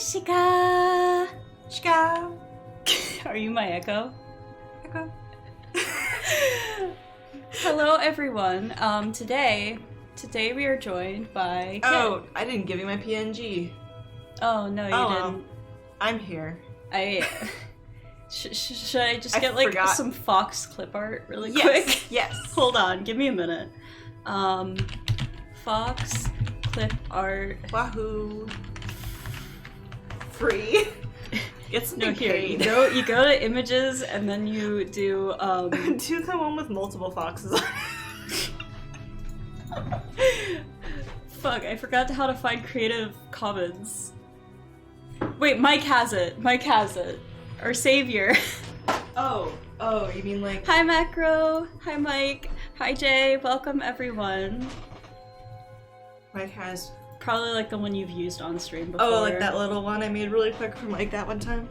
Shika! Shika! Are you my echo? Echo. Hello everyone. Today we are joined by Kit. Oh, I didn't give you my PNG. Oh no, you didn't. I'm here. Should I just get like forgot. some Fox clip art really Yes. quick? Yes. Hold on, give me a minute. Fox clip art. Wahoo. Free. It's No, here you go to images and then you do do the one with multiple foxes on it. Fuck, I forgot how to find Creative Commons. Wait, Mike has it. Mike has it. Our savior. Oh, you mean like... Hi Macro. Hi Mike. Hi Jay. Welcome everyone. Mike has... Probably like the one you've used on stream before. Oh, like that little one I made really quick for Mike that one time?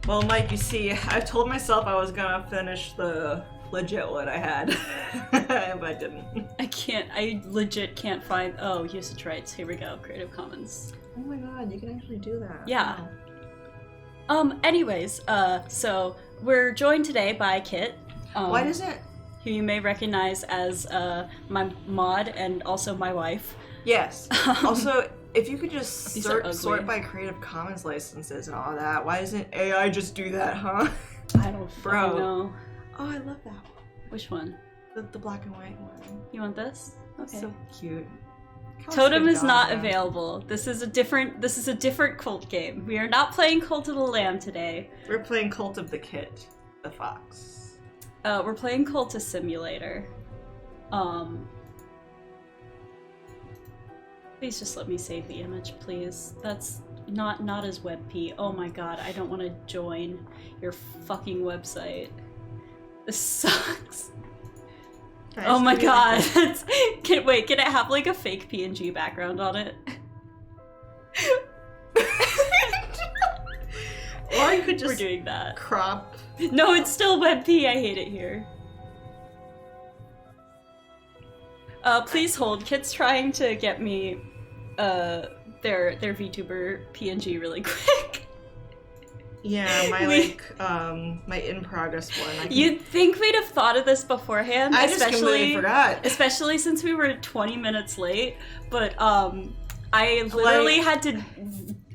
Well, Mike, you see, I told myself I was gonna finish the legit one I had, but I didn't. I legit can't find... Oh, usage rights. Here we go. Creative Commons. Oh my god, you can actually do that. Yeah. Wow. Anyways, so we're joined today by Kit. Why does it... Who you may recognize as my mod and also my wife. Yes. Also, if you could just These are sort by Creative Commons licenses and all that, why doesn't AI just do that, huh? I don't fucking know. Oh, I love that one. Which one? The black and white one. You want this? Okay. So cute. Totem is not available. This is a different cult game. We are not playing Cult of the Lamb today. We're playing Cult of the Kit, the fox. We're playing Cultist Simulator. Please just let me save the image, please. That's not as WebP. Oh my god, I don't want to join your fucking website. This sucks. Oh my god. Can it have like a fake PNG background on it? Or you could just We're doing that. crop. No, it's still WebP. I hate it here. Please hold. Kit's trying to get me their VTuber PNG really quick. Yeah, my my in progress one. You'd think we'd have thought of this beforehand. I just completely forgot. Especially since we were 20 minutes late. But I literally had to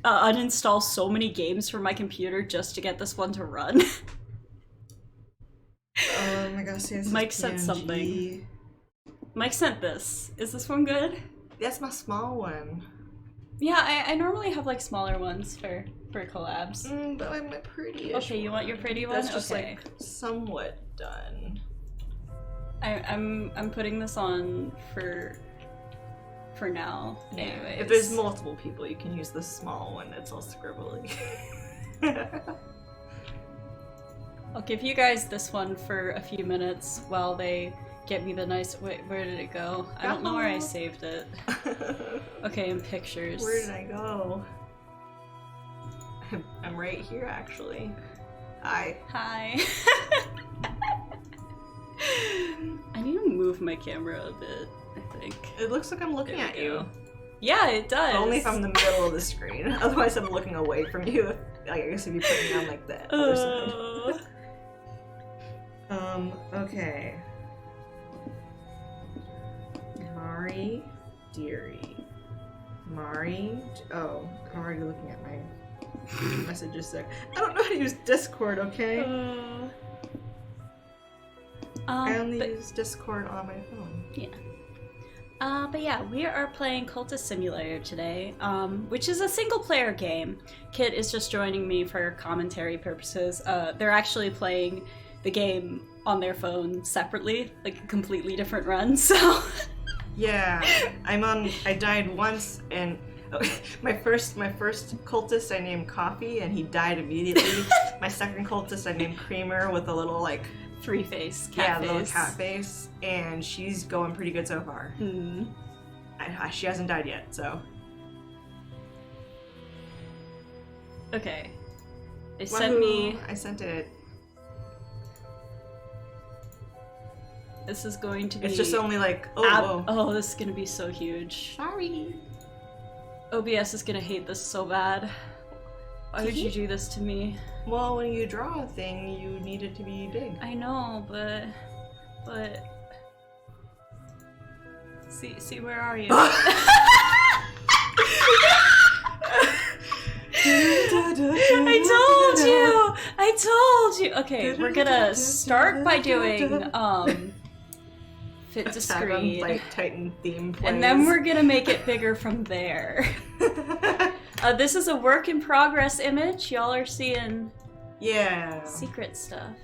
uninstall so many games from my computer just to get this one to run. Oh my gosh, Mike sent something. Mike sent this. Is this one good? That's my small one. Yeah, I normally have like smaller ones for collabs. But I'm my pretty-ish Okay, you want your pretty one? That's just okay. like somewhat done. I'm putting this on for now. Yeah. Anyways. If there's multiple people, you can use the small one. It's all scribbly. I'll give you guys this one for a few minutes while they get me the nice... Wait, where did it go? I don't know where I saved it. Okay, in pictures. Where did I go? I'm right here, actually. Hi. Hi. I need to move my camera a bit, I think. It looks like I'm looking at you. Yeah, it does. Only if I'm in the middle of the screen. Otherwise, I'm looking away from you. I guess if you put me on like the other side. Okay. Mari, Deary. Mari. Oh, I'm already looking at my messages there. I don't know how to use Discord, okay? I only use Discord on my phone. Yeah. But yeah, we are playing Cultist Simulator today, which is a single-player game. Kit is just joining me for commentary purposes. They're actually playing the game on their phone separately, like a completely different run, so... Yeah, I died once, and my first cultist I named Coffee, and he died immediately. My second cultist I named Creamer with a little, like... Three-face cat face. Yeah, little cat face, and she's going pretty good so far. She hasn't died yet, so... Okay. They Wahoo! sent me... I sent it. This is going to be... It's just only like... Oh, whoa. Oh, this is going to be so huge. Sorry. OBS is gonna hate this so bad. Why would you do this to me? Well, when you draw a thing, you need it to be big. I know, but... See, where are you? I told you! Okay, we're gonna start by doing, fit to screen. Like Titan theme plays. And then we're gonna make it bigger from there. This is a work in progress image. Y'all are seeing secret stuff.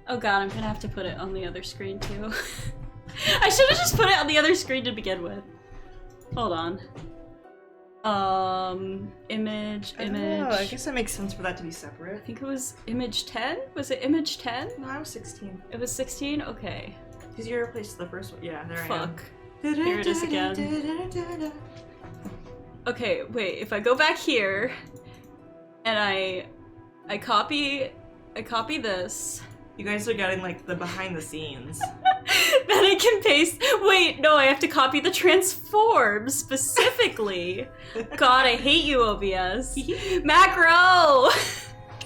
Oh god, I'm gonna have to put it on the other screen too. I should have just put it on the other screen to begin with. Hold on. Image. Oh, I guess that makes sense for that to be separate. I think it was image 10? Was it image 10? No, I was 16. It was 16? Okay. Because you replaced the first one. Yeah, there I am. Fuck. Here it is again. Okay, wait, if I go back here and I copy this. You guys are getting like the behind the scenes. Then I can paste. Wait, no, I have to copy the transform specifically. God, I hate you, OBS. Macro!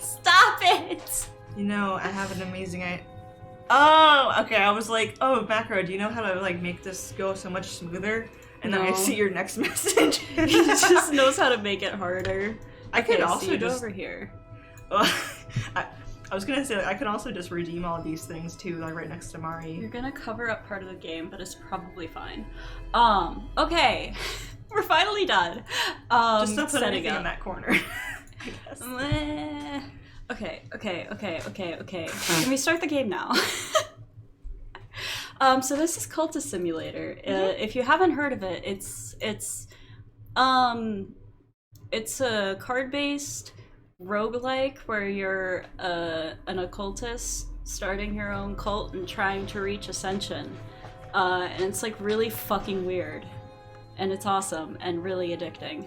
Stop it! You know, I have an amazing Oh, okay, I was like, oh, Macro, do you know how to like make this go so much smoother? And then I see your next message. He just knows how to make it harder. I could also so just over here. Well, I was gonna say I could also just redeem all these things too, like right next to Mari. You're gonna cover up part of the game, but it's probably fine. Okay. We're finally done. Just don't put anything in that corner. I guess. Okay. Can we start the game now? So this is Cultist Simulator. If you haven't heard of it, it's a card-based roguelike where you're an occultist starting your own cult and trying to reach ascension. And it's like really fucking weird. And it's awesome and really addicting.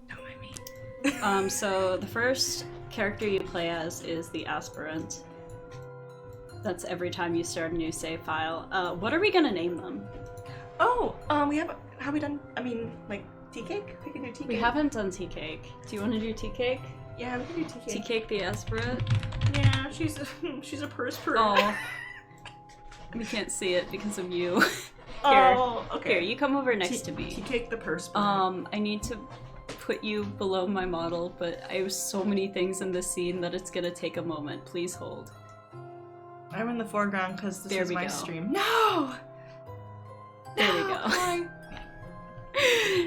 Don't mind me. So the first character you play as is the aspirant. That's every time you start a new save file. What are we gonna name them? Oh, have we done, like, tea cake? We can do tea cake. We haven't done tea cake. Do you want to do tea cake? Yeah, we can do tea cake. Tea cake the aspirant? Yeah, she's a perspirant. Oh. We can't see it because of you. Here. Oh, okay. Here, you come over next to me. Tea cake the perspirant. I need to put you below my model, but I have so many things in this scene that it's gonna take a moment. Please hold. I'm in the foreground because this is my stream. No! There we go. Hi.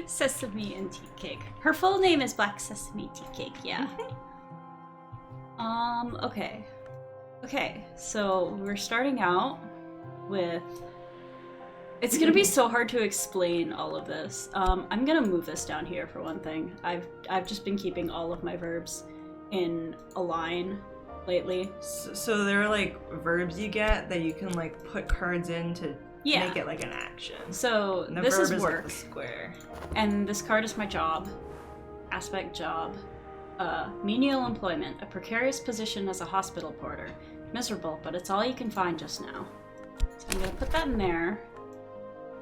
Sesame and tea cake. Her full name is Black Sesame Tea Cake, yeah. Okay. Okay, so we're starting out with... It's gonna be so hard to explain all of this. I'm gonna move this down here for one thing. I've just been keeping all of my verbs in a line lately. So there are like verbs you get that you can like put cards in to make it like an action. So and the this verb is work. Like the square. And this card is my job. Aspect job. Menial employment, a precarious position as a hospital porter. Miserable, but it's all you can find just now. So I'm gonna put that in there.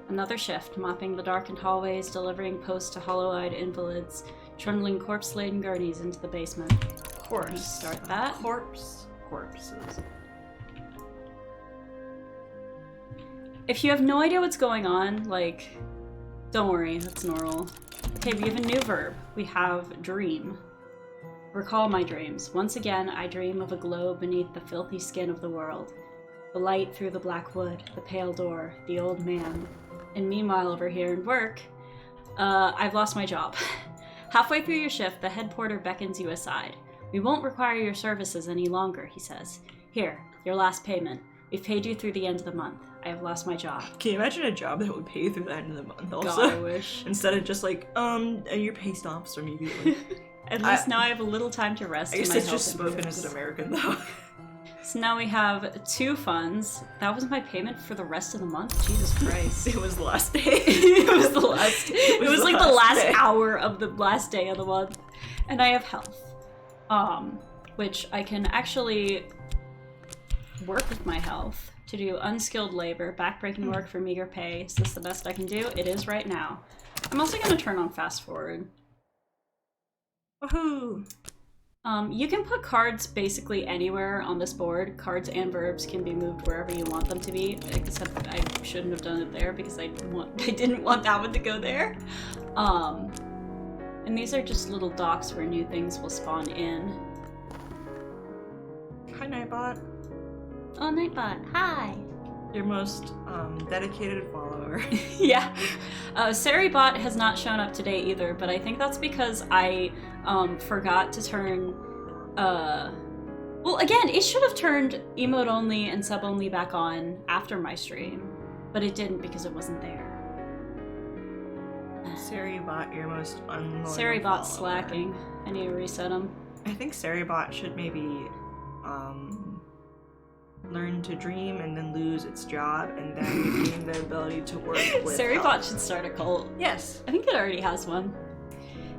Another shift, mopping the darkened hallways, delivering posts to hollow-eyed invalids, trundling corpse-laden gurneys into the basement. Corpse. Start that. Corpses. If you have no idea what's going on, like, don't worry, that's normal. Okay, we have a new verb. We have dream. Recall my dreams. Once again, I dream of a glow beneath the filthy skin of the world. The light through the black wood, the pale door, the old man. And meanwhile, over here in work, I've lost my job. Halfway through your shift, the head porter beckons you aside. We won't require your services any longer, he says. Here, your last payment. We've paid you through the end of the month. I have lost my job. Can you imagine a job that would pay you through the end of the month also? God, I wish. Instead of just like, your pay stops immediately. At least now I have a little time to rest. I guess it's just spoken as an American though. So now we have 2 funds. That was my payment for the rest of the month? Jesus Christ. It was the last day. It was the last... It was like the last day. hour of the last day of the month. And I have health. Which I can actually work with my health, to do unskilled labor, backbreaking work for meager pay. Is this the best I can do? It is right now. I'm also going to turn on fast forward. Woohoo! You can put cards basically anywhere on this board. Cards and verbs can be moved wherever you want them to be, except I shouldn't have done it there because I didn't want that one to go there. And these are just little docks where new things will spawn in. Hi, Nightbot. Oh, Nightbot, hi! Your most dedicated follower. Yeah. Saribot has not shown up today either, but I think that's because I forgot to turn... Well, again, it should have turned emote only and sub only back on after my stream, but it didn't because it wasn't there. Saribot, your most unloyal Saribot's follower. slacking. I need to reset him. I think Saribot should maybe learn to dream and then lose its job and then gain the ability to work with Saribot help. should start a cult. Yes. I think it already has one.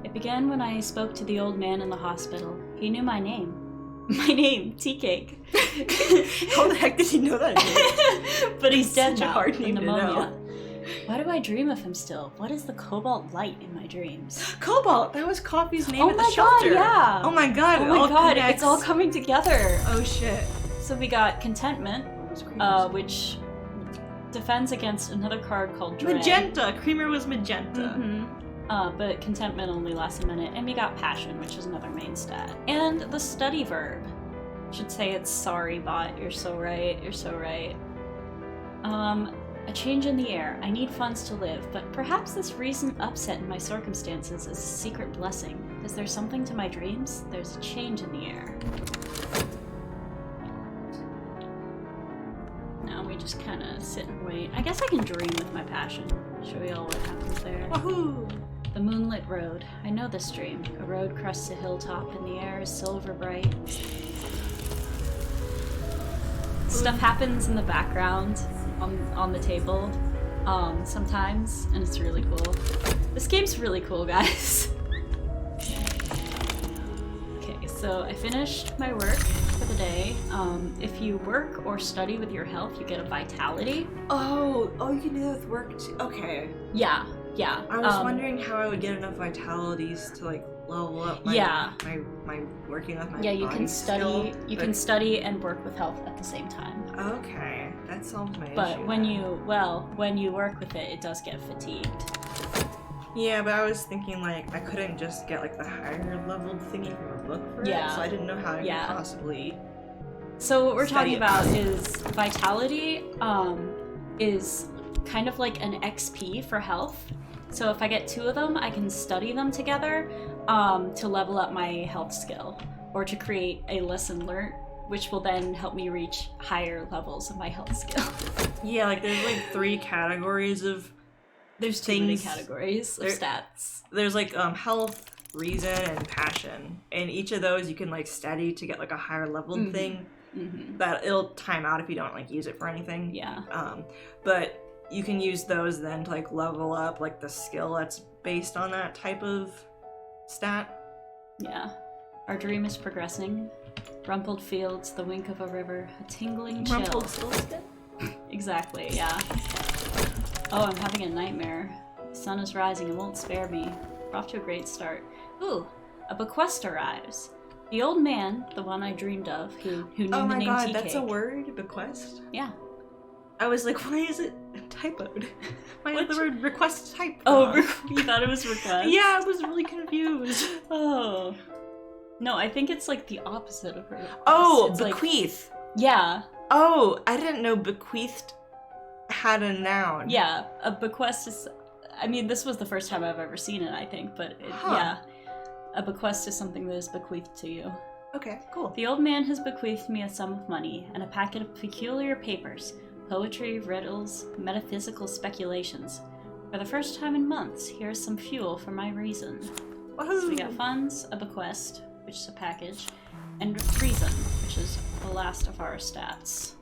It began when I spoke to the old man in the hospital. He knew my name. My name, Tea Cake. How the heck did he know that? But he's dead Such a now hard from name to pneumonia. know. Why do I dream of him still? What is the cobalt light in my dreams? Cobalt! That was Coffee's name Oh at the my shelter! god, yeah! Oh my god, Oh it my all god, connects. it's all coming together! Oh shit. So we got Contentment, which defends against another card called Dread. Magenta! Creamer was magenta. Mm-hmm. But Contentment only lasts a minute. And we got Passion, which is another main stat. And the study verb. Should say it's sorry, bot. You're so right. You're so right. A change in the air. I need funds to live, but perhaps this recent upset in my circumstances is a secret blessing. Is there something to my dreams? There's a change in the air. Now we just kind of sit and wait. I guess I can dream with my passion. Show you all what happens there. Woohoo! The moonlit road. I know this dream. A road crests a hilltop and the air is silver bright. Stuff happens in the background on the table sometimes, and it's really cool. This game's really cool, guys. Okay, so I finished my work for the day. If you work or study with your health, you get a vitality. Oh, you can do that with work too. Okay. Yeah. I was wondering how I would get enough vitalities to like level up my my working with my Yeah, you body can study. skill, You but- can study and work with health at the same time. Okay, that solves my But issue. when then. you work with it, it does get fatigued. Yeah, but I was thinking like I couldn't just get like the higher leveled thingy from a book for it, Yeah. so I didn't know how I Yeah. could possibly. So what we're Study talking it. about is vitality is kind of like an XP for health. So if I get 2 of them, I can study them together to level up my health skill or to create a lesson learned, which will then help me reach higher levels of my health skill. Yeah, like there's like 3 categories of. There's too many Things- categories of there- stats. There's like health, reason, and passion, and each of those you can like study to get like a higher leveled Mhm. thing Mm-hmm. that it'll time out if you don't like use it for anything. Yeah. But you can use those then to like level up like the skill that's based on that type of stat. Yeah. Our dream is progressing. Rumpled fields, the wink of a river, a tingling chill. Rumpelstiltskin? Exactly, yeah. Oh, I'm having a nightmare. The sun is rising and won't spare me. We're off to a great start. Ooh, a bequest arrives. The old man, the one I dreamed of, who knew Oh the my name god, Tea that's a Cake. word? Bequest? Yeah. I was like, why is it typoed? Why is the word request typed? Oh, wrong? you thought it was request? Yeah, I was really confused. Oh. No, I think it's like the opposite of request. Oh, It's like- bequeath. yeah, Oh, I didn't know bequeathed had a noun. yeah. A bequest is... I mean, this was the first time I've ever seen it, I think, but Huh. yeah. A bequest is something that is bequeathed to you. Okay, cool. The old man has bequeathed me a sum of money and a packet of peculiar papers, poetry, riddles, metaphysical speculations. For the first time in months, here's some fuel for my reason. Woohoo! So we got funds, a bequest, which is a package, and reason, which is the last of our stats.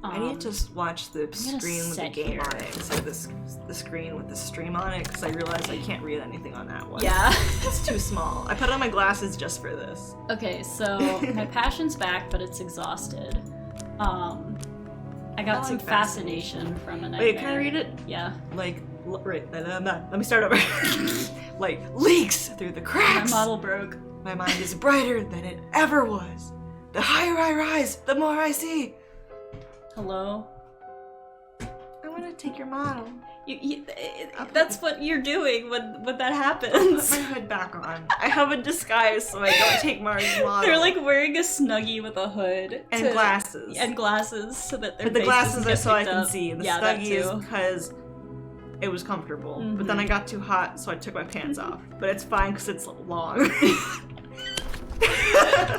I need to watch the gonna screen with the sit game here. on it instead of the screen with the stream on it because I realized I can't read anything on that one. Yeah. It's too small. I put on my glasses just for this. Okay, so my passion's back, but it's exhausted. I got I some like fascination from a nightmare. Wait, can I read it? Yeah. Like, right, let me start over. Like, leaks through the cracks. My model broke. My mind is brighter than it ever was. The higher I rise, the more I see. Hello? I want to take your model. That's what you're doing when that I'll happens. put my hood back on. I have a disguise so I don't take Mari's model. They're like wearing a snuggie with a hood. And glasses. And glasses so that their But the face glasses doesn't are get so I picked can up. see. The Yeah, that snuggie is too. because it was comfortable. But Mm-hmm. then I got too hot, so I took my pants off. But it's fine because it's long.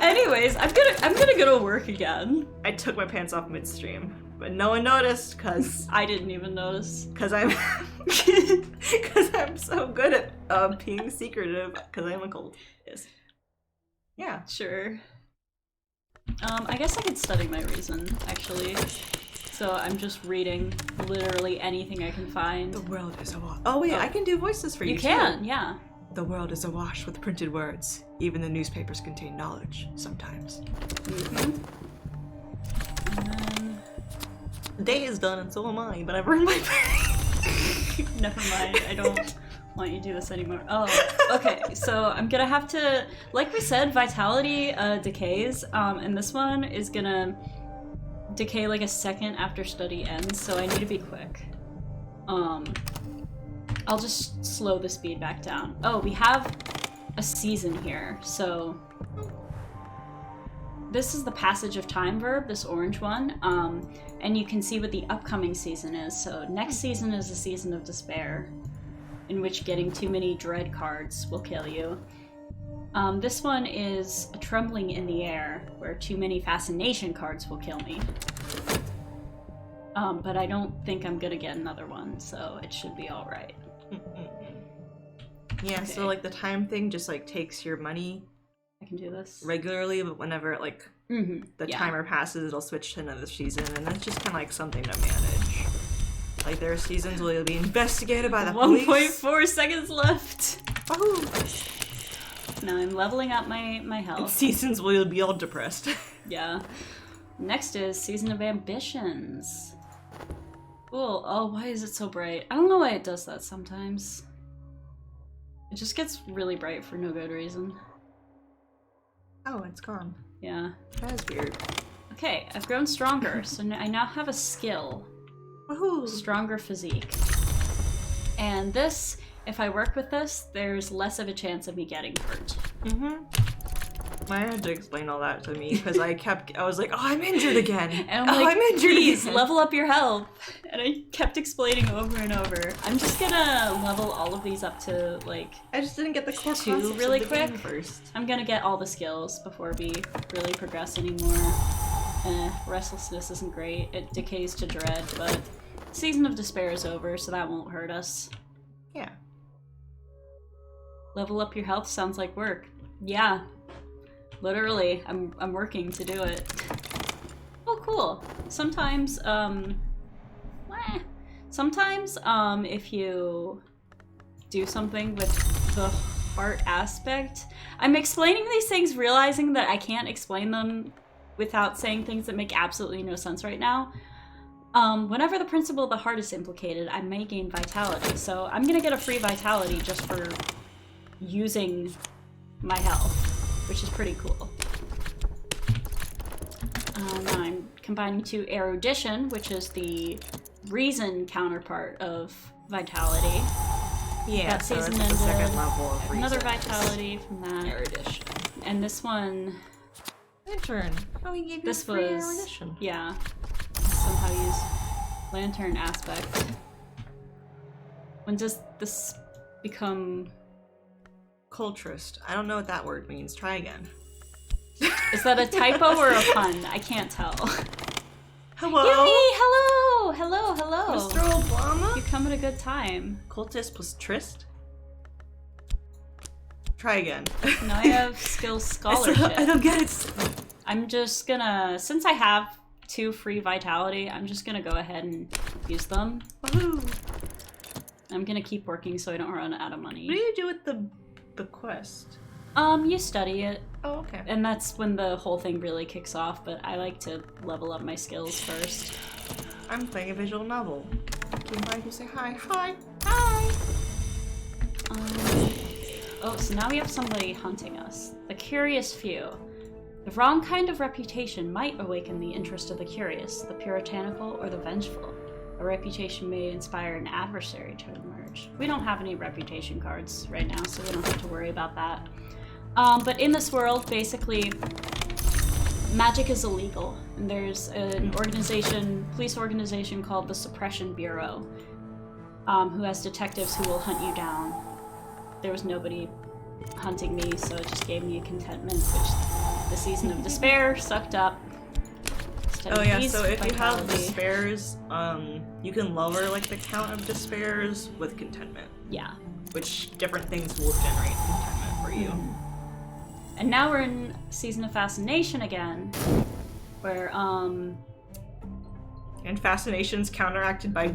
Anyways, I'm gonna go to work again. I took my pants off midstream, but no one noticed because I didn't even notice. I'm because I'm so good at being secretive because I'm a cultist. Yeah. Sure. I guess I could study my reason, actually. So I'm just reading literally anything I can find. The world is awash. Oh wait, I can do voices for you. You can, yeah. The world is awash with printed words. Even the newspapers contain knowledge sometimes. Mm-hmm. And then... The day is done and so am I, but I've earned my pay. Never mind, I don't want you to do this anymore. Oh, okay, so I'm gonna have to, like we said, vitality decays, and this one is gonna decay like a second after study ends, so I need to be quick. I'll just slow the speed back down. Oh, we have a season here, so this is the passage of time verb, this orange one, and you can see what the upcoming season is. So next season is the season of despair, in which getting too many dread cards will kill you. This one is a trembling in the air, where too many fascination cards will kill me. But I don't think I'm gonna get another one, so it should be alright. Yeah, Okay. so like the time thing just like takes your money I can do this. regularly, but whenever Mm-hmm. the Yeah. timer passes, it'll switch to another season, and that's just kind of like something to manage. Like there are seasons where you'll be investigated by the police. 1.4 seconds left! Wahoo! Now I'm leveling up my And health. seasons where you'll be all depressed. Yeah. Next is Season of Ambitions. Cool. Oh, why is it so bright? I don't know why it does that sometimes. It just gets really bright for no good reason. Oh, it's gone. Yeah. That is weird. Okay, I've grown stronger, so I now have a skill. Woohoo! Stronger physique. And this, if I work with this, there's less of a chance of me getting hurt. Mm-hmm. Maya had to explain all that to me because I was like, oh, I'm injured again. And I'm like, I'm injured please, again. level up your health. And I kept explaining over and over. I'm just gonna level all of these up to, like, I just didn't get the core 2 concepts really of the game quick. first. I'm gonna get all the skills before we really progress anymore. Restlessness isn't great. It decays to dread, but Season of Despair is over, so that won't hurt us. Yeah. Level up your health sounds like work. Yeah. Literally, I'm working to do it. Oh, cool. Sometimes, sometimes, if you do something with the heart aspect, I'm explaining these things realizing that I can't explain them without saying things that make absolutely no sense right now. Whenever the principle of the heart is implicated, I may gain vitality, so I'm gonna get a free vitality just for using my health, which is pretty cool. Now I'm combining to erudition, which is the reason counterpart of vitality. Yeah, That so season it's the second ended. level of Another reason. vitality from that. Erudition. And this one, Lantern. Oh, he gave you this free was, erudition. yeah, somehow use lantern aspect. When does this become... Cultist. I don't know what that word means. Try again. Is that a typo or a pun? I can't tell. Hello? Yumi! Hello! Hello, hello! Mr. Obama? You come at a good time. Cultist plus Trist? Try again. Now I have skills scholarship. I don't get it. I'm just gonna, since I have 2 free vitality, I'm just gonna go ahead and use them. Woohoo! I'm gonna keep working so I don't run out of money. What do you do with the quest? You study it, Oh, okay. and that's when the whole thing really kicks off, but I like to level up my skills first. I'm playing a visual novel. Came by to say hi. Hi! Hi! Oh, so now we have somebody hunting us. The curious few. The wrong kind of reputation might awaken the interest of the curious, the puritanical, or the vengeful. A reputation may inspire an adversary to emerge. We don't have any reputation cards right now, so we don't have to worry about that. But in this world, basically, magic is illegal. And there's an organization, police organization called the Suppression Bureau, who has detectives who will hunt you down. There was nobody hunting me, so it just gave me a contentment, which the Season of Despair sucked up. Oh yeah, so if you have despairs, you can lower like the count of despairs with contentment. Yeah. Which different things will generate contentment for you. And now we're in Season of Fascination again, where and fascination's counteracted by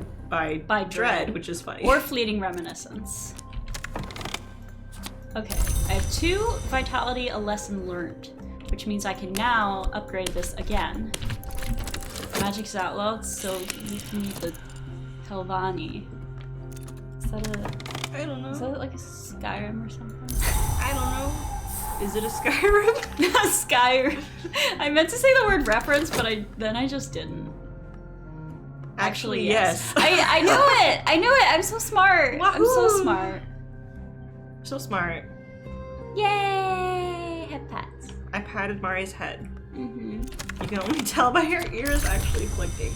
dread, which is funny. Or fleeting reminiscence. Okay, I have 2 vitality, a lesson learned, which means I can now upgrade this again. Magic's outlawed, so we can need the Telvanni. Is that a... I don't know. Is that like a Skyrim or something? I don't know. Is it a Skyrim? Skyrim. I meant to say the word reference, but then I just didn't. Actually, yes. I knew it! I knew it! I'm so smart! Wahoo! I'm so smart. So smart. Yay! Head pats. I patted Mari's head. Mm-hmm. You can only tell by her ears actually flicking.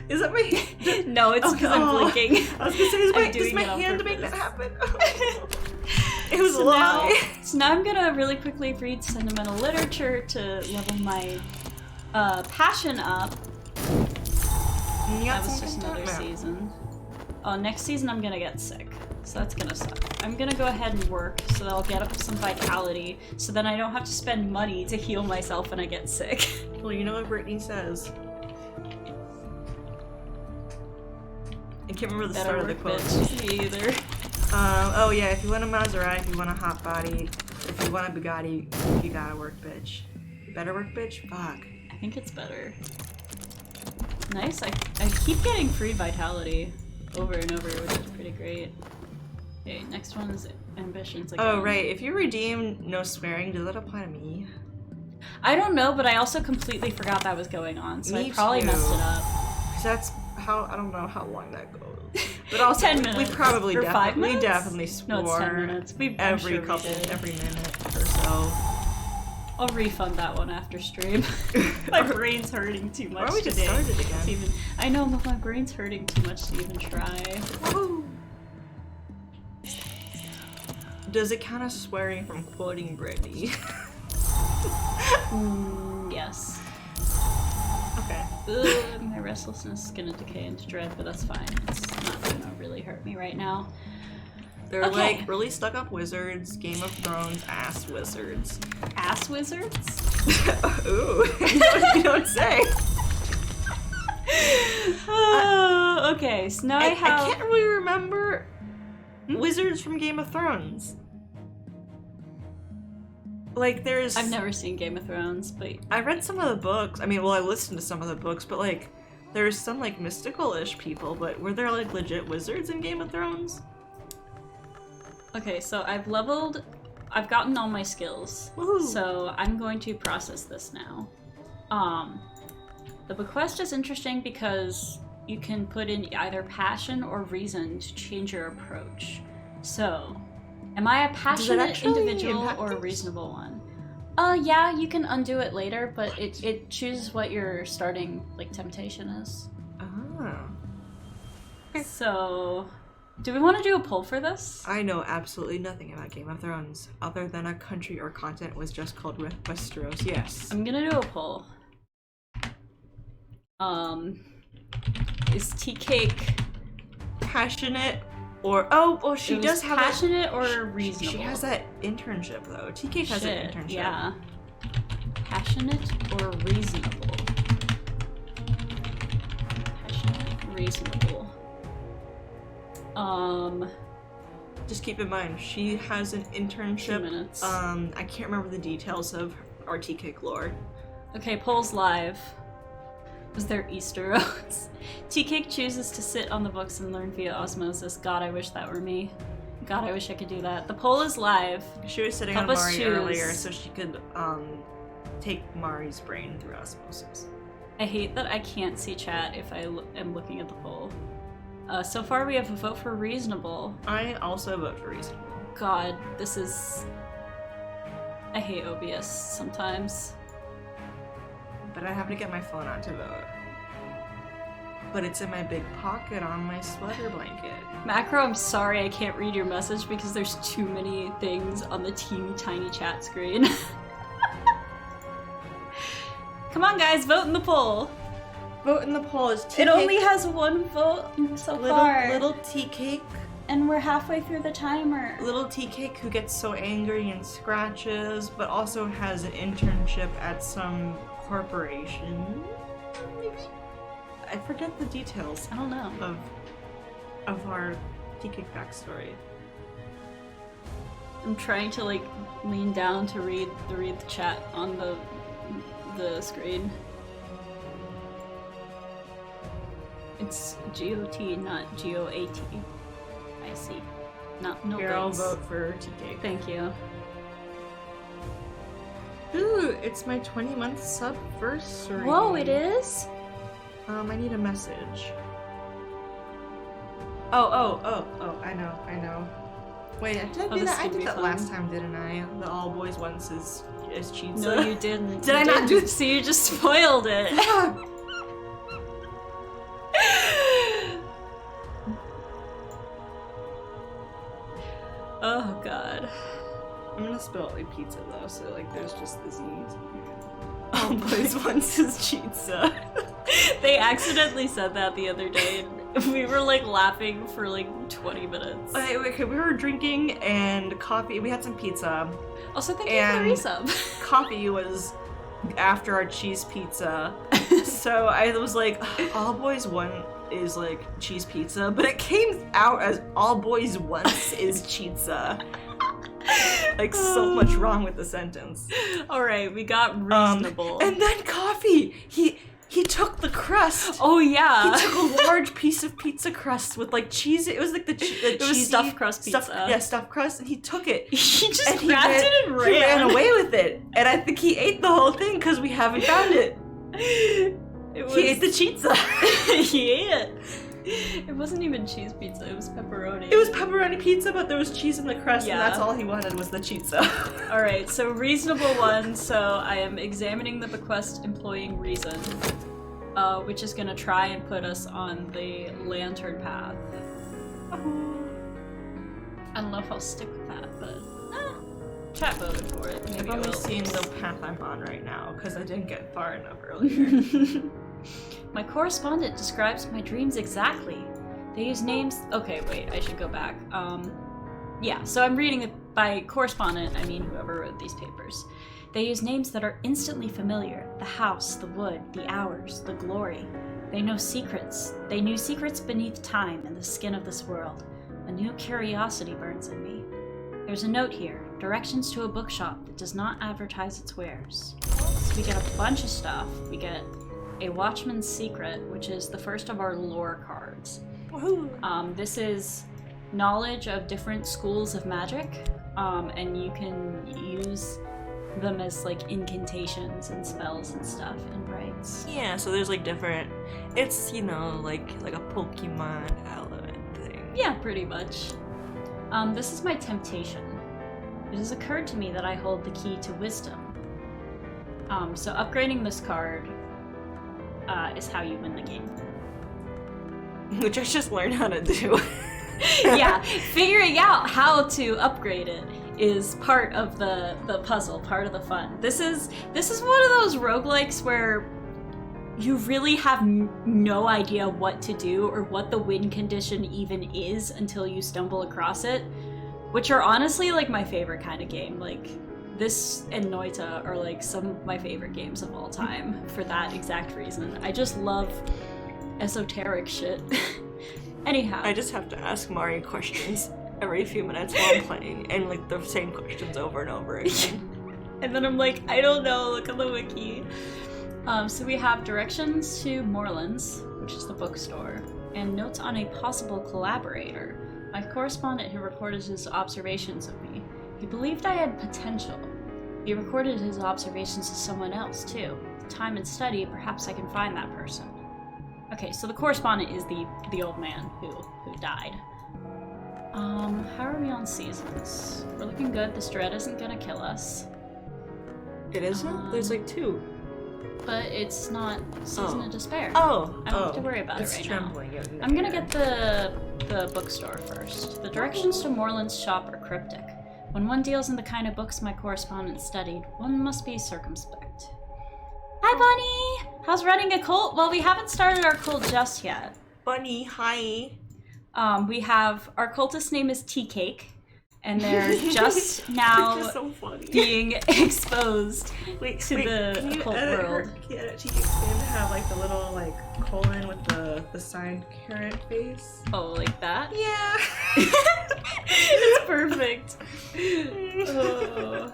Is that my... No, it's because I'm blinking. I was gonna say, is my hand make that happen? It was a lie. So now I'm gonna really quickly read sentimental literature to level my passion up. That was just another season. Oh, next season I'm gonna get sick. So that's gonna suck. I'm gonna go ahead and work so that I'll get up some vitality, so then I don't have to spend money to heal myself when I get sick. Well, you know what Brittany says. I can't remember the start of the quote. Me either. Oh yeah, if you want a Maserati, if you want a hot body, if you want a Bugatti, you gotta work, bitch. You better work, bitch? Fuck. I think it's better. Nice, I keep getting free vitality over and over, which is pretty great. Okay, next one is ambitions again. Oh right, if you redeem no swearing, does that apply to me? I don't know, but I also completely forgot that was going on, so me I probably too. messed it up. Cause that's how, I don't know how long that goes. But also, 10 minutes. we probably Or 5 definitely minutes? swore No, it's 10 minutes. every minute or so. I'll refund that one after stream. My brain's hurting too much Or we just today. started again. I know, but my brain's hurting too much to even try. Woohoo! Does it count as swearing from quoting Brittany? Yes. Okay. Ugh, my restlessness is gonna decay into dread, but that's fine. It's not gonna really hurt me right now. They're like really stuck up wizards, Game of Thrones ass wizards. Ass wizards? Ooh, you don't say. Okay, so now I I have... can't really remember wizards from Game of Thrones. Like there's... I've never seen Game of Thrones, but... I read some of the books. I mean, well, I listened to some of the books, but like there's some like mystical-ish people, but were there like legit wizards in Game of Thrones? Okay, so I've gotten all my skills. Woohoo. So I'm going to process this now. The bequest is interesting because you can put in either passion or reason to change your approach. So, am I a passionate individual or a reasonable one? Yeah, you can undo it later, but it chooses what your starting like temptation is. Oh. So, do we want to do a poll for this? I know absolutely nothing about Game of Thrones, other than a country or continent was just called Westeros, yes. I'm gonna do a poll. Is tea cake passionate or oh she does have passionate or reasonable? She has that internship though. TK has an internship. Yeah. Passionate or reasonable? Passionate, reasonable. just keep in mind, she has an internship. 2 minutes. I can't remember the details of our T-Cake lore. Okay, polls live. Was there Easter eggs? T-Cake chooses to sit on the books and learn via osmosis. God, I wish that were me. God, I wish I could do that. The poll is live. She was sitting Help on us Mari choose. earlier so she could take Mari's brain through osmosis. I hate that I can't see chat if I am looking at the poll. So far we have a vote for reasonable. I also vote for reasonable. God, this is... I hate OBS sometimes. But I have to get my phone out to vote. But it's in my big pocket on my sweater blanket. Macro, I'm sorry I can't read your message because there's too many things on the teeny tiny chat screen. Come on guys, vote in the poll! Vote in the poll. Is T-Cake... It only has 1 vote so far. Little T-Cake. And we're halfway through the timer. Little T-Cake who gets so angry and scratches, but also has an internship at some corporation. Maybe? I forget the details I don't know. of our T-Cake backstory. I'm trying to like lean down to read the chat on the screen. It's GOT, not GOAT. I see. No Here, I'll thanks. vote for T-Cake. Thank you. Ooh, it's my 20-month subversary. Whoa, it is? I need a message. Oh, I know. Wait, did I do this that? I could did be that fun. last time, didn't I? The all boys once is cheats. No, you didn't. Did I You not didn't. do this? So you just spoiled it. Oh god. I'm gonna spell it like pizza though, so like there's just the Z's. All boys once is pizza. They accidentally said that the other day and we were like laughing for like 20 minutes. Okay, we were drinking and coffee. We had some pizza. Also, thank you for the resub. Coffee was after our cheese pizza. So I was like, all boys want is like cheese pizza, but it came out as all boys wants is pizza. Like so much wrong with the sentence. Alright, we got reasonable. And then coffee! He took the crust. Oh yeah. He took a large piece of pizza crust with like cheese. It was like the It was stuffed crust pizza. Stuffed crust, and he took it. He just And grabbed it and ran. He ran away with it, and I think he ate the whole thing because we haven't found it. He ate the pizza. He ate it. It wasn't even cheese pizza, it was pepperoni. It was pepperoni pizza, but there was cheese in the crust, Yeah. and that's all he wanted was the pizza. Alright, so reasonable one, so I am examining the bequest employing reason, which is gonna try and put us on the lantern path. I don't know if I'll stick with that, but chat voted for it. Maybe I've I only will. seen the path I'm on right now, because I didn't get far enough earlier. My correspondent describes my dreams exactly. They use names. Okay, wait, I should go back. Yeah, so I'm reading it by correspondent, I mean whoever wrote these papers. They use names that are instantly familiar. The house, the wood, the hours, the glory. They know secrets. They knew secrets beneath time and the skin of this world. A new curiosity burns in me. There's a note here, directions to a bookshop that does not advertise its wares. So we get a bunch of stuff. We get a Watchman's Secret, which is the first of our lore cards. Woohoo! This is knowledge of different schools of magic, and you can use them as like incantations and spells and stuff and rites. Yeah, so there's like different. It's like a Pokemon element thing. Yeah, pretty much. This is my temptation. It has occurred to me that I hold the key to wisdom. So upgrading this card is how you win the game. Which I just learned how to do. Yeah, figuring out how to upgrade it is part of the puzzle, part of the fun. This is one of those roguelikes where you really have no idea what to do or what the win condition even is until you stumble across it, which are honestly like my favorite kind of game. Like this and Noita are like some of my favorite games of all time for that exact reason. I just love esoteric shit. Anyhow. I just have to ask Mari questions. every few minutes while I'm playing, and like the same questions over and over again. And then I'm like, I don't know, look on the wiki. So we have directions to Moreland's, which is the bookstore, and notes on a possible collaborator. My correspondent who recorded his observations of me. He believed I had potential. He recorded his observations to someone else, too. With time and study, perhaps I can find that person. Okay, so the correspondent is the old man who died. How are we on seasons? We're looking good. This dread isn't gonna kill us. It isn't? There's like 2. But it's not Season of Despair. Oh. I don't have to worry about it right now. I'm gonna get the bookstore first. The directions to Moreland's shop are cryptic. When one deals in the kind of books my correspondent studied, one must be circumspect. Hi, Bunny! How's running a cult? Well, we haven't started our cult just yet. Bunny, hi. We have, our cultist name is Tea Cake, and they're just now so funny. being exposed to the can you occult edit world. Can you edit Tea Cake's name to have like the little like colon with the signed carrot face? Oh, like that? Yeah. It's perfect. Oh.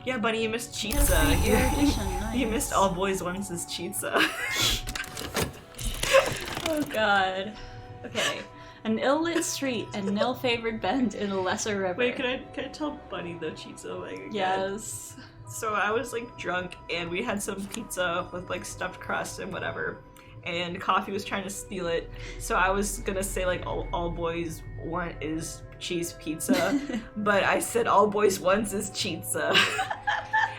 Yeah, Bunny, you missed Chitza. Nice. You missed All Boys Once's Chitza. Oh god. Okay. An ill-lit street and an ill-favored bend in a lesser river. Wait, can I tell Bunny the Chitza thing again? Yes. So I was like drunk and we had some pizza with like stuffed crust and whatever. And Coffee was trying to steal it. So I was gonna say like all boys want is cheese pizza. But I said all boys wants is chitza.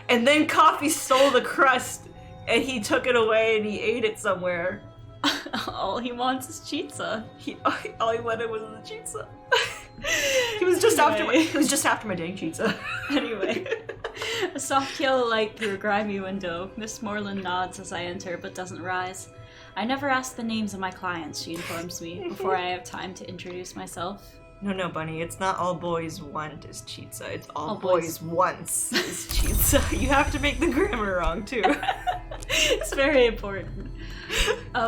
And then Coffee stole the crust and he took it away and he ate it somewhere. All he wants is chitza. All he wanted was the chitza. He was just after my dang chitza. Anyway. A soft yellow light through a grimy window. Miss Moreland nods as I enter, but doesn't rise. I never ask the names of my clients, she informs me, before I have time to introduce myself. No, Bunny, it's not all boys want is chitza. It's all boys wants is chitza. You have to make the grammar wrong, too. It's very important.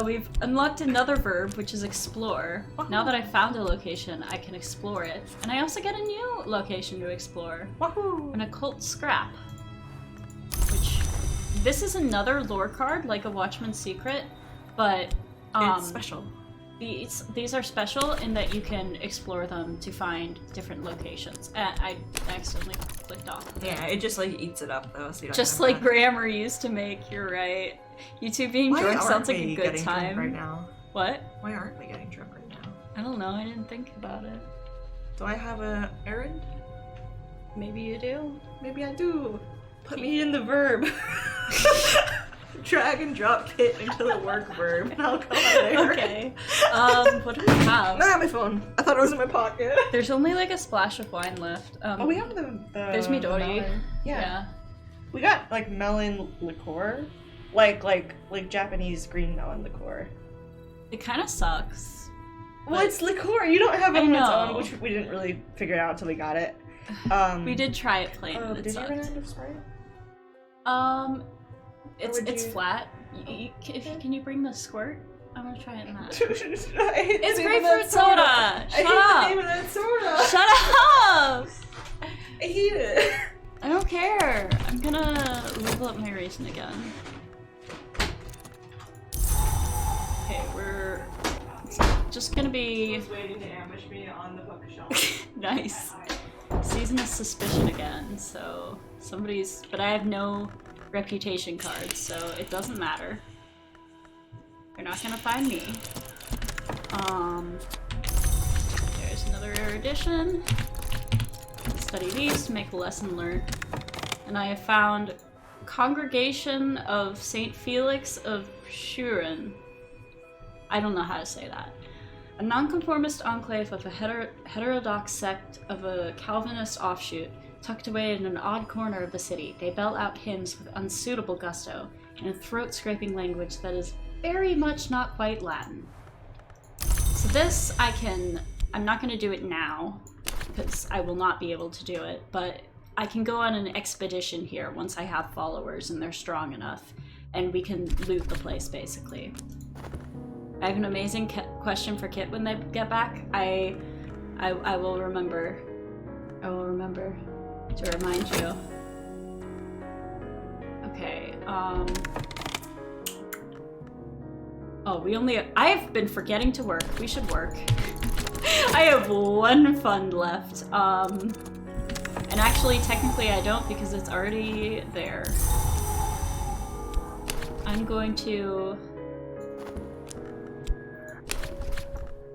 We've unlocked another verb, which is explore. Wahoo. Now that I've found a location, I can explore it. And I also get a new location to explore. Wahoo! An occult scrap. Which, this is another lore card, like a Watchman's Secret, but it's special. These are special in that you can explore them to find different locations. I accidentally clicked off. Yeah, it just like eats it up though. So you don't just like grammar used to make. You're right. You two being drunk sounds like a good time. Right now. What? Why aren't we getting drunk right now? I don't know. I didn't think about it. Do I have an errand? Maybe you do. Maybe I do. Put me in the verb. Drag and drop Kit into the work verb, and I'll come out there. Okay. What do we have? I have my phone. I thought it was in my pocket. There's only like a splash of wine left. We have the there's Midori. Yeah. We got like melon liqueur, like Japanese green melon liqueur. It kind of sucks. Well, it's liqueur. You don't have it on its own, which we didn't really figure out until we got it. We did try it plain. Oh, did you run out of Sprite? It's flat. Can you bring the squirt? I want to try it in that. It's grapefruit soda! Shut up! The name of that soda! Shut up! I hate it. I don't care. I'm gonna level up my raisin again. Okay, we're just gonna be... He's waiting to ambush me on the bookshelf. Nice. Season of suspicion again, so somebody's... But I have no reputation cards, so it doesn't matter. You're not gonna find me. There's another erudition. Study these to make a lesson learned. And I have found Congregation of St. Felix of Schuren. I don't know how to say that. A nonconformist enclave of a heterodox sect of a Calvinist offshoot, tucked away in an odd corner of the city. They belt out hymns with unsuitable gusto, in a throat-scraping language that is very much not quite Latin. So this I'm not going to do it now, because I will not be able to do it, but I can go on an expedition here once I have followers and they're strong enough, and we can loot the place, basically. I have an amazing question for Kit when they get back. I I will remember. I will remember to remind you. Okay, oh, I've been forgetting to work. We should work. I have one fund left. And actually, technically I don't because it's already there. I'm going to...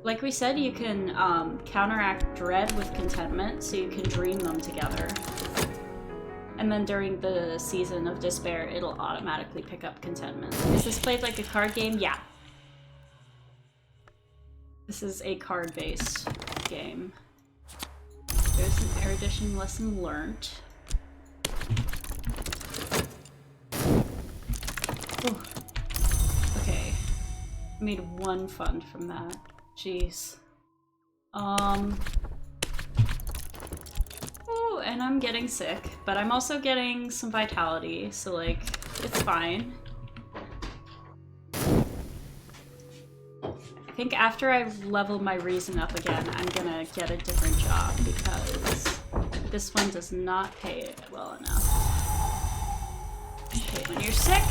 Like we said, you can counteract dread with contentment, so you can dream them together. And then during the season of despair, it'll automatically pick up contentment. Is this played like a card game? Yeah. This is a card-based game. There's an erudition lesson learned. Ooh. Okay. Made one fund from that. Jeez. Oh, and I'm getting sick, but I'm also getting some vitality, so like, it's fine. I think after I've leveled my reason up again, I'm gonna get a different job because this one does not pay well enough. Okay, when you're sick,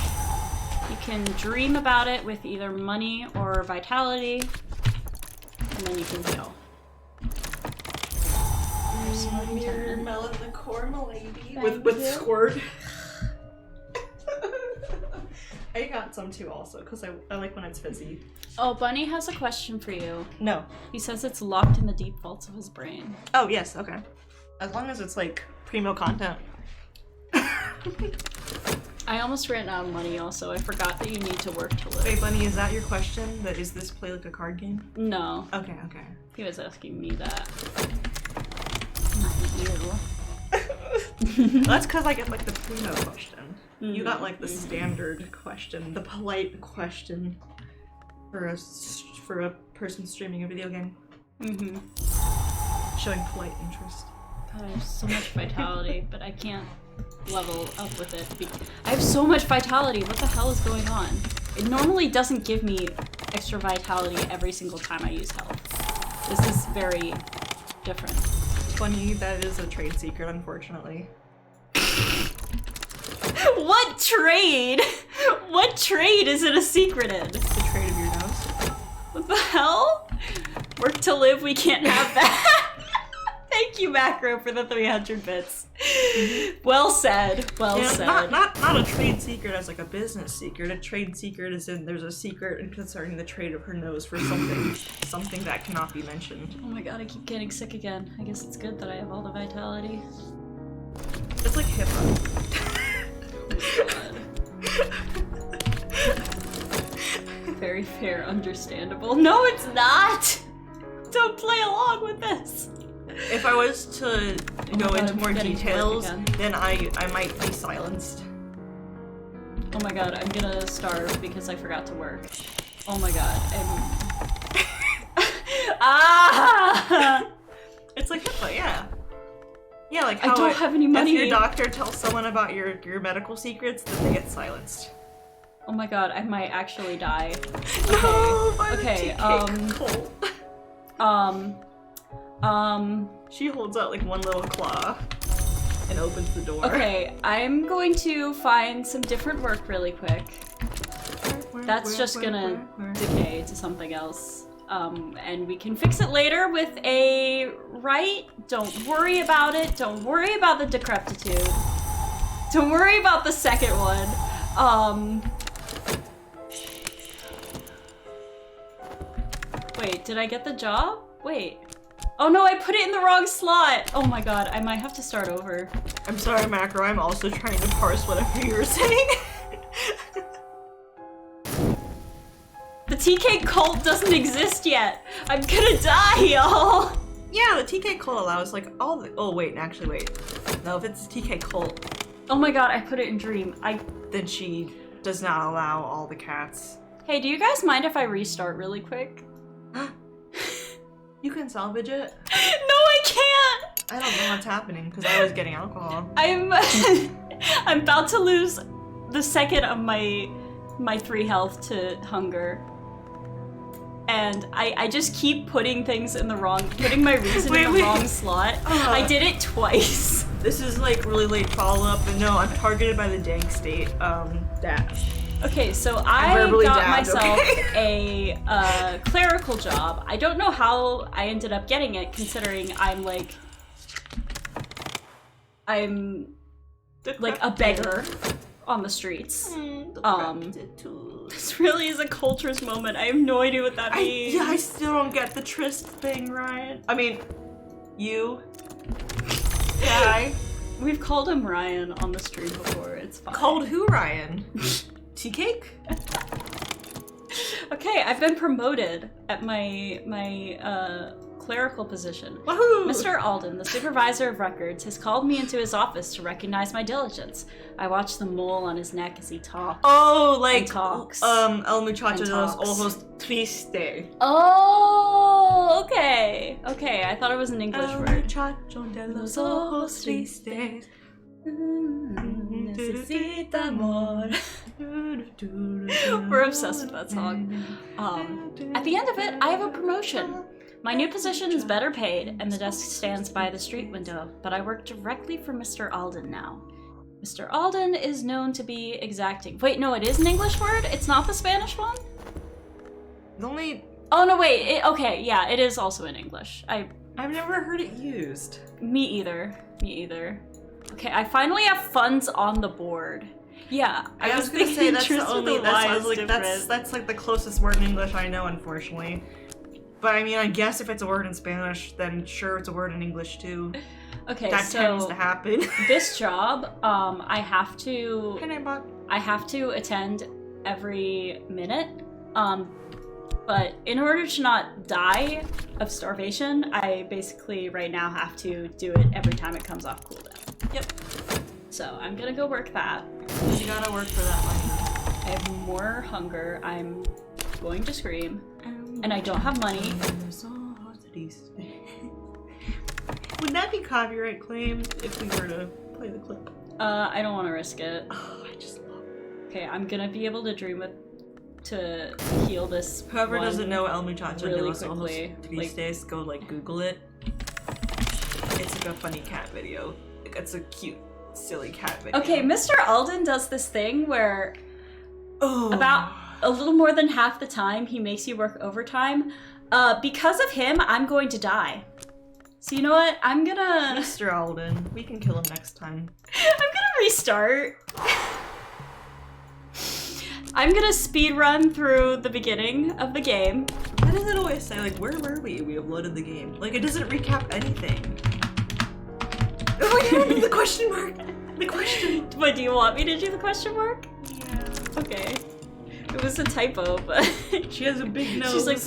you can dream about it with either money or vitality, and then you can heal. Your melon the core, milady. Thank With you. squirt. I got some too also, because I like when it's fizzy. Oh, Bunny has a question for you. No. He says it's locked in the deep vaults of his brain. Oh, yes, okay. As long as it's like primo content. I almost ran out of money also. I forgot that you need to work to live. Wait, Bunny, is that your question? That is this play like a card game? No. Okay, okay. He was asking me that. Not you. That's because I get like the primo question. Mm-hmm. You got like the standard question, the polite question for a person streaming a video game. Mm-hmm. Showing polite interest. God, I have so much vitality, but I can't level up with it. I have so much vitality. What the hell is going on? It normally doesn't give me extra vitality every single time I use health. This is very different. Funny, that is a trade secret, unfortunately. What trade? What trade is it a secret in? The trade of your nose. What the hell? Work to live, we can't have that. Thank you, Macro, for the 300 bits. Well said. Well said. Not a trade secret as like a business secret. A trade secret is in there's a secret concerning the trade of her nose for something that cannot be mentioned. Oh my god, I keep getting sick again. I guess it's good that I have all the vitality. It's like HIPAA. Very fair, understandable. No, it's not! Don't play along with this! If I was to go into more details, again. then I might be silenced. Oh my god, I'm gonna starve because I forgot to work. Oh my god, I'm... Ah! It's like HIPAA, yeah. Yeah, like how I don't have any money. If your doctor tells someone about your medical secrets, then they get silenced. Oh my god, I might actually die. No, by the Okay, TK Cole. She holds out like one little claw and opens the door. Okay, I'm going to find some different work really quick. That's just gonna decay to something else. And we can fix it later with a right. Don't worry about it. Don't worry about the decrepitude. Don't worry about the second one. Wait, did I get the job? Wait. Oh no, I put it in the wrong slot! Oh my god, I might have to start over. I'm sorry, Macro, I'm also trying to parse whatever you were saying. The TK cult doesn't exist yet! I'm gonna die, y'all! Yeah, the TK cult allows like all the- oh wait, actually wait. No, if it's TK cult, Oh my god, I put it in dream. then she does not allow all the cats. Hey, do you guys mind if I restart really quick? You can salvage it. No, I can't! I don't know what's happening because I was getting alcohol. I'm I'm about to lose the second of my 3 health to hunger. and I just keep putting things in the wrong, putting my reason in the wrong slot. I did it twice. This is like really late follow-up, but no, I'm targeted by the dank state, dash. Okay, so I got myself a clerical job. I don't know how I ended up getting it, considering I'm like a beggar on the streets. This really is a cultist moment. I have no idea what that means. I still don't get the tryst thing, Ryan. I mean, you. Yeah. We've called him Ryan on the stream before. It's fine. Called who Ryan? Tea cake? Okay, I've been promoted at my clerical position. Woohoo! Mr. Alden, the supervisor of records, has called me into his office to recognize my diligence. I watch the mole on his neck as he talks. Oh, like talks. El muchacho de los ojos triste. Oh, okay. Okay, I thought it was an English word. Muchacho de los ojos tristes. Necesita amor. We're obsessed with that song. At the end of it, I have a promotion. My new position is better paid, and the desk stands by the street window, but I work directly for Mr. Alden now. Mr. Alden is known to be exacting. Wait, no, it is an English word? It's not the Spanish one? Oh, no, wait. Okay, yeah, it is also in English. I've never heard it used. Me either. Okay, I finally have funds on the board. Yeah, I was gonna say that's the only. That's like the closest word in English I know, unfortunately. But I mean, I guess if it's a word in Spanish, then sure, it's a word in English too. Okay, that tends to happen. This job, I have to attend every minute. But in order to not die of starvation, I basically right now have to do it every time it comes off cooldown. Yep. So I'm gonna go work that. You gotta work for that money. I have more hunger. I'm going to scream. And I don't have money. Would that be copyright claim if we were to play the clip? I don't want to risk it. Oh, I just love it. Okay, I'm gonna be able to dream it to heal this. Whoever doesn't know El Muchacho de los Ojos Tristes, go like Google it. It's like a funny cat video. It's a cute, silly cat video. Okay, Mr. Alden does this thing where about a little more than half the time he makes you work overtime. Because of him, I'm going to die. So you know what? I'm gonna... Mr. Alden, we can kill him next time. I'm gonna restart. I'm gonna speed run through the beginning of the game. Why does it always say, like, where were we? We uploaded the game. Like, it doesn't recap anything. Oh, the question mark! The question. Wait, do you want me to do the question mark? Yeah. Okay. It was a typo, but... She has a big nose. She's like...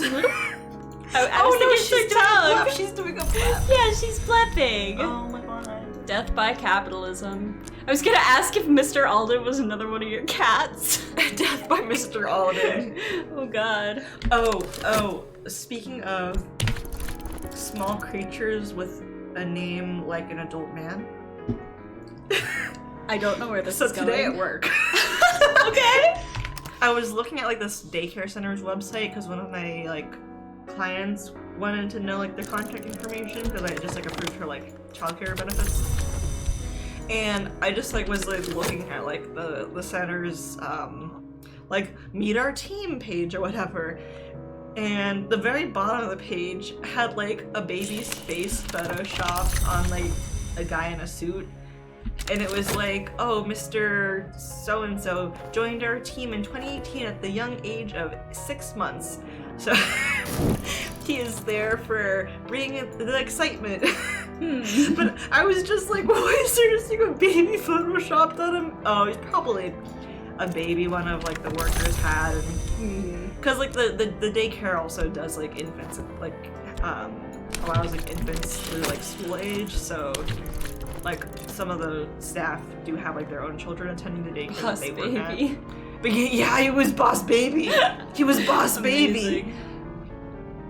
She's doing a flap. Yeah, she's flapping. Oh my god. Death by capitalism. I was gonna ask if Mr. Alden was another one of your cats. Death by Mr. Alden. Oh god. Oh, speaking of small creatures with a name like an adult man. I don't know where this is going. So today at work. Okay. I was looking at like this daycare center's website because one of my like clients wanted to know like their contact information because I just like approved her like childcare benefits. And I just like was like looking at like the center's like meet our team page or whatever. And the very bottom of the page had like a baby's face photoshopped on like a guy in a suit. And it was like, oh, Mr. So-and-so joined our team in 2018 at the young age of 6 months. So he is there for bringing the excitement. But I was just like, why is there just like a baby photoshopped on him? Oh, he's probably a baby one of like the workers had. Because like the daycare also does like infants, like allows like infants through like school age. So like some of the staff do have like their own children attending the daycare that they work at. But yeah, he was Boss Baby. He was Boss Baby.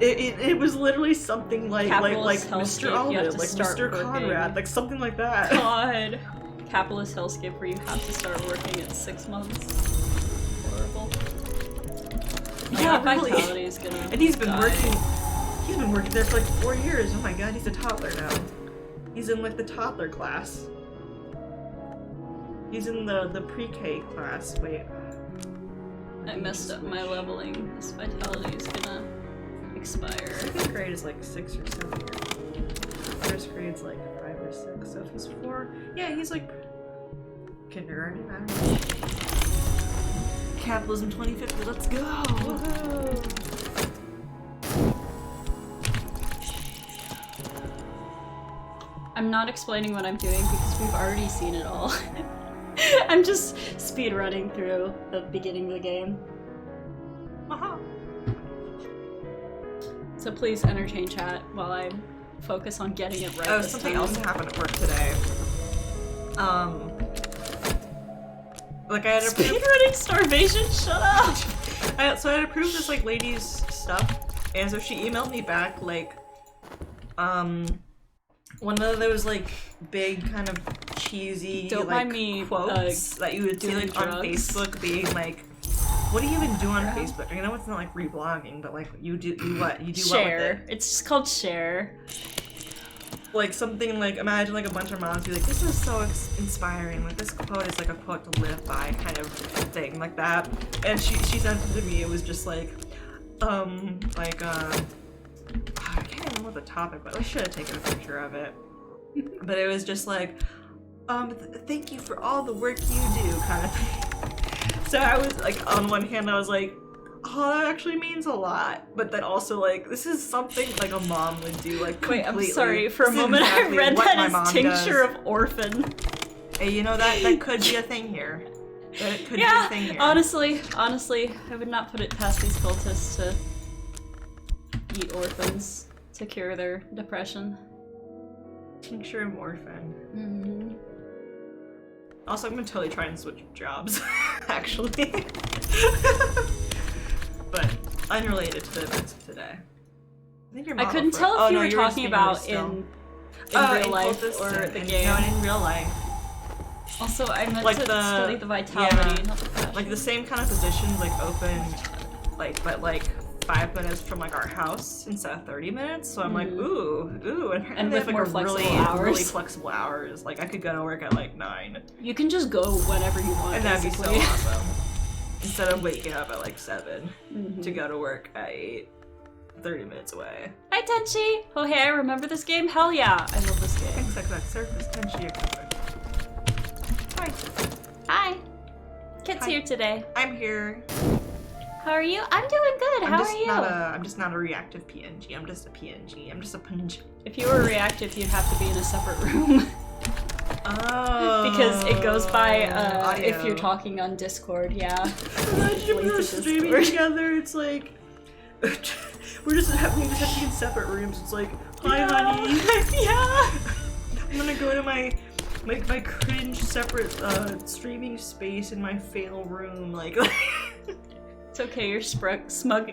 It was literally something like Mr. Alden, like Mr. Conrad, like something like that. God, capitalist hellscape where you have to start working at 6 months. Horrible. Yeah, Yeah, really. Vitality is gonna. And he's been die. working. He's been working there for like 4 years. Oh my god, he's a toddler now. He's in like the toddler class. He's in the pre-K class. Wait. I messed up my leveling. This Vitality is gonna expire. Second grade is like 6 or 7 years old. First grade's like 5 or 6. So if he's 4, yeah, he's like kindergarten. I don't know. Capitalism 2050. Let's go. Woohoo. I'm not explaining what I'm doing because we've already seen it all. I'm just speed running through the beginning of the game. Aha. So please entertain chat while I focus on getting it right. Oh, this something time. else happened at work today. Like I had Speed running starvation. Shut up. so I had approved this like lady's stuff, and so she emailed me back like, one of those like big kind of cheesy Don't like mind me, quotes that you would see doing like on drugs. Facebook, being like, "What do you even do on Facebook?" You know, it's not like reblogging, but like you do what Share. what with it? It's just called share. Like something like, imagine like a bunch of moms be like, "This is so inspiring. Like this quote is like a quote to live by," kind of thing like that. And she sent it to me. It was just like, I can't remember what the topic was. I should have taken a picture of it. But it was just like, thank you for all the work you do, kind of thing. So I was like, on one hand, I was like, oh, that actually means a lot. But then also like, this is something like a mom would do, like completely. Wait, I'm sorry. For a This is moment, exactly I read what that my as mom tincture does. of orphan. Hey, you know, that could be a thing here. That could be a thing here. Honestly, I would not put it past these cultists to eat orphans to cure their depression. Tincture of orphan. Mm-hmm. Also, I'm gonna totally try and switch jobs, actually. But unrelated to the events of today. I think you're I couldn't tell if you were talking about in real life Cultist or and- the and- game. No, in real life. Also, I meant Like to the- study the vitality, yeah. not the passion. Like the same kind of positions, like open, like, but like 5 minutes from like our house instead of 30 minutes. So I'm like, ooh, and And they with have like more a flexible really, hours. really flexible hours. Like I could go to work at like 9, You can just go whenever you want. and that'd be so basically. awesome. Instead of waking up at like 7 Mhm. to go to work at 8, 30 minutes away. Hi Tenchi! Oh hey, I remember this game? Hell yeah! I love this game. XXX Surface Tenchi equipment. Hi, Hi! Kit's Hi. here today. I'm here. How are you? I'm doing good. How are you? I'm just not a reactive PNG. I'm just a PNG. I'm just a punch. If you were reactive, you'd have to be in a separate room. Oh. Because it goes by audio. if you're talking on Discord, yeah. Imagine Link we're to streaming Discord. together. It's like we just have to be in separate rooms. It's like, hi, Yeah. honey. Yeah! I'm gonna go to my cringe separate streaming space in my fail room. Like. It's okay, your smug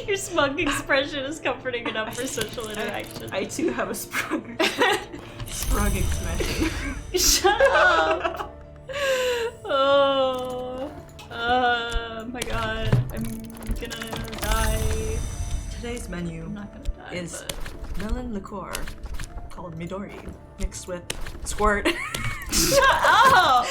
your smug expression is comforting enough for social interaction. I too have a sprung expression. Shut up! Oh my god, I'm gonna die. Today's menu I'm not gonna die, is but... melon liqueur called Midori mixed with squirt. Shut up!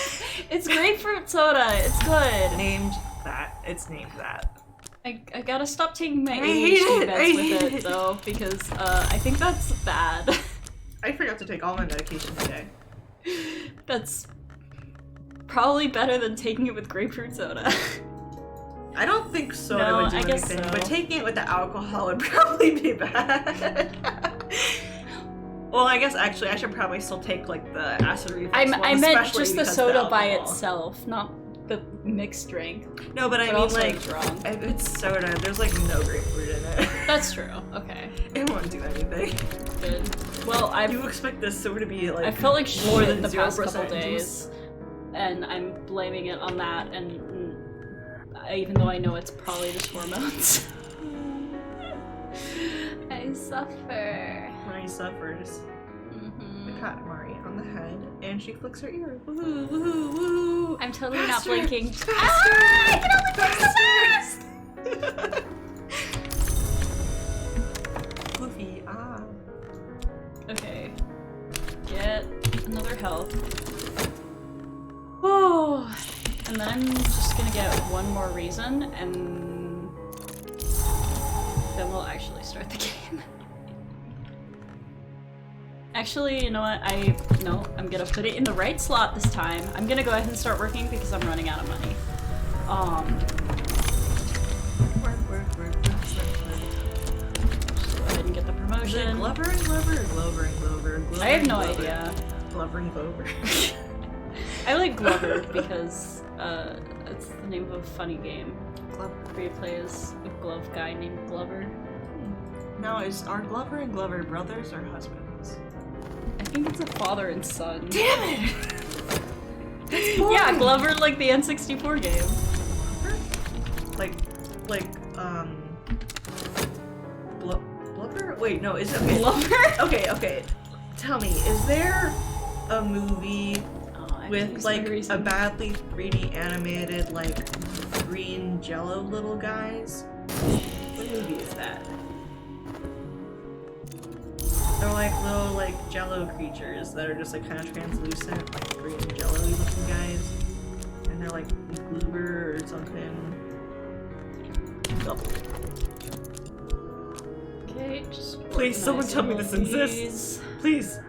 It's grapefruit soda, it's good. Named that. It's named that. I gotta stop taking my I hate ADHD it, I meds hate with it. it though, because I think that's bad. I forgot to take all my medication today. That's probably better than taking it with grapefruit soda. I don't think soda No, would do I guess anything, so. but taking it with the alcohol would probably be bad. Well, I guess actually I should probably still take like the acid reflux one, I meant especially just the because soda of by alcohol. itself, not the mixed drink. No, but I But mean also like it's wrong. if it's soda, there's like no grapefruit in it. That's true. Okay, It won't do anything. good. Well, You expect this soda to be like I felt like more shit than the past couple 0% days, and I'm blaming it on that. And even though I know it's probably just hormones, I suffer. Mari suffers. Mhm. I pat Mari on the head, and she flicks her ear. Woohoo! Woohoo! Woohoo! I'm totally Faster! not blinking. Faster! Ah, I can only fix the Goofy, ah. Okay. Get another health. Whoa! And then I'm just gonna get one more reason, and then we'll actually start the game. Actually, you know what? I'm gonna put it in the right slot this time. I'm gonna go ahead and start working because I'm running out of money. Just go ahead and get the promotion. Glover and Glover, Glover and Glover, Glover. I have no Glover. idea. Glover and Glover. I like Glover because it's the name of a funny game Glover. where you play as a glove guy named Glover. Now, are Glover and Glover brothers or husbands? I think it's a father and son. Damn it! Yeah, Glover, like the N64 game. Blubber? Wait, no, is it Glover? Okay. Tell me, is there a movie with like a badly 3D animated like green jello little guys? What movie is that? They're like little like jello creatures that are just like kind of translucent, like green jello-y looking guys. And they're like Goober or something. Okay, just Please, someone tell me this organizing all exists. Please.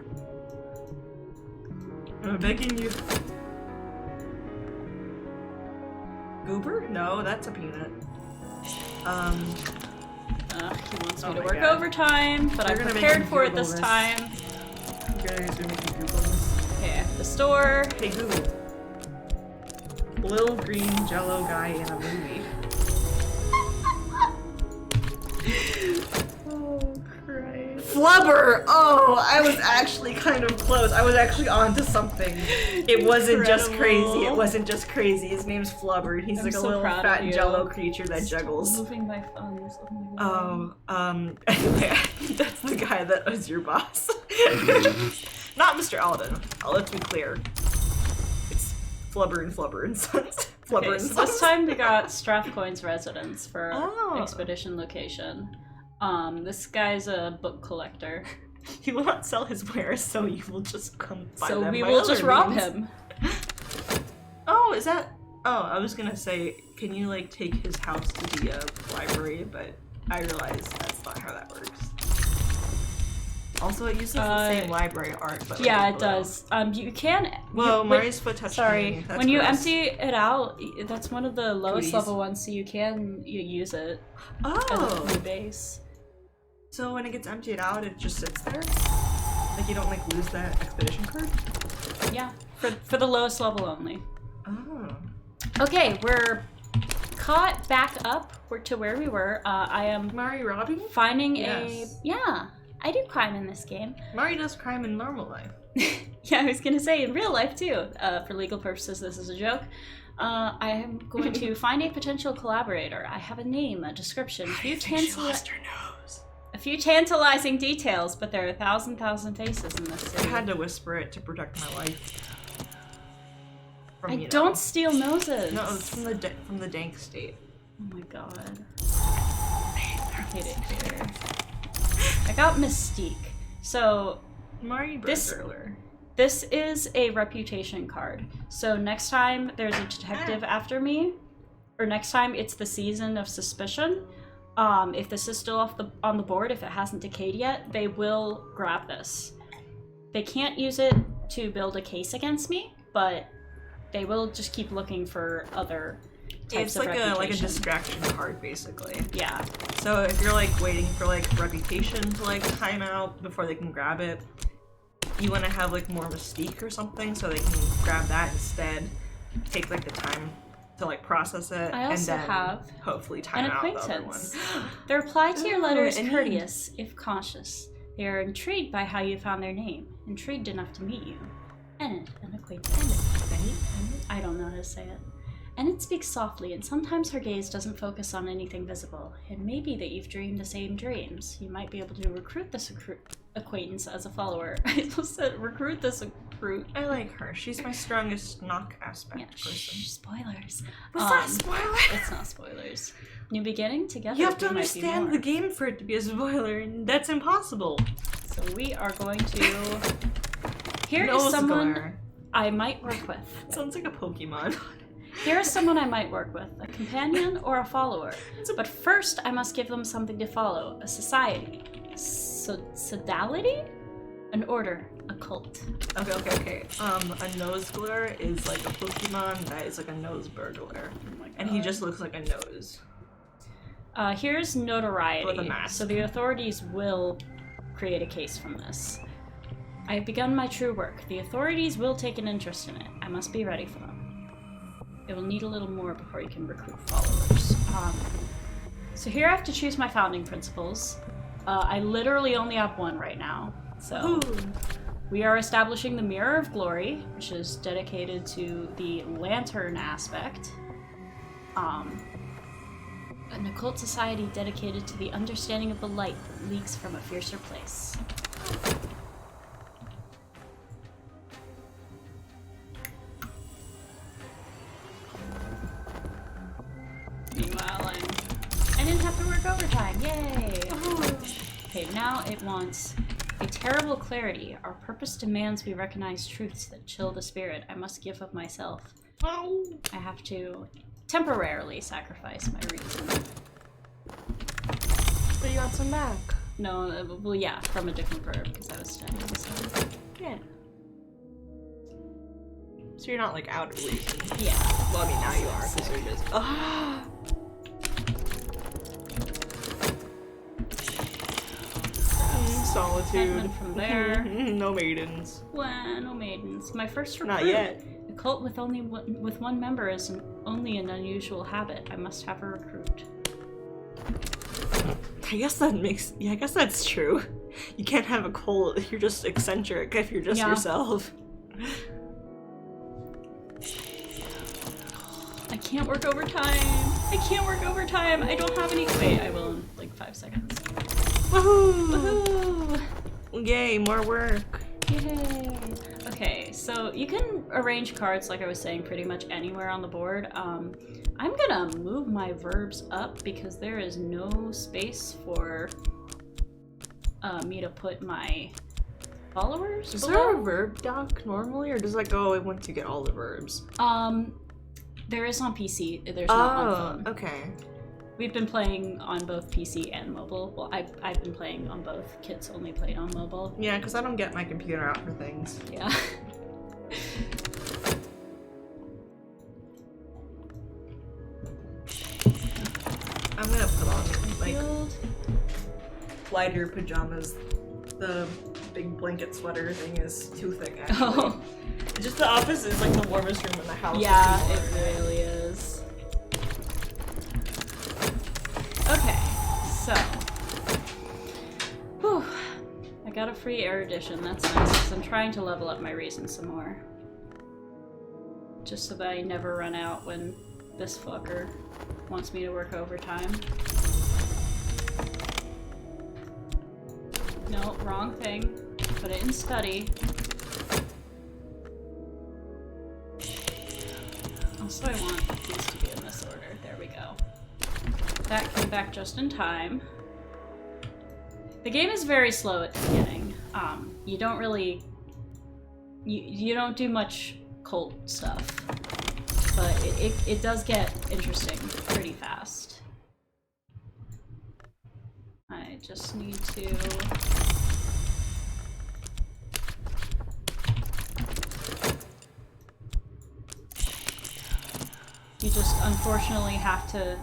I'm begging you. Goober? No, that's a peanut. He wants me Oh to my work God. overtime, but You're I'm gonna make prepared me for it Google this this. time. You guys are making Google this. Okay, I have the store. Hey Google. Little green jello guy in a movie. Oh, Christ. Flubber! Oh, I was actually kind of close. I was actually onto something. It wasn't just crazy. Incredible. It wasn't just crazy. His name's Flubber. He's I'm like a so little proud of fat you. jello creature that Stop juggles. moving my thumbs. Oh my God. Anyway, that's the guy that was your boss. Not Mr. Alden. Let's be clear. It's Flubber and Sons. Flubber Okay, and so Sons. this time we got Strathcoin's residence for Oh. expedition location. This guy's a book collector. He will not sell his wares, so you will just come buy So them we by will other just rob means. him. Oh, is that? Oh, I was gonna say, can you like take his house to be a library? But I realize that's not how that works. Also, it uses the same library art, but Yeah, like it below. does. You can. Whoa, you, Mari's foot touched Sorry, me. That's when you gross. empty it out, that's one of the lowest Cooties. level ones, so you can use it as Oh, a new base. so when it gets emptied out, it just sits there? Like you don't like lose that expedition card? Yeah, for the lowest level only. Oh. Okay, we're caught back up to where we were. I am Mari robbing? finding Yes. yeah, I do crime in this game. Mari does crime in normal life. Yeah, I was gonna say in real life too. For legal purposes, this is a joke. I am going to find a potential collaborator. I have a name, a description, How do you think she lost her nose? a few tantalizing details, but there are 1,000 faces in this I city. had to whisper it to protect my life. From, I you know. don't steal noses. No, it's from the dank state. Oh my god. I hate it here. I got Mystique. So Mari burglar. this is a reputation card. So next time there's a detective after me, or next time it's the season of suspicion, if this is still on the board, if it hasn't decayed yet, they will grab this. They can't use it to build a case against me, but they will just keep looking for other types It's of like reputation. a distraction card, basically. Yeah. So if you're like waiting for like reputation to like time out before they can grab it, you want to have like more mystique or something so they can grab that instead. Take like the time to like process it, I and also then have hopefully time an out the other one. acquaintance. The reply to your Ooh, letter is an courteous, if cautious. They are intrigued by how you found their name, intrigued enough to meet you. And an acquaintance. I don't know how to say it. And it speaks softly, and sometimes her gaze doesn't focus on anything visible. It may be that you've dreamed the same dreams. You might be able to recruit this acquaintance as a follower. I just said recruit this recruit. I like her. She's my strongest knock aspect Yeah, person. shh, spoilers. Was that a spoiler? It's not spoilers. New beginning together. You have to we might be understand more. the game for it to be a spoiler, and that's impossible. So we are going to. Here is Nose someone glare. I might work with. Sounds like a Pokemon. Here is someone I might work with, a companion or a follower. But first, I must give them something to follow, a society. Sodality? An order, a cult. Okay. A nose glare is like a Pokemon that is like a nose burglar. Oh my God. And he just looks like a nose. Here's notoriety. With a mask. So the authorities will create a case from this. I have begun my true work. The authorities will take an interest in it. I must be ready for them. It will need a little more before you can recruit followers. So here I have to choose my founding principles. I literally only have one right now. So we are establishing the Mirror of Glory, which is dedicated to the lantern aspect. An occult society dedicated to the understanding of the light that leaks from a fiercer place. Meanwhile, I didn't have to work overtime. Yay! Okay, now it wants a terrible clarity. Our purpose demands we recognize truths that chill the spirit. I must give of myself. I have to temporarily sacrifice my reason. But you got some back. No, well, yeah, from a different verb because I was studying. So. Yeah. So you're not like out of reason. Yeah. Well, I mean now you are because you're just. Solitude. Contentment from there. No maidens. Well, no maidens. My first recruit. Not yet. A cult with only with one member is only an unusual habit. I must have a recruit. I guess that makes. Yeah, I guess that's true. You can't have a cult if you're just eccentric. If you're just yourself. I can't work overtime. I can't work overtime. I don't have any. Wait, I will in like 5 seconds. Woohoo! Woohoo! Yay, more work. Yay! Okay, so you can arrange cards, like I was saying, pretty much anywhere on the board. I'm gonna move my verbs up because there is no space for me to put my followers. Is below. there a verb doc normally, or does that go away once you get all the verbs? There is on PC. There's not on phone. Okay. We've been playing on both PC and mobile. Well, I've been playing on both. Kit's only played on mobile. Yeah, because I don't get my computer out for things. Yeah. I'm gonna put on like Field. lighter pajamas. The big blanket sweater thing is too thick, actually. Oh. Just the office is like the warmest room in the house. Yeah, it really is. Okay, so. Whew. I got a free erudition, that's nice, because I'm trying to level up my reason some more. Just so that I never run out when this fucker wants me to work overtime. No, wrong thing. Put it in study. Also, I want these to be in this order. There we go. That came back just in time. The game is very slow at the beginning. You don't really... You don't do much cult stuff. But it does get interesting pretty fast. I just need to... You just unfortunately have to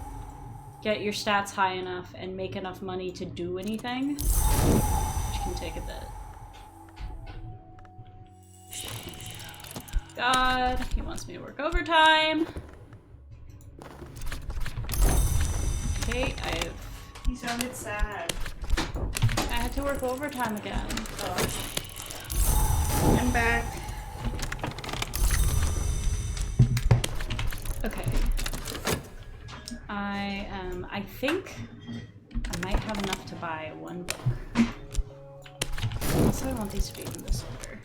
get your stats high enough and make enough money to do anything, which can take a bit. God, he wants me to work overtime. Okay, He sounded sad. I had to work overtime again. Oh. I'm back. Okay. I think I might have enough to buy one book. Also, I want these to be in this order.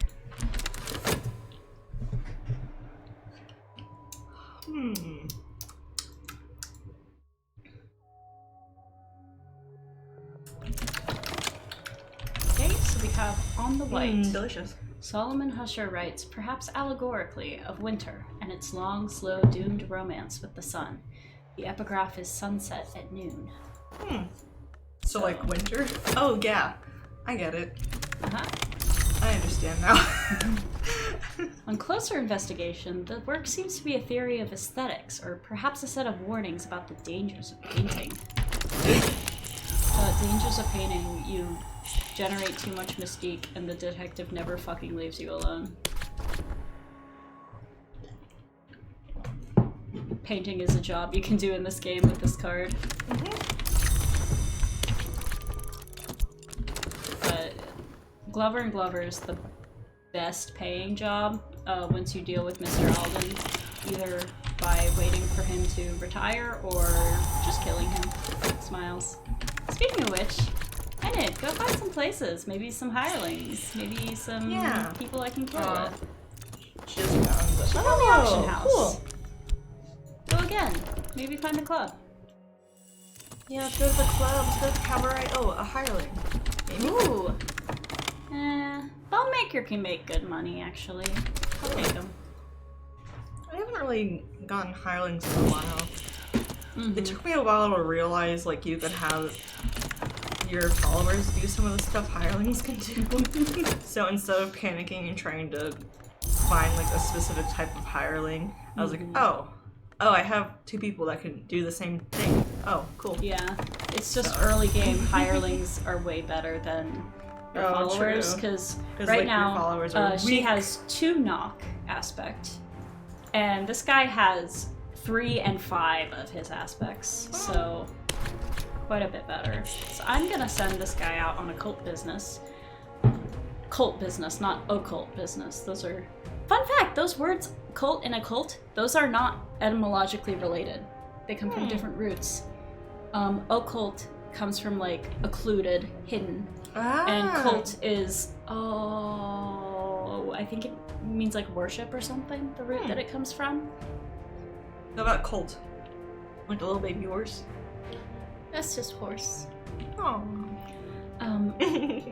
up on the white. Delicious. Solomon Husher writes, perhaps allegorically, of winter and its long, slow, doomed romance with the sun. The epigraph is sunset at noon. So like winter? Oh yeah, I get it. Uh-huh. I understand now. On closer investigation, the work seems to be a theory of aesthetics, or perhaps a set of warnings about the dangers of painting. Dangers of painting, you generate too much mystique and the detective never fucking leaves you alone. Painting is a job you can do in this game with this card. But Glover and Glover is the best paying job once you deal with Mr. Alden, either by waiting for him to retire or just killing him. Smiles. Speaking of which, Enid, go find some places. Maybe some hirelings. Maybe some people I can kill with. She doesn't found the Check out the auction house. Cool. Go again. Maybe find a club. Yeah, let's go to the club, let's go to the cabaret. Oh, a hireling. Maybe? Ooh. Bowmaker can make good money, actually. I'll take him. I haven't really gotten hirelings in a while. It took me a while to realize, like, you could have your followers do some of the stuff hirelings can do. So instead of panicking and trying to find, like, a specific type of hireling, I was like, oh, I have two people that can do the same thing. Oh, cool. Yeah, it's just early game. Hirelings are way better than your followers, because right like, now your followers are she weak. has 2 knock aspect, and this guy has 3 and 5 of his aspects, so quite a bit better. So I'm gonna send this guy out on a cult business. Cult business, not occult business. Those are... Fun fact, those words, cult and occult, those are not etymologically related. They come from different roots. Occult comes from, like, occluded, hidden. And cult is, I think it means, like, worship or something, the root that it comes from. How about cult? Like a little baby horse? That's just horse. Oh.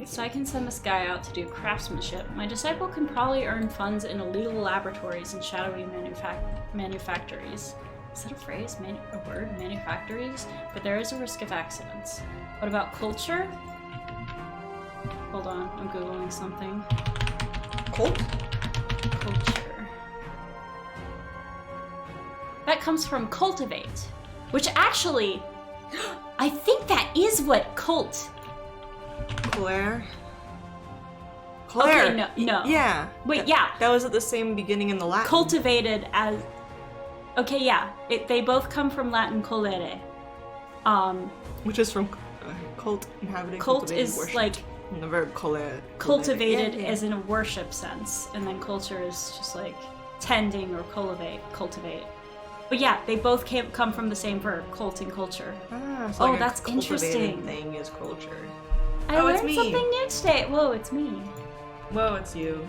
So I can send this guy out to do craftsmanship. My disciple can probably earn funds in illegal laboratories and shadowy manufactories. Is that a phrase? A word? Manufactories? But there is a risk of accidents. What about culture? Hold on, I'm googling something. Cult? Culture. That comes from cultivate, which actually, I think that is what cult. Claire? Okay, no. Yeah. Wait, yeah. That was at the same beginning in the Latin. Cultivated as... Okay, yeah. They both come from Latin colere. Which is from cult, inhabited, Cult is worship. like... And the verb colere. Cultivated as in a worship sense. And then culture is just like tending or cultivate. But yeah, they both come from the same verb, cult and culture. So like that's a cultivated interesting. Thing is culture. I learned something new today. Whoa, it's me. Whoa, it's you.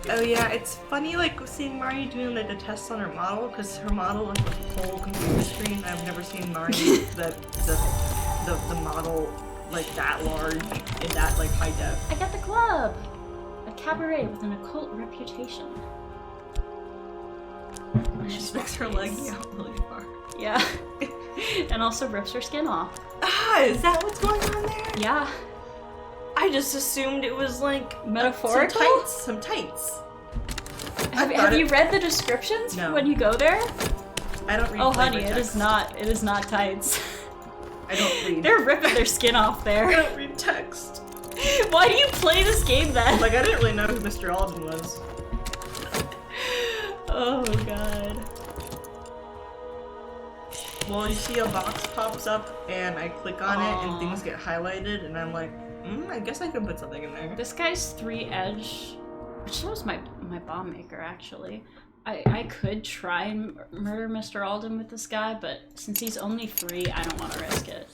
Oh yeah, it's funny like seeing Mari doing like the tests on her model, because her model like the whole computer screen. I've never seen Mari the model like that large in that like high def. I got the club! A cabaret with an occult reputation. She sticks her leg out really far. Yeah. And also rips her skin off. Ah, is that what's going on there? Yeah. I just assumed it was like metaphorical? Some tights. Have you read the descriptions when you go there? I don't read. Oh honey, it is not tights. I don't read. They're ripping their skin off there. I don't read text. Why do you play this game then? Like I didn't really know who Mr. Alden was. Oh god. Well, you see a box pops up, and I click on it, and things get highlighted, and I'm like, I guess I can put something in there. This guy's 3 edge, which shows my bomb maker actually. I could try and murder Mr. Alden with this guy, but since he's only 3, I don't want to risk it.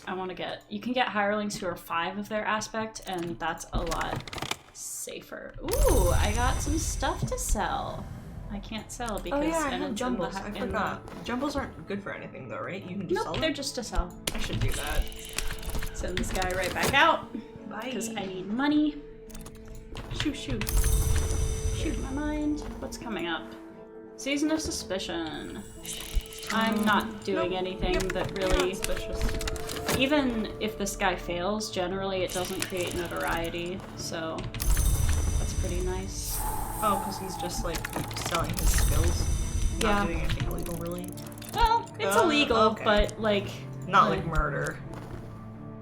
You can get hirelings who are 5 of their aspect, and that's a lot safer. Ooh, I got some stuff to sell. I can't sell because I have jumbles. I forgot. Jumbles aren't good for anything though, right? You can just sell them? They're just to sell. I should do that. Send this guy right back out. Bye. Because I need money. Shoot. Shoot my mind. What's coming up? Season of Suspicion. I'm not doing anything that really... Suspicious. Even if this guy fails, generally it doesn't create notoriety, so that's pretty nice. Oh, because he's just like selling his skills. Yeah. Not doing anything illegal, really. Well, it's illegal, okay. but like... Not like murder.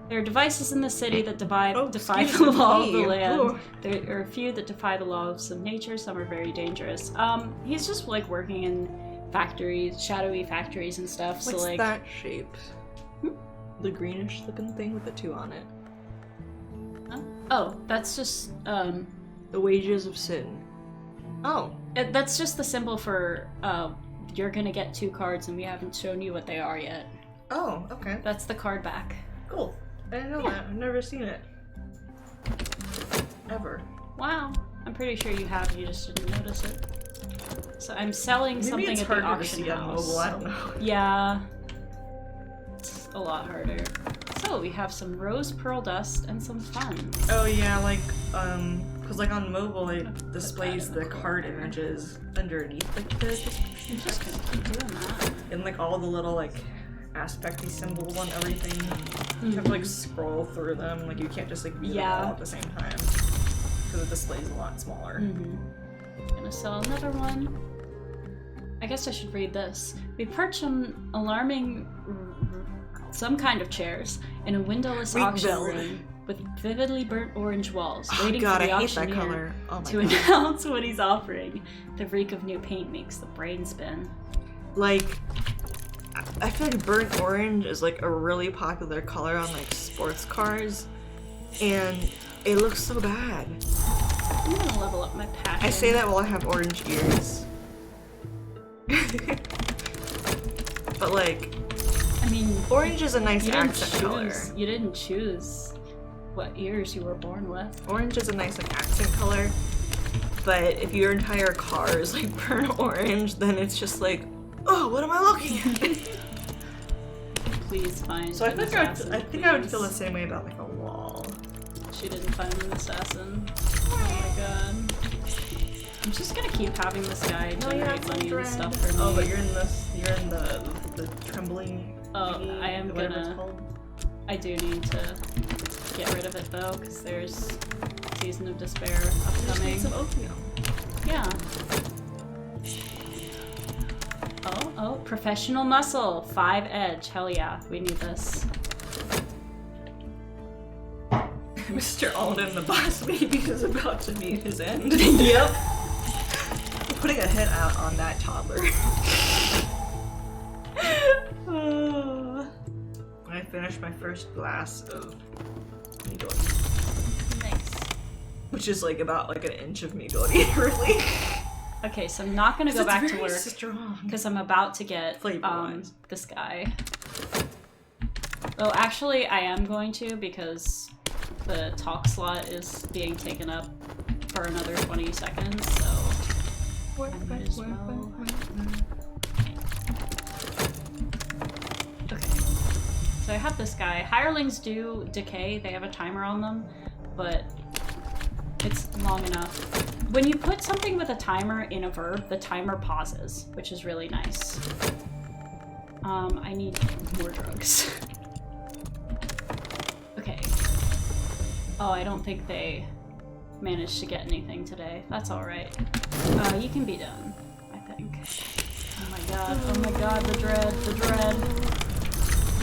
There are devices in the city that defy excuse the law of the me. land. Ooh. There are a few that defy the laws of nature, some are very dangerous. He's just like working in factories, shadowy factories and stuff, so What's like... that shape? The greenish looking thing with the 2 on it. Oh, that's just, The wages of sin. Oh. that's just the symbol for, you're gonna get 2 cards and we haven't shown you what they are yet. Oh, okay. That's the card back. Cool. I didn't know that. I've never seen it. Ever. Wow. I'm pretty sure you have, you just didn't notice it. So I'm selling Maybe something it's at the harder to auction see on house. mobile, I don't know. Yeah. It's a lot harder. So we have some rose pearl dust and some fun. Oh yeah, like, because like on mobile it displays the card images underneath like the I'm just gonna keep doing that. and like all the little like aspecty symbols on everything. You have to like scroll through them, like you can't just like view them all at the same time. Because it displays a lot smaller. Gonna sell another one. I guess I should read this. We perch on alarming some kind of chairs in a windowless auction room with vividly burnt orange walls, waiting for the auctioneer to announce what he's offering. The reek of new paint makes the brain spin. Like, I feel like burnt orange is like a really popular color on like sports cars, and it looks so bad. I'm gonna level up my passion. I say that while I have orange ears. But like, I mean, orange is a nice accent color. You didn't choose what ears you were born with. Orange is a nice like accent color, but if your entire car is like burnt orange, then it's just like, oh, what am I looking at? Please find. So I an think assassin, I think I would feel the please. same way about like a wall. She didn't find an assassin. Oh my god. I'm just gonna keep having this guy generate money and stuff for me. Oh, but you're in the trembling. Oh, thingy, I am whatever it's gonna. called. I do need to get rid of it though, because there's Season of Despair upcoming. Some opium. Yeah. Oh, professional muscle, 5 edge. Hell yeah, we need this. Mr. Alden, the boss baby, is about to meet his end. Yep. Putting a hit out on that toddler. I finished my first glass of Midori. Nice. Which is like about like an inch of Midori, really. Okay, so I'm not gonna go back to work strong. because I'm about to get Flavor-wise. this guy. Oh, actually, I am going to because the talk slot is being taken up for another 20 seconds, so I might as well. Okay, so I have this guy. Hirelings do decay, they have a timer on them, but it's long enough. When you put something with a timer in a verb, the timer pauses, which is really nice. I need more drugs. Okay. Oh, I don't think they managed to get anything today. That's alright. You can be done, I think. Oh my god, the dread, the dread.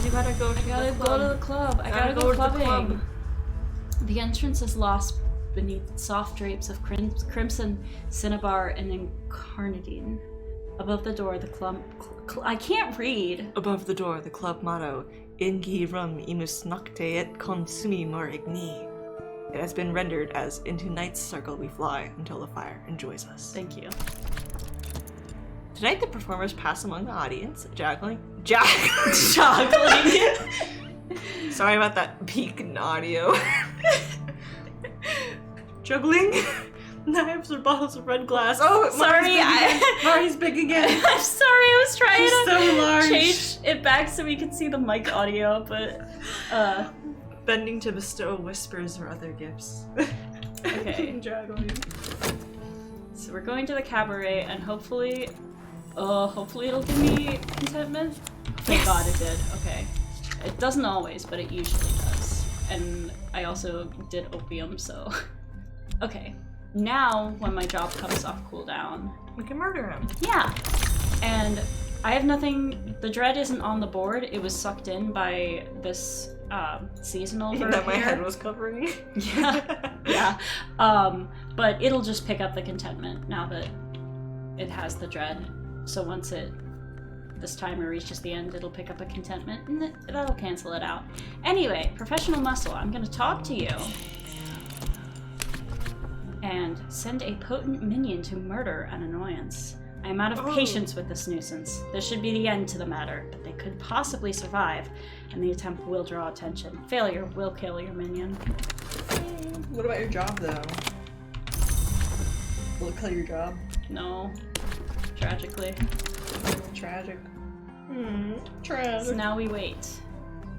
You gotta go to I gotta go to the club. I gotta go clubbing. The entrance is lost beneath soft drapes of crimson cinnabar and incarnadine. Above the door, the club... I can't read! Above the door, the club motto, Ingi rum imus nocte et consumi mor igni. It has been rendered as, into night's circle we fly until the fire enjoys us. Thank you. Tonight the performers pass among the audience, juggling. Sorry about that peak in audio. Juggling knives or bottles of red glass. Oh, sorry, Mari's big again. I'm sorry, I was trying She's to so large. change it back so we could see the mic audio, but Bending to bestow whispers or other gifts. Okay. Juggling. So we're going to the cabaret, and hopefully it'll give me contentment. Thank God it did. Okay. It doesn't always, but it usually does. And I also did opium, so... Okay. Now, when my job comes off cooldown... We can murder him. Yeah! And I have nothing... The dread isn't on the board. It was sucked in by this seasonal verb that my here. head was covering. Yeah. Yeah. But it'll just pick up the contentment now that it has the dread. So once this timer reaches the end, it'll pick up a contentment, and that'll cancel it out. Anyway, professional muscle, I'm gonna talk to you. And send a potent minion to murder an annoyance. I am out of patience with this nuisance. This should be the end to the matter, but they could possibly survive, and the attempt will draw attention. Failure will kill your minion. What about your job, though? Will it kill your job? No. Tragically. Tragic. So Tragic. now we wait.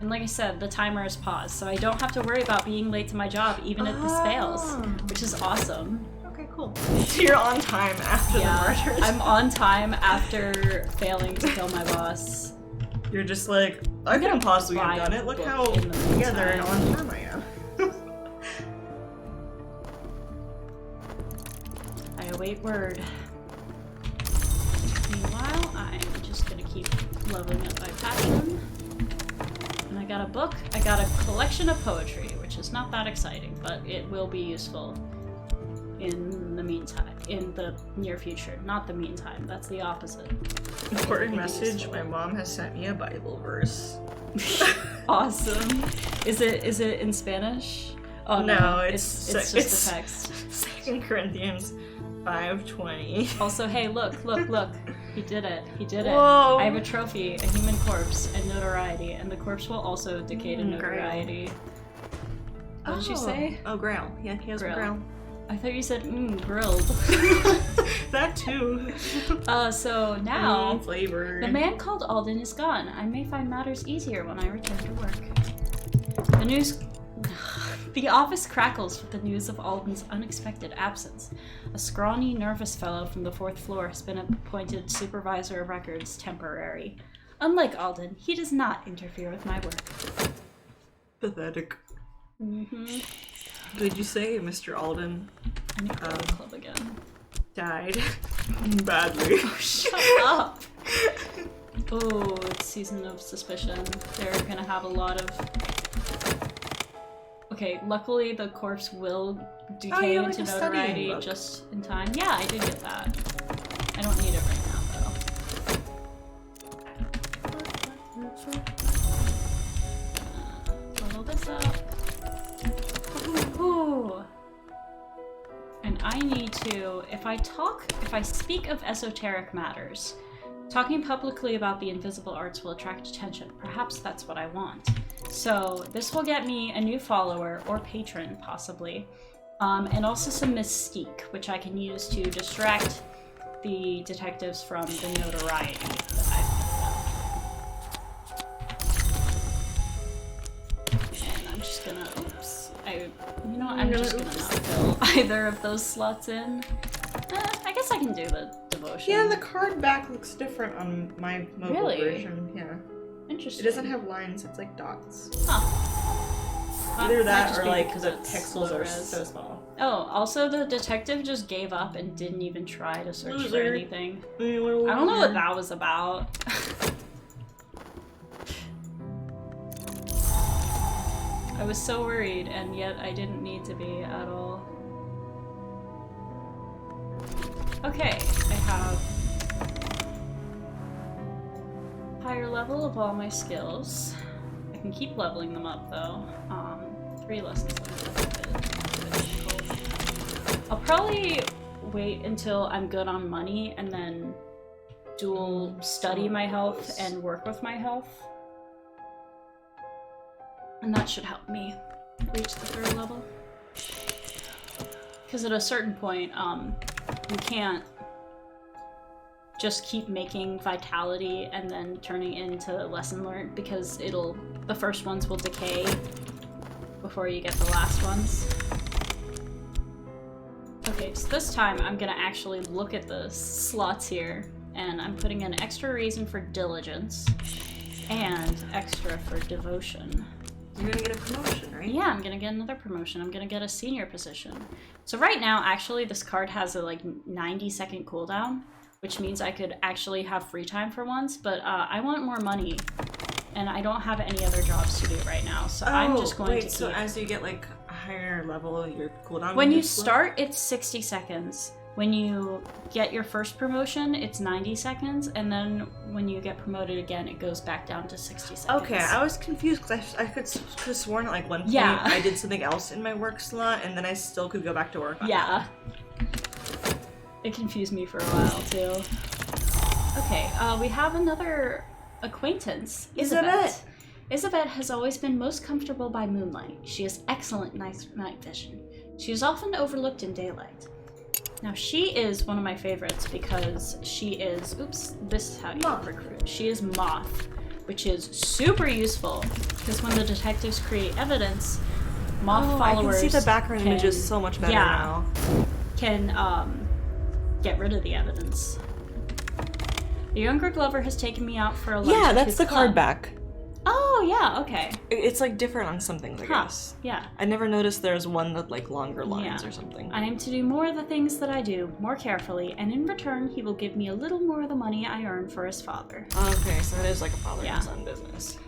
And like I said, the timer is paused, so I don't have to worry about being late to my job even if this fails, which is awesome. Okay, cool. So you're on time after the murders. I'm on time after failing to kill my boss. You're just like, I couldn't possibly have done it. Look how together and on time I am. I await word. Meanwhile, I'm just gonna keep leveling up my passion. And I got a book. I got a collection of poetry, which is not that exciting, but it will be useful in the meantime, in the near future. Not the meantime, that's the opposite. Important message, my mom has sent me a Bible verse. Awesome. Is it in Spanish? Oh no, it's just the text. 2 Corinthians 5:20. Also, hey, look. He did it. Whoa. I have a trophy, a human corpse, and notoriety, and the corpse will also decay to notoriety. What did you say? Oh, Grail. Yeah, he has Grail. I thought you said, grilled. That too. So now, Flavor. the man called Alden is gone. I may find matters easier when I return to work. The office crackles with the news of Alden's unexpected absence. A scrawny, nervous fellow from the 4th floor has been appointed supervisor of records temporary. Unlike Alden, he does not interfere with my work. Pathetic. Mm-hmm. Did you say Mr. Alden I need to go to the club again. died badly? Oh, shut up! Oh, it's Season of Suspicion. They're gonna have a lot of... Okay, luckily the corpse will decay into notoriety just in time. Yeah, I did get that. I don't need it right now, though. Level this up. Ooh. And I need to, if I speak of esoteric matters, talking publicly about the invisible arts will attract attention. Perhaps that's what I want. So this will get me a new follower, or patron, possibly, and also some mystique, which I can use to distract the detectives from the notoriety that I've built up. And I'm just gonna, I'm just gonna not fill either of those slots in. I guess I can do the devotion. Yeah, the card back looks different on my mobile version. Yeah. Interesting. It doesn't have lines, it's like dots. Huh. Either that or like because the pixels are so small. Oh, also the detective just gave up and didn't even try to search for anything. I don't know what that was about. I was so worried, and yet I didn't need to be at all. Okay, I have higher level of all my skills. I can keep leveling them up though. 3 lessons left. I'll probably wait until I'm good on money and then dual study my health and work with my health. And that should help me reach the 3rd level. Because at a certain point, you can't just keep making vitality and then turning into lesson learned, because the first ones will decay before you get the last ones. Okay, so this time I'm gonna actually look at the slots here, and I'm putting an extra reason for diligence and extra for devotion. You're gonna get a promotion, right? Yeah, I'm gonna get another promotion. I'm gonna get a senior position. So right now, actually, this card has a 90-second cooldown, which means I could actually have free time for once, but I want more money, and I don't have any other jobs to do right now, so I'm just going to keep... so as you get like a higher level, your cooldown... When you start, it's 60 seconds. When you get your first promotion, it's 90 seconds, and then when you get promoted again, it goes back down to 60 seconds. Okay, I was confused because I could have sworn at like one point I did something else in my work slot, and then I still could go back to work on Yeah. It confused me for a while, too. Okay, we have another acquaintance, Isabet. Isabet has always been most comfortable by moonlight. She has excellent night vision. She is often overlooked in daylight. Now, she is one of my favorites because she is... Oops, this is how you recruit. She is Moth, which is super useful because when the detectives create evidence, Moth followers... I can see the background images so much better now. Can get rid of the evidence. The younger Glover has taken me out for a lunch. Yeah, that's the card back. Oh, yeah, okay. It's like different on some things, I guess. Yeah. I never noticed there's one with like longer lines or something. I am to do more of the things that I do, more carefully, and in return, he will give me a little more of the money I earn for his father. Okay, so it is like a father and son business.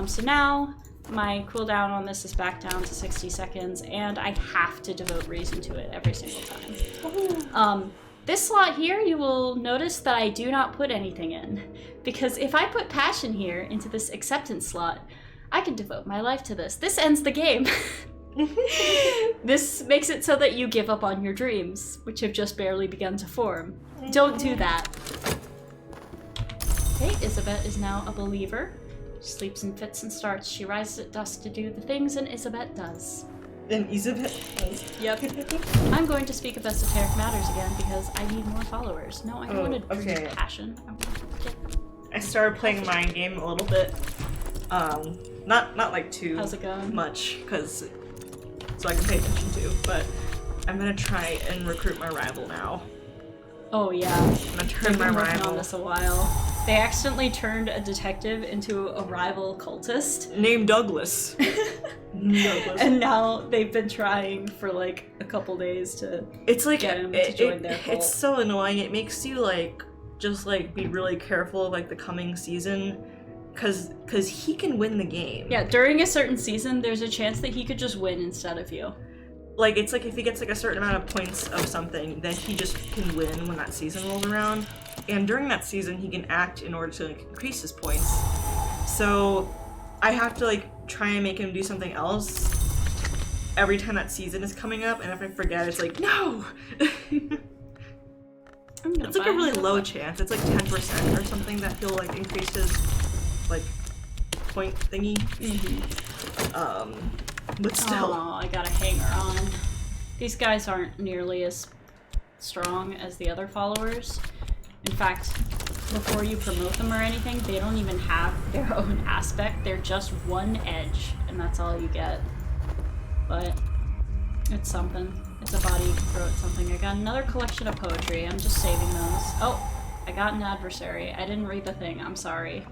So now, my cooldown on this is back down to 60 seconds, and I have to devote reason to it every single time. This slot here, you will notice that I do not put anything in, because if I put passion here into this acceptance slot, I can devote my life to this. This ends the game. This makes it so that you give up on your dreams, which have just barely begun to form. Don't do that. Okay, Isabet is now a believer. She sleeps in fits and starts. She rises at dusk to do the things an Isabet does. And Isabet does. Yep. I'm going to speak of esoteric matters again because I need more followers. No, I don't want to drink passion. I started playing Mind Game a little bit. Not like too How's it going? much, because so I can pay attention to, but I'm gonna try and recruit my rival now. Oh yeah. I'm gonna turn my I've been working rival. on this a while. They accidentally turned a detective into a rival cultist. Named Douglas. Douglas. And now they've been trying for like a couple days to get him to join their cult. It's so annoying. It makes you like just like be really careful of like the coming season, cause he can win the game. Yeah, during a certain season, there's a chance that he could just win instead of you. Like, it's like if he gets like a certain amount of points of something, then he just can win when that season rolls around. And during that season, he can act in order to like, increase his points. So I have to like try and make him do something else every time that season is coming up. And if I forget, it's like, no! It's like a really low chance. It's like 10% or something that he'll like increase his like point thingy. But still. Oh, I got a hanger on. These guys aren't nearly as strong as the other followers. In fact, before you promote them or anything, they don't even have their own aspect. They're just one edge, and that's all you get. But it's something. It's a body you can throw at something. I got another collection of poetry. I'm just saving those. Oh, I got an adversary. I didn't read the thing. I'm sorry.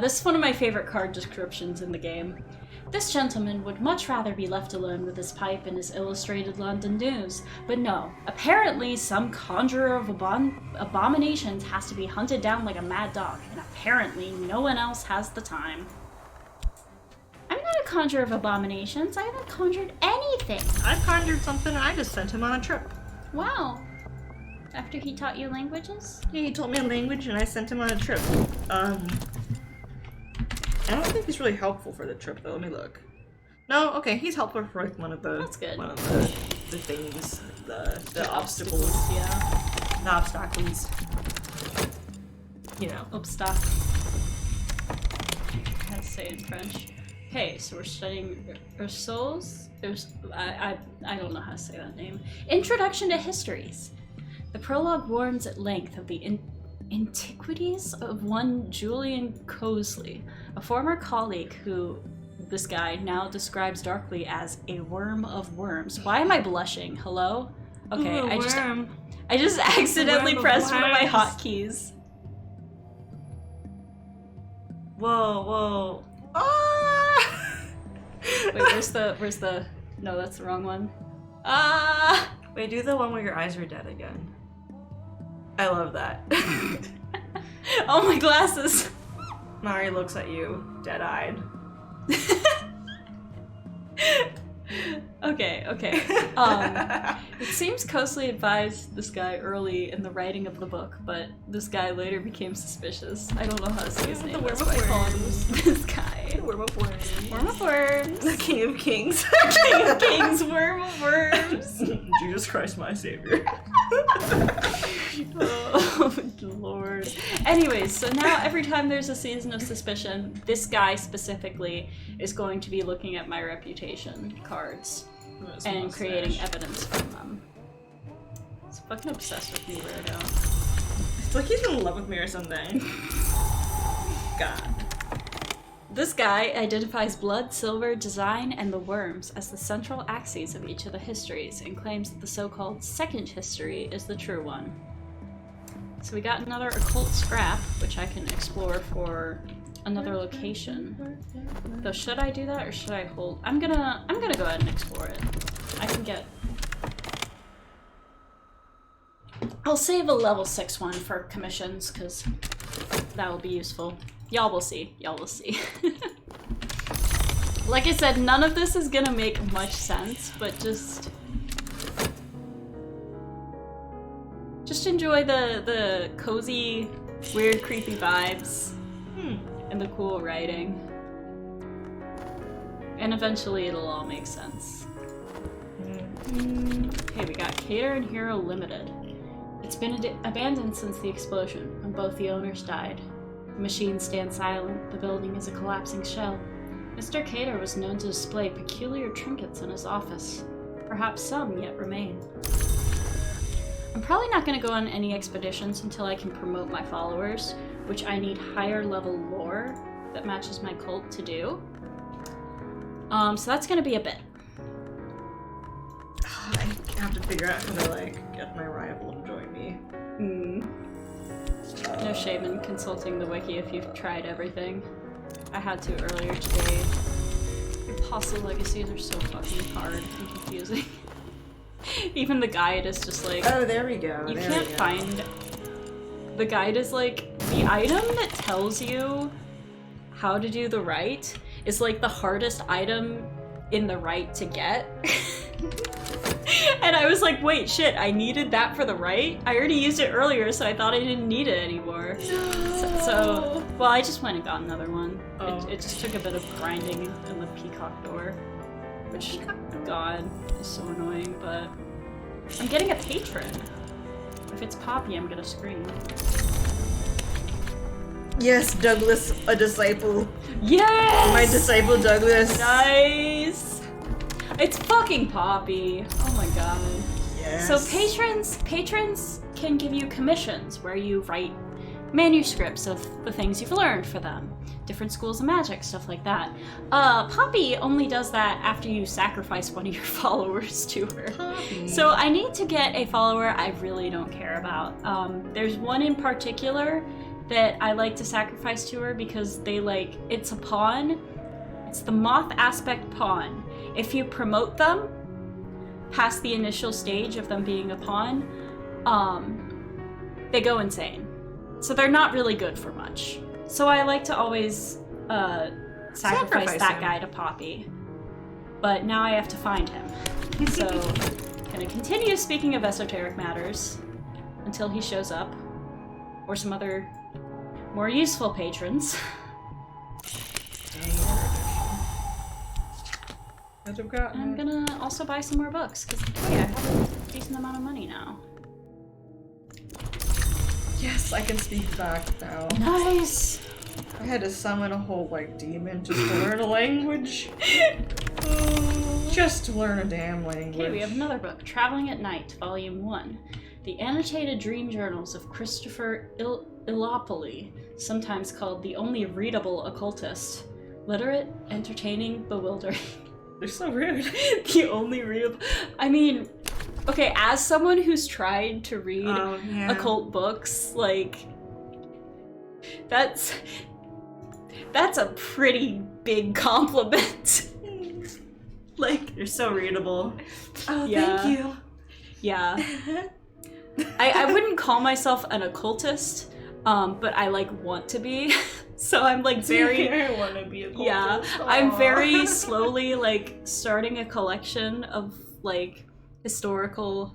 This is one of my favorite card descriptions in the game. This gentleman would much rather be left alone with his pipe and his illustrated London news, but no, apparently some conjurer of abominations has to be hunted down like a mad dog, and apparently no one else has the time. I'm not a conjurer of abominations, I haven't conjured anything! I conjured something and I just sent him on a trip. Wow. After he taught you languages? Yeah, he taught me a language and I sent him on a trip. I don't think he's really helpful for the trip though. Let me look. No, okay, he's helpful for like one of the things, the obstacles. Yeah. The obstacles. You know. Obstacle. How to say it in French. Okay, so we're studying Ursula's. I don't know how to say that name. Introduction to Histories. The prologue warns at length of the antiquities of one Julian Cosley, a former colleague who this guy now describes darkly as a worm of worms. Why am I blushing? Hello? Okay, Ooh, I just accidentally Worm of pressed one of my worms. hotkeys. Whoa, whoa. Ah! Wait, where's the... No, that's the wrong one. Ah! Wait, do the one where your eyes are dead again. I love that. Oh, my glasses! Mari looks at you, dead-eyed. Okay. It seems Cosley advised this guy early in the writing of the book, but this guy later became suspicious. I don't know how to say his name. The Worm That's of why I call him Worms. this guy. The Worm of Worms. Worm of Worms. The King of Kings. King of Kings, Worm of Worms. Jesus Christ, my savior. Oh, Lord. Anyways, so now every time there's a season of suspicion, this guy specifically is going to be looking at my reputation cards and creating evidence from them. He's fucking obsessed with me, weirdo. It's like he's in love with me or something. God. This guy identifies blood, silver, design, and the worms as the central axes of each of the histories and claims that the so-called second history is the true one. So we got another occult scrap, which I can explore for another location. Though should I do that or should I hold? I'm gonna go ahead and explore it. I can get... I'll save a level 6 one for commissions, because that will be useful. Y'all will see. Y'all will see. Like I said, none of this is gonna make much sense, but just enjoy the cozy, weird, creepy vibes and the cool writing. And eventually it'll all make sense. Okay, we got Cater and Hero Limited. It's been abandoned since the explosion, and both the owners died. The machine stands silent, the building is a collapsing shell. Mr. Cater was known to display peculiar trinkets in his office. Perhaps some yet remain. I'm probably not going to go on any expeditions until I can promote my followers, which I need higher level lore that matches my cult to do. So that's going to be a bit. I have to figure out how to, like, get my rival to join me. No shame in consulting the wiki if you've tried everything. I had to earlier today. Apostle legacies are so fucking hard and confusing. Even the guide is just like... Oh, there we go. You can't find... The guide is like... The item that tells you how to do the rite is like the hardest item in the rite to get. And I was like, wait, shit, I needed that for the rite? I already used it earlier, so I thought I didn't need it anymore. So well, I just went and got another one. It just took a bit of grinding in the peacock door. Which, God, is so annoying, but... I'm getting a patron. If it's Poppy, I'm gonna scream. Yes, Douglas, a disciple. Yes! My disciple Douglas. Nice! It's fucking Poppy. Oh my god. Yes. So patrons can give you commissions where you write manuscripts of the things you've learned for them. Different schools of magic, stuff like that. Poppy only does that after you sacrifice one of your followers to her. Poppy. So I need to get a follower I really don't care about. There's one in particular that I like to sacrifice to her because they like, it's a pawn. It's the moth aspect pawn. If you promote them past the initial stage of them being a pawn, they go insane. So they're not really good for much. So I like to always sacrifice that guy to Poppy. But now I have to find him. So gonna continue speaking of esoteric matters until he shows up. Or some other more useful patrons. I'm gonna also buy some more books, because hey, I have a decent amount of money now. Yes, I can speak back now. Nice! I had to summon a whole, like, demon just to learn a language. Just to learn a damn language. Okay, we have another book, Traveling at Night, Volume 1. The Annotated Dream Journals of Christopher Illopoli, sometimes called the only readable occultist. Literate, entertaining, bewildering. They're so rude. The only readable... I mean, Okay, as someone who's tried to read yeah. occult books, like, that's a pretty big compliment. Like, You're so readable. Oh, yeah. thank you. Yeah. I wouldn't call myself an occultist, but I, like, want to be. So I'm, like, very... I want to be a cultist. Yeah, I'm very slowly, like, starting a collection of, like, historically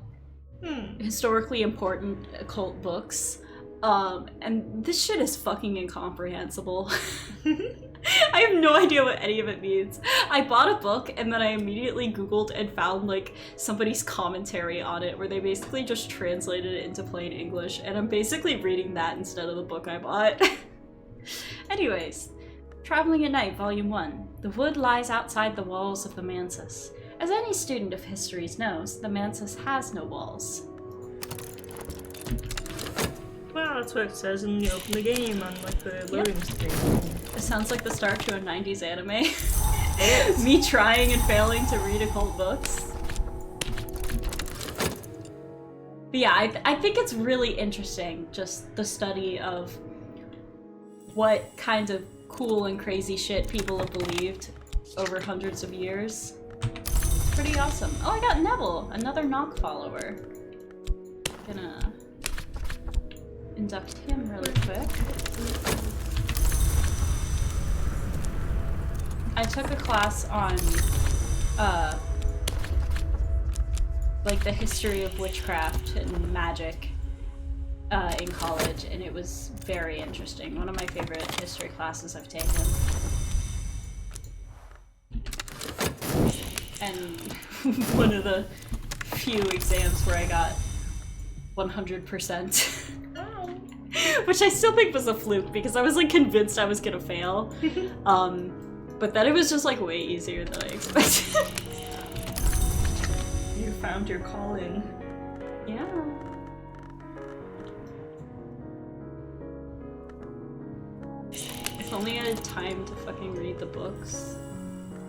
important occult books. And this shit is fucking incomprehensible. I have no idea what any of it means. I bought a book and then I immediately Googled and found like somebody's commentary on it where they basically just translated it into plain English, and I'm basically reading that instead of the book I bought. Anyways, Traveling at Night, Volume 1. The wood lies outside the walls of the mansis. As any student of histories knows, the mansis has no walls. Wow, that's what it says when you open the game on like the loading screen. It sounds like the start to a 90s anime. It is. Me trying and failing to read occult books. But yeah, I think it's really interesting, just the study of what kinds of cool and crazy shit people have believed over hundreds of years. It's pretty awesome. Oh, I got Neville, another Knock follower. Gonna induct him really quick. I took a class on like the history of witchcraft and magic in college, and it was very interesting. One of my favorite history classes I've taken. And one of the few exams where I got 100%. Which I still think was a fluke because I was like convinced I was gonna fail. But then it was just like way easier than I expected. You found your calling. Yeah. If only I had time to fucking read the books,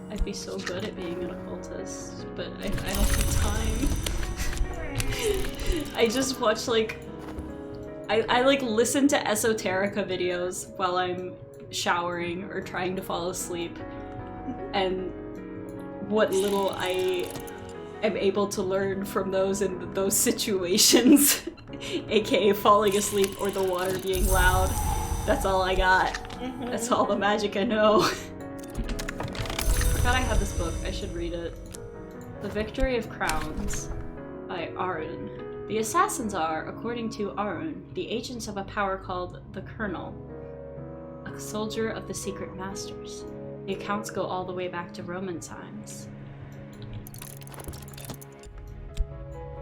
I'd be so good at being an occultist, but I don't have time. I just watch like I like listen to esoterica videos while I'm showering or trying to fall asleep, and what little I am able to learn from those in those situations, aka falling asleep or the water being loud, that's all I got. That's all the magic I know. Forgot I had this book, I should read it. The Victory of Crowns by Arun. The assassins are, according to Arun, the agents of a power called the Colonel, a soldier of the Secret Masters. The accounts go all the way back to Roman times.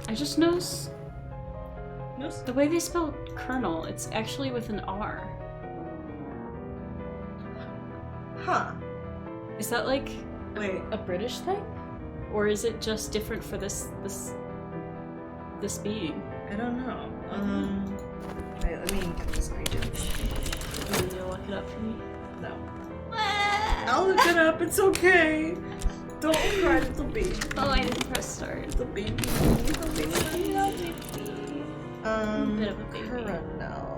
I just noticed the way they spell Colonel, it's actually with an R. Huh. Is that like Wait. a British thing? Or is it just different for this being? I don't know. Wait, let me get this region. And you'll look it up for me? No. I'll look it up, it's okay. Don't cry, little baby. Oh, I didn't press start. Little baby. Little baby. No, baby. Bit of a baby. Colonel.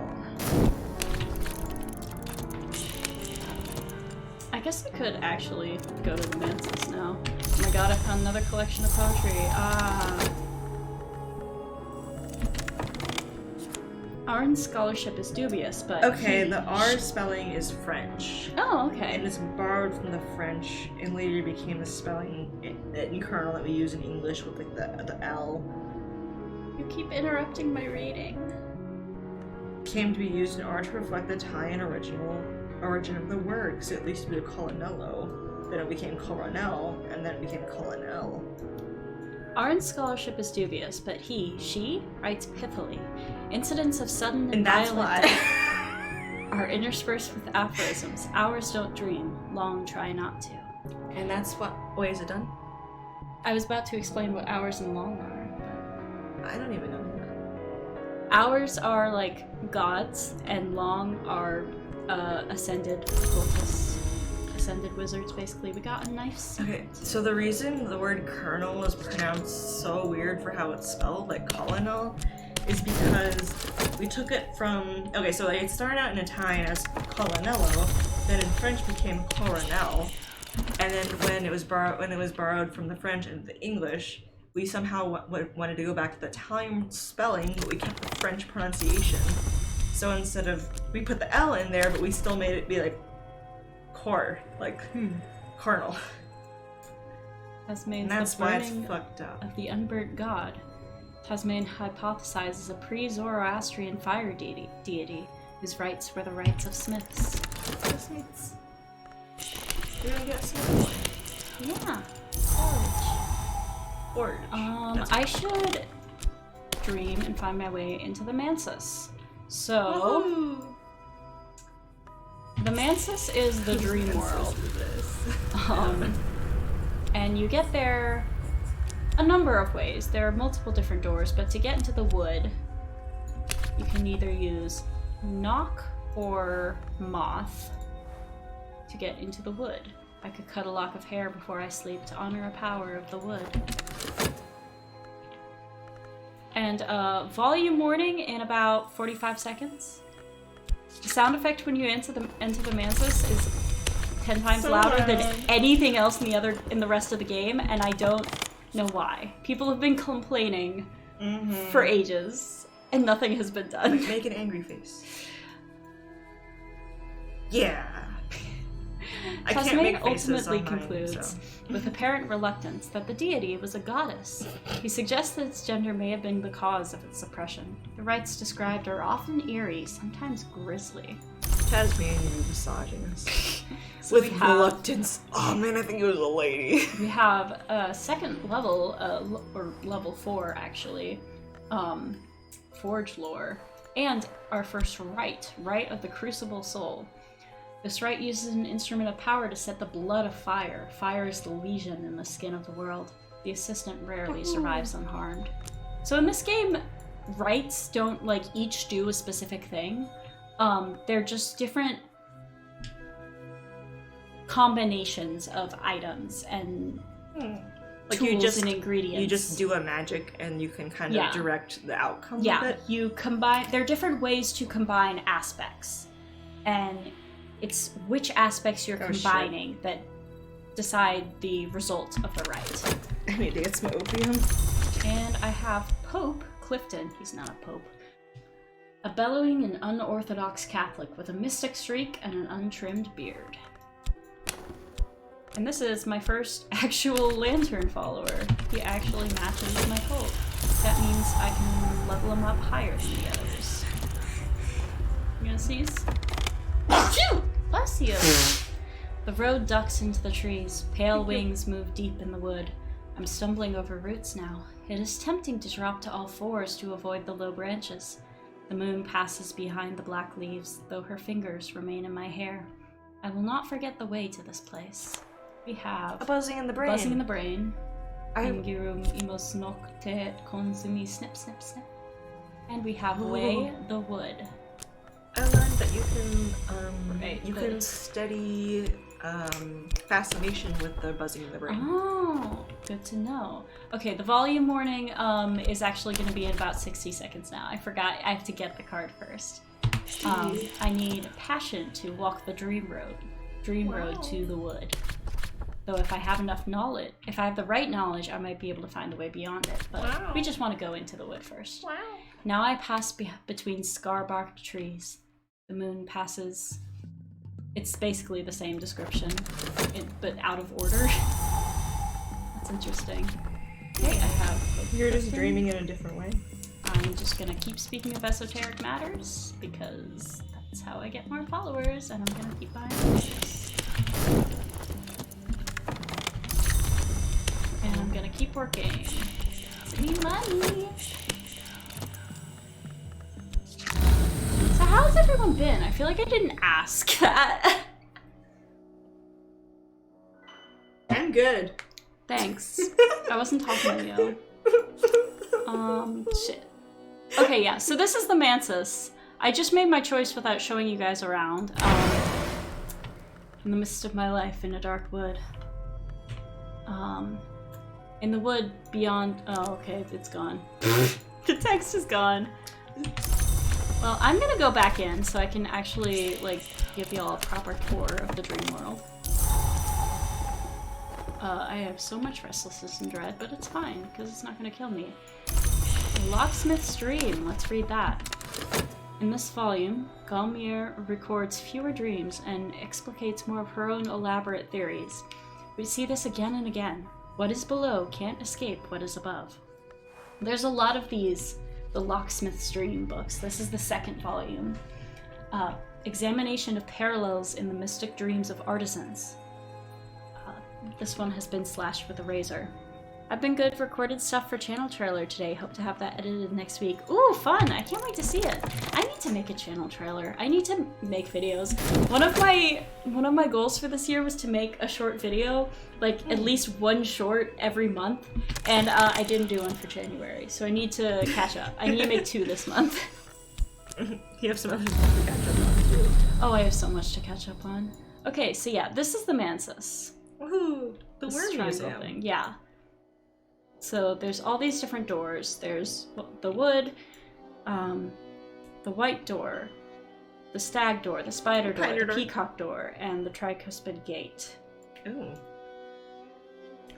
I guess I could actually go to the mantis now. Oh my god, I found another collection of poetry. Arn's scholarship is dubious, but Okay, the R spelling is French. Oh, okay. It is borrowed from the French and later became the spelling in Colonel that we use in English with like the L. You keep interrupting my reading. Came to be used in order to reflect the Italian origin of the word, because it used to be a colonnello, then it became coronel, and then it became colonel. Arn's scholarship is dubious, but she writes pithily. Incidents of sudden And that's violent why. death are interspersed with aphorisms. Hours don't dream, long try not to. And that's what. Wait, is it done? I was about to explain what hours and long are. I don't even know that. Hours are like gods, and long are ascended occultists. ascended wizards, basically. We got a knife set. Okay, so the reason the word colonel is pronounced so weird for how it's spelled, like colonel, is because we took it from... Okay, so it started out in Italian as colonnello, then in French became coronel, and then when it was borrowed from the French and the English, we somehow wanted to go back to the Italian spelling, but we kept the French pronunciation. So instead of... We put the L in there, but we still made it be like colonel. Tasmane, And that's the why it's burning fucked up. of the unburnt god. Tasmane hypothesizes a pre-Zoroastrian fire deity whose rights were the rights of smiths. Smiths. You're gonna get smiths? Yeah. Forge. I should dream and find my way into the Mansus. So, Woohoo! the Mansus is the dream world. And you get there a number of ways. There are multiple different doors, but to get into the wood, you can either use knock or moth to get into the wood. I could cut a lock of hair before I sleep to honor a power of the wood. And volume warning in about 45 seconds. The sound effect when you enter the Mansus is 10 times louder than anything else in the rest of the game, and I don't know why. People have been complaining for ages, and nothing has been done. Make an angry face. Yeah. I can't make faces ultimately on mine, concludes, so. with apparent reluctance, that the deity was a goddess. He suggests that its gender may have been the cause of its suppression. The rites described are often eerie, sometimes grisly. Tasmanian misogynist. So With reluctance. Oh man, I think it was a lady. We have a second level, or level 4 actually, Forge lore, and our first rite of the Crucible Soul. This rite uses an instrument of power to set the blood afire. Fire is the lesion in the skin of the world. The assistant rarely survives unharmed. So in this game, rites don't each do a specific thing. They're just different combinations of items and tools and ingredients. You just do a magic and you can kind of direct the outcome of it. Yeah, you combine... There are different ways to combine aspects. And it's which aspects you're combining that decide the result of the rite. I need to get some opium. And I have Pope Clifton. He's not a pope. A bellowing and unorthodox Catholic with a mystic streak and an untrimmed beard. And this is my first actual lantern follower. He actually matches my Pope. That means I can level him up higher than the others. You gonna sneeze? Achoo! Bless you! The road ducks into the trees. Pale wings move deep in the wood. I'm stumbling over roots now. It is tempting to drop to all fours to avoid the low branches. The moon passes behind the black leaves, though her fingers remain in my hair. I will not forget the way to this place. We have... A buzzing in the brain. Buzzing in the brain. Ingirum imos nocte consumi snip snip snip. And we have Way the Wood. I learned that you can steady fascination with the buzzing in the brain. Oh, good to know. Okay, the volume warning is actually going to be in about 60 seconds now. I forgot. I have to get the card first. I need passion to walk the dream road to the wood. Though if I have enough knowledge, if I have the right knowledge, I might be able to find a way beyond it. But we just want to go into the wood first. Wow. Now I pass between scar-barked trees. The moon passes. It's basically the same description, but out of order. That's interesting. Okay, I have... You're just dreaming in a different way. I'm just gonna keep speaking of esoteric matters, because that's how I get more followers, and I'm gonna keep buying this. And I'm gonna keep working. I need money! So how's everyone been? I feel like I didn't ask that. I'm good. Thanks. I wasn't talking to you. Shit. Okay, yeah, so this is the Mansus. I just made my choice without showing you guys around. In the midst of my life in a dark wood. In the wood beyond... Oh, okay, it's gone. The text is gone. Well, I'm gonna go back in so I can actually, like, give y'all a proper tour of the dream world. I have so much restlessness and dread, but it's fine, because it's not gonna kill me. The Locksmith's Dream. Let's read that. In this volume, Galmier records fewer dreams and explicates more of her own elaborate theories. We see this again and again. What is below can't escape what is above. There's a lot of these, the Locksmith's Dream books. This is the second volume. Examination of parallels in the mystic dreams of artisans. This one has been slashed with a razor. I've been good recorded stuff for channel trailer today. Hope to have that edited next week. Ooh, fun! I can't wait to see it. I need to make a channel trailer. I need to make videos. One of my goals for this year was to make a short video, like at least one short every month, and I didn't do one for January, so I need to catch up. I need to make 2 this month. You have some other stuff to catch up on too. Oh, I have so much to catch up on. Okay, so yeah, this is the Mansus. Woohoo! The This Worm triangle Museum. thing, yeah. So there's all these different doors. There's the wood, the white door, the stag door, the spider door, the peacock door, and the tricuspid gate. Ooh.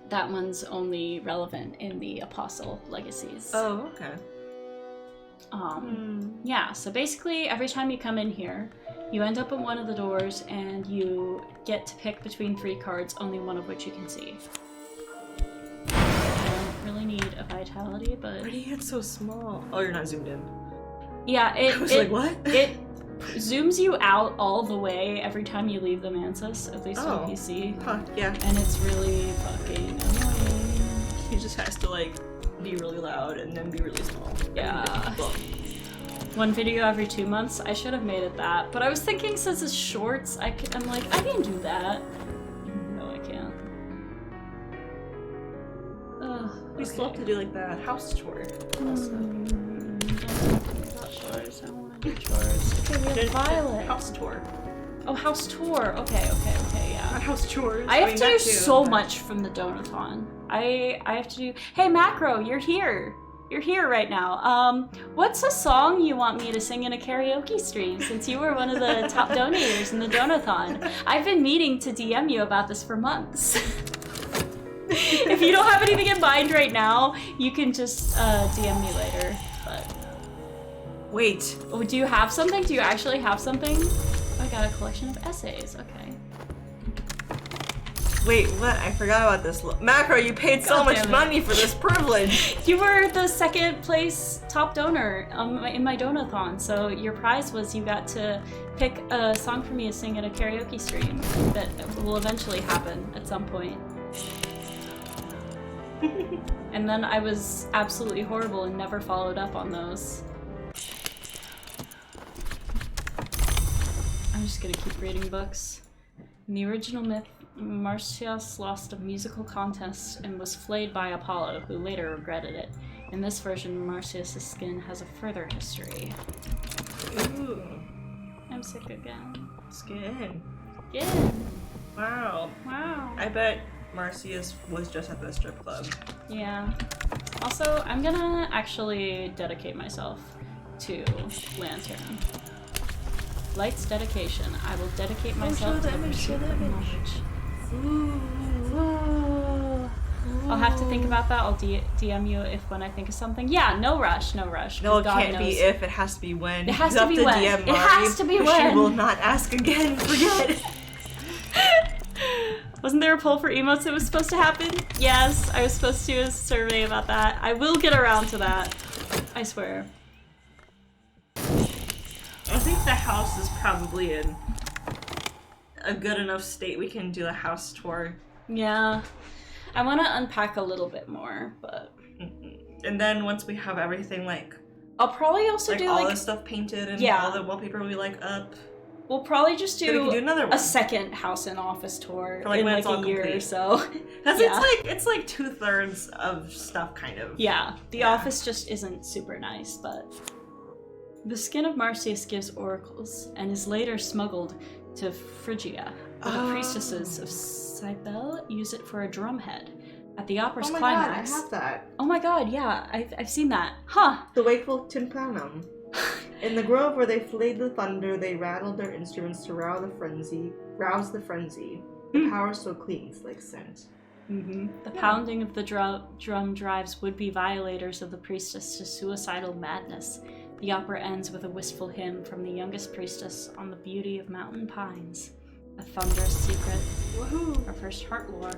That one's only relevant in the Apostle Legacies. Oh, okay. Yeah, so basically every time you come in here, you end up at one of the doors and you get to pick between 3 cards, only one of which you can see. I don't really need a vitality, but... Why do you get so small? Oh, you're not zoomed in. Yeah, I was like, what? It zooms you out all the way every time you leave the Mansus, at least on Oh. PC. Huh, yeah. And it's really fucking annoying. He just has to, like, be really loud and then be really small. Yeah. Well, One video every 2 months. I should have made it that. But I was thinking since it's shorts, I'm like, I can do that. No, I can't. we still have to do, like, the house tour. Also. Not chores. I want to do chores. Okay, we have Violet. House tour. Oh, house tour. Okay, yeah. Not house chores. I have to do that too, so but- much from the Donathon. I have to do... Hey, Macro, you're here. You're here right now. What's a song you want me to sing in a karaoke stream since you were one of the top donators in the Donathon? I've been meaning to DM you about this for months. If you don't have anything in mind right now, you can just DM me later. But Wait. oh, do you have something? Do you actually have something? Oh, I got a collection of essays. Okay. Wait, what? I forgot about this. Macro, you paid so God much damn it. money for this privilege. You were the second place top donor in my Donathon, so your prize was you got to pick a song for me to sing at a karaoke stream that will eventually happen at some point. And then I was absolutely horrible and never followed up on those. I'm just gonna keep reading books. In the original myth, Marsyas lost a musical contest and was flayed by Apollo, who later regretted it. In this version, Marsyas' skin has a further history. Ooh. I'm sick again. Skin. Again. Wow. Wow. I bet Marcius was just at the strip club. Yeah. Also, I'm gonna actually dedicate myself to Lantern. Light's dedication. I will dedicate myself to the pursuit of knowledge. Ooh. I'll have to think about that. I'll DM you if when I think of something. Yeah, no rush, no rush. No, it God can't be knows. if, it has to be when. It has You to have be when. DM It Mari, has to be or when. She will not ask again. Forget. Wasn't there a poll for emotes that was supposed to happen? Yes, I was supposed to do a survey about that. I will get around to that. I swear. I think the house is probably in a good enough state we can do a house tour. Yeah. I want to unpack a little bit more, but... And then once we have everything, like... I'll probably also like do, all like... the stuff painted and Yeah. all the wallpaper will be, like, up. We'll probably just Then we do, can do another one. a second house and office tour For, like, in when like it's all a year or complete. so. That's Yeah. it's like 2/3 of stuff, kind of. Yeah, the Yeah. office just isn't super nice, but... The skin of Marsyas gives oracles, and is later smuggled to Phrygia. where the priestesses of Cybele use it for a drumhead. At the opera's Oh my climax. god, I have that. Oh my god, yeah, I've seen that. Huh. The wakeful tympanum. In the grove where they flayed the thunder, they rattled their instruments to rouse the frenzy. The power still clings like scent. The pounding of the drum drives would-be violators of the priestess to suicidal madness. The opera ends with a wistful hymn from the youngest priestess on the beauty of mountain pines. A thunderous secret. Woohoo! Our first heart lore.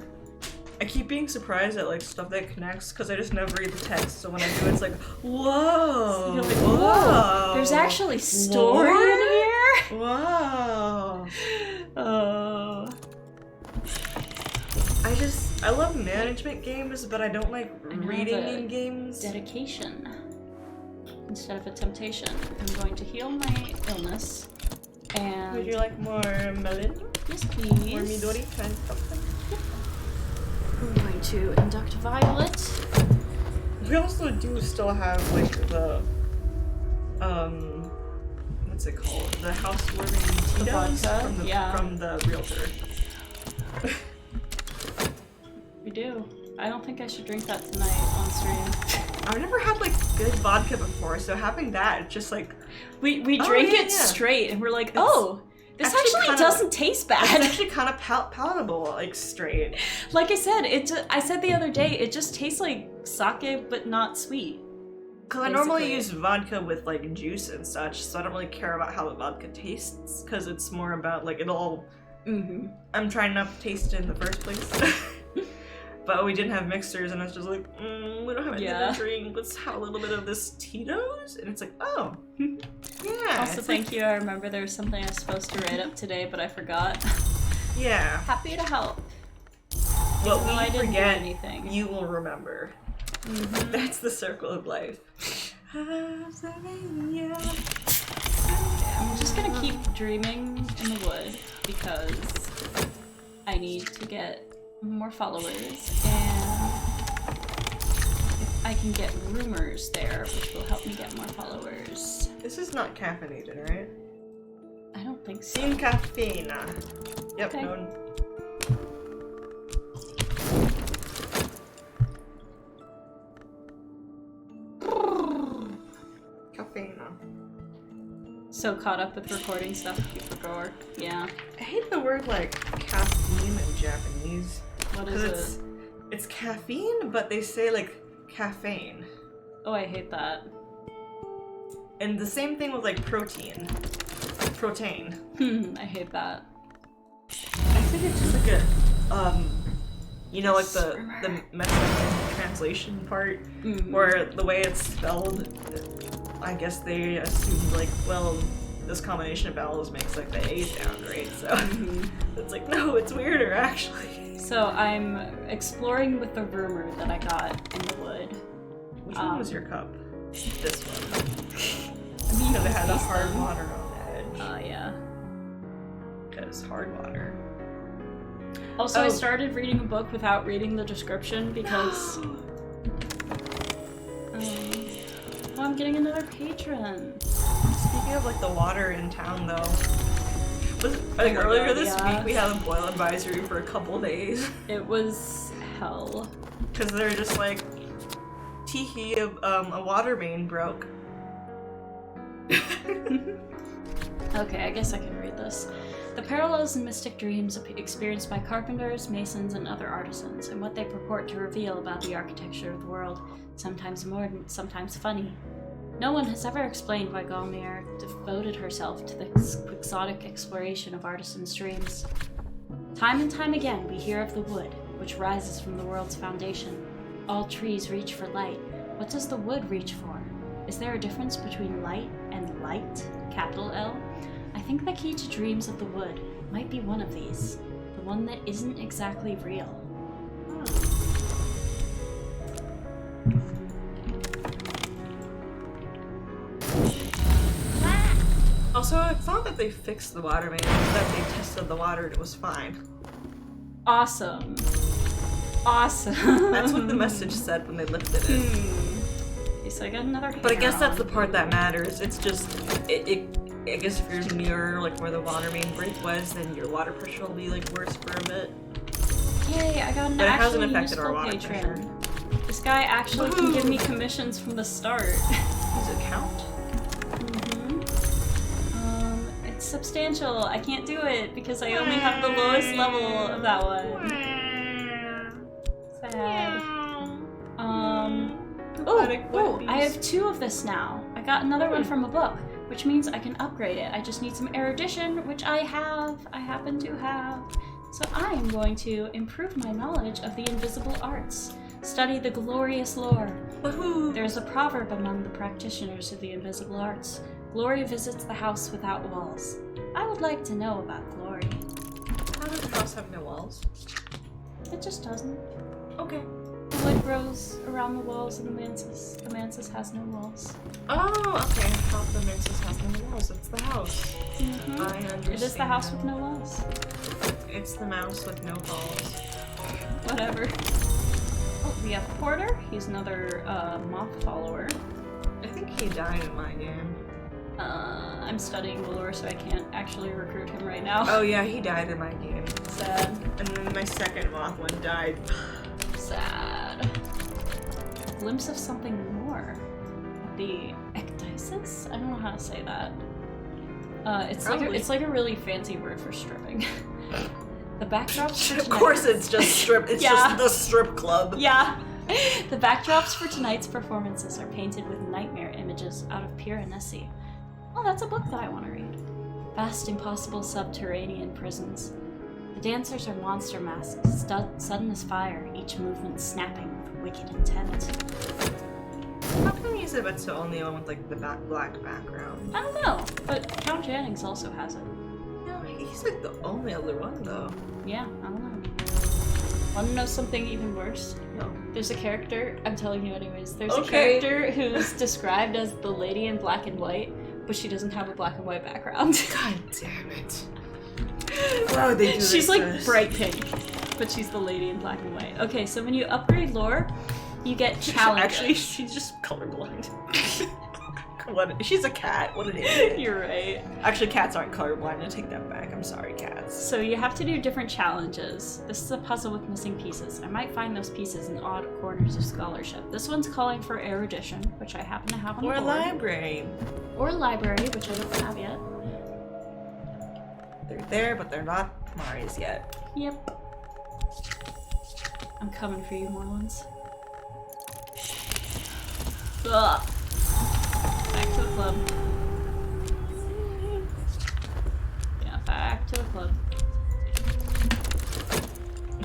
I keep being surprised at like stuff that connects because I just never read the text. So when I do, it's like, whoa, You're like, whoa. There's actually story in here. Whoa. Oh. I love management games, but I don't like reading in games. Dedication instead of a temptation. I'm going to heal my illness. And would you like more melon? yes, please. More Midori kind of something? I'm going to induct Violet. We also do still have like the what's it called? The housewarming Tito's from the realtor. We do. I don't think I should drink that tonight on stream. I've never had like good vodka before, so having that, it's just like we drink it straight, and we're like, this actually doesn't taste bad. It's actually kind of palatable, like straight. Like I said, I said the other day, it just tastes like sake, but not sweet. Because I normally use vodka with like juice and such, so I don't really care about how the vodka tastes, because it's more about like I'm trying not to taste it in the first place. But we didn't have mixers, and I was just like, we don't have anything to drink. Let's have a little bit of this Tito's, and it's like, oh, yeah. Also, thank you. I remember there was something I was supposed to write up today, but I forgot. Yeah. Happy to help. What I we didn't forget, do anything. you will remember. That's the circle of life. I'm just gonna keep dreaming in the wood because I need to get more followers, and if I can get rumors there, which will help me get more followers. This is not caffeinated, right? I don't think so. Sin caffeina. Yep, Okay. known. Caffeina. So caught up with recording stuff you forgot. Yeah. I hate the word like caffeine in Japanese. What is it? It's caffeine, but they say like caffeine. Oh, I hate that. And the same thing with like protein. Protein. I hate that. I think it's just like a you know, like the message translation part where the way it's spelled, I guess they assumed like, well, this combination of vowels makes like the A sound, right? So it's like, no, it's weirder actually. So I'm exploring with the rumor that I got in the wood. Which one was your cup? This one. I mean, Because it had a hard water on the edge. Oh, yeah. Because hard water. Also, I started reading a book without reading the description because... oh, I'm getting another patron. Speaking of like the water in town though, earlier this week we had a boil advisory for a couple days. It was hell. Because they're just like, teehee, a water main broke. Okay, I guess I can read this. The parallels and mystic dreams experienced by carpenters, masons, and other artisans, and what they purport to reveal about the architecture of the world, sometimes mordant, sometimes funny. No one has ever explained why Galmier devoted herself to the quixotic exploration of artisans' dreams. Time and time again, we hear of the wood, which rises from the world's foundation. All trees reach for light. What does the wood reach for? Is there a difference between light and light, capital L? I think the key to dreams of the wood might be one of these, the one that isn't exactly real. Also, it's not that they fixed the water main, it's that they tested the water and it was fine. Awesome. Awesome. That's what the message said when they lifted it. Okay, so I got another But I guess hair that's the on. part that matters. It's just, I guess if you're near like where the water main break was, then your water pressure will be like worse for a bit. Yay, I got an But it hasn't actually affected our useful water patron. This guy actually can give me commissions from the start. Does it count? It's substantial. I can't do it because I only have the lowest level of that one. Sad. I have 2 of this now. I got another one from a book, which means I can upgrade it. I just need some erudition, which I have. I happen to have. So I am going to improve my knowledge of the invisible arts. Study the glorious lore. Woohoo! There's a proverb among the practitioners of the invisible arts. Glory visits the house without walls. I would like to know about glory. How does the house have no walls? It just doesn't. Okay. The light grows around the walls of the mantis. The mantis has no walls. Oh, okay. I thought the mantis has no walls. It's the house. Mm-hmm. I understand. It is the house with no walls. It's the mouse with no balls. Whatever. Oh, we have Porter. He's another moth follower. I think he died in my game. I'm studying the lore, so I can't actually recruit him right now. Oh yeah, he died in my game. Sad. And then my second moth one died. Sad. Glimpse of something more. The ecdysis? I don't know how to say that. It's like a really fancy word for stripping. The backdrops for Of course it's just strip. It's just the strip club. Yeah. The backdrops for tonight's performances are painted with nightmare images out of Piranesi. Oh, that's a book that I want to read. Vast, impossible subterranean prisons. The dancers are monster masks, sudden as fire, each movement snapping with wicked intent. How come he's the only one with like the black background? I don't know, but Count Jennings also has it. No, he's like the only other one though. Yeah, I don't know. Want to know something even worse? No. There's a character, I'm telling you anyways, there's a character who's described as the lady in black and white, but she doesn't have a black and white background. God damn it. Why would they do this? She's like bright pink, but she's the lady in black and white. Okay, so when you upgrade lore, you get challenges. Actually, she's just colorblind. What? She's a cat. What an idiot. You're right. Actually, cats aren't colorblind. I take that back. I'm sorry, cats. So you have to do different challenges. This is a puzzle with missing pieces. I might find those pieces in odd corners of scholarship. This one's calling for erudition, which I happen to have on the board. Or library. Or library, which I don't have yet. They're there, but they're not Mari's yet. Yep. I'm coming for you, Morlands. Ugh. Back to the club. Yeah, back to the club.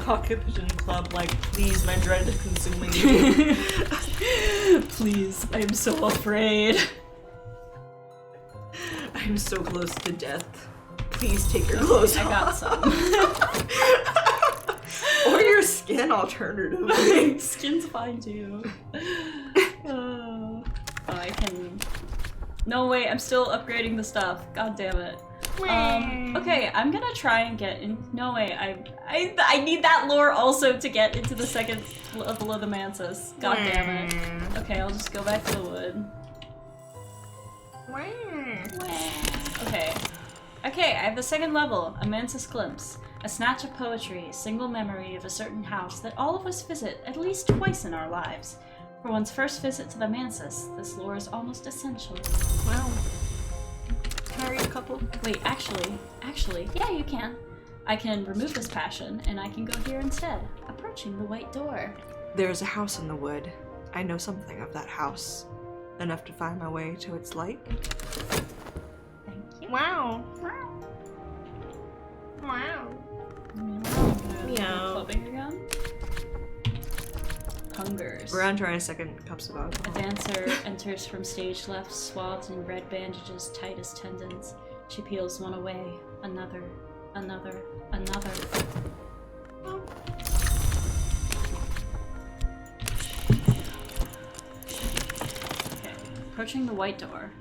Occupation Club, like, please, my dread is consuming me. Please, I am so afraid. I'm so close to death. Please take your clothes off. I got some. Or your skin, alternatively. Skin's fine too. Oh, I can. No, wait, I'm still upgrading the stuff. God damn it. Okay, I'm gonna try and get in. No, wait, I need that lore also to get into the second level of the Mantis. God damn it. Okay, I'll just go back to the wood. Okay, I have the second level, a Mantis Glimpse. A snatch of poetry, single memory of a certain house that all of us visit at least twice in our lives. For one's first visit to the Mantis, this lore is almost essential. Wow. Can I read a couple? Wait, actually, yeah, you can. I can remove this passion, and I can go here instead, approaching the white door. There's a house in the wood. I know something of that house. Enough to find my way to its light. Thank you. Wow. Meow. Clubbing again. Hungers. We're on to our second cups of A alcohol. dancer enters from stage left, swathed in red bandages tight as tendons. She peels one away, another. Oh. Okay, approaching the white door.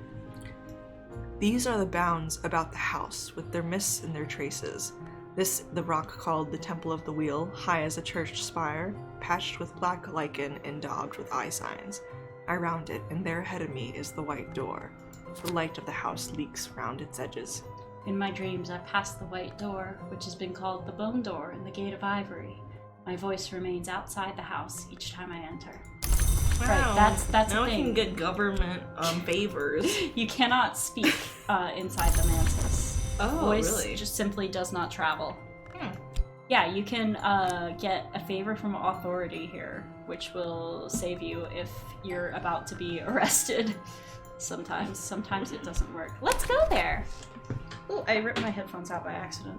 These are the bounds about the house, with their mists and their traces. This the rock called the Temple of the Wheel, high as a church spire, patched with black lichen and daubed with eye signs. I round it, and there ahead of me is the white door. The light of the house leaks round its edges. In my dreams, I pass the white door, which has been called the bone door and the gate of ivory. My voice remains outside the house each time I enter. Wow. Right, that's now the I thing. can get government favors. You cannot speak inside the mantis. Oh, Voice really? just simply does not travel. Hmm. Yeah, you can get a favor from authority here, which will save you if you're about to be arrested. Sometimes it doesn't work. Let's go there! Oh, I ripped my headphones out by accident.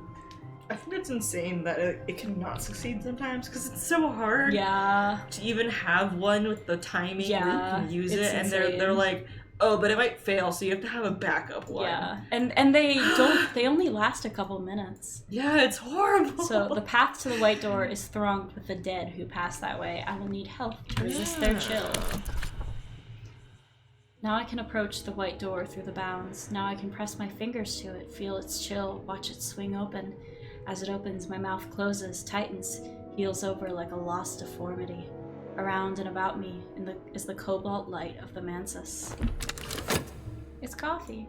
I think it's insane that it cannot succeed sometimes because it's so hard. Yeah. To even have one with the timing where you can use it, and insane. they're like, oh, but it might fail, so you have to have a backup one. Yeah, and they only last a couple minutes. Yeah, it's horrible. So the path to the white door is thronged with the dead who pass that way. I will need help to resist their chill. Now I can approach the white door through the bounds. Now I can press my fingers to it, feel its chill, watch it swing open. As it opens, my mouth closes, tightens, heals over like a lost deformity. Around and about me is the cobalt light of the mantis. It's coffee.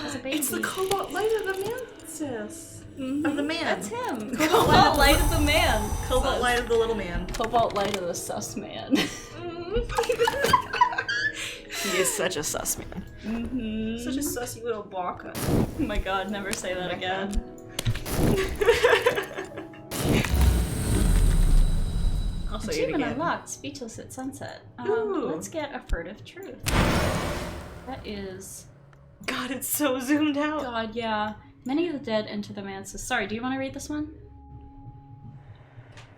As a baby. It's the cobalt light of the mantis. Of the man. That's him. Cobalt light of the man. Cobalt light of the little man. Cobalt light of the sus man. He is such a sus man. Mm-hmm. Such a sussy little baka. Oh my god, never say that again. I'll say it Achievement again. unlocked. Speechless at sunset. Ooh. Let's get a furtive truth. That is... God, it's so zoomed out. God, yeah. Many of the dead enter the mantis. Sorry, do you want to read this one?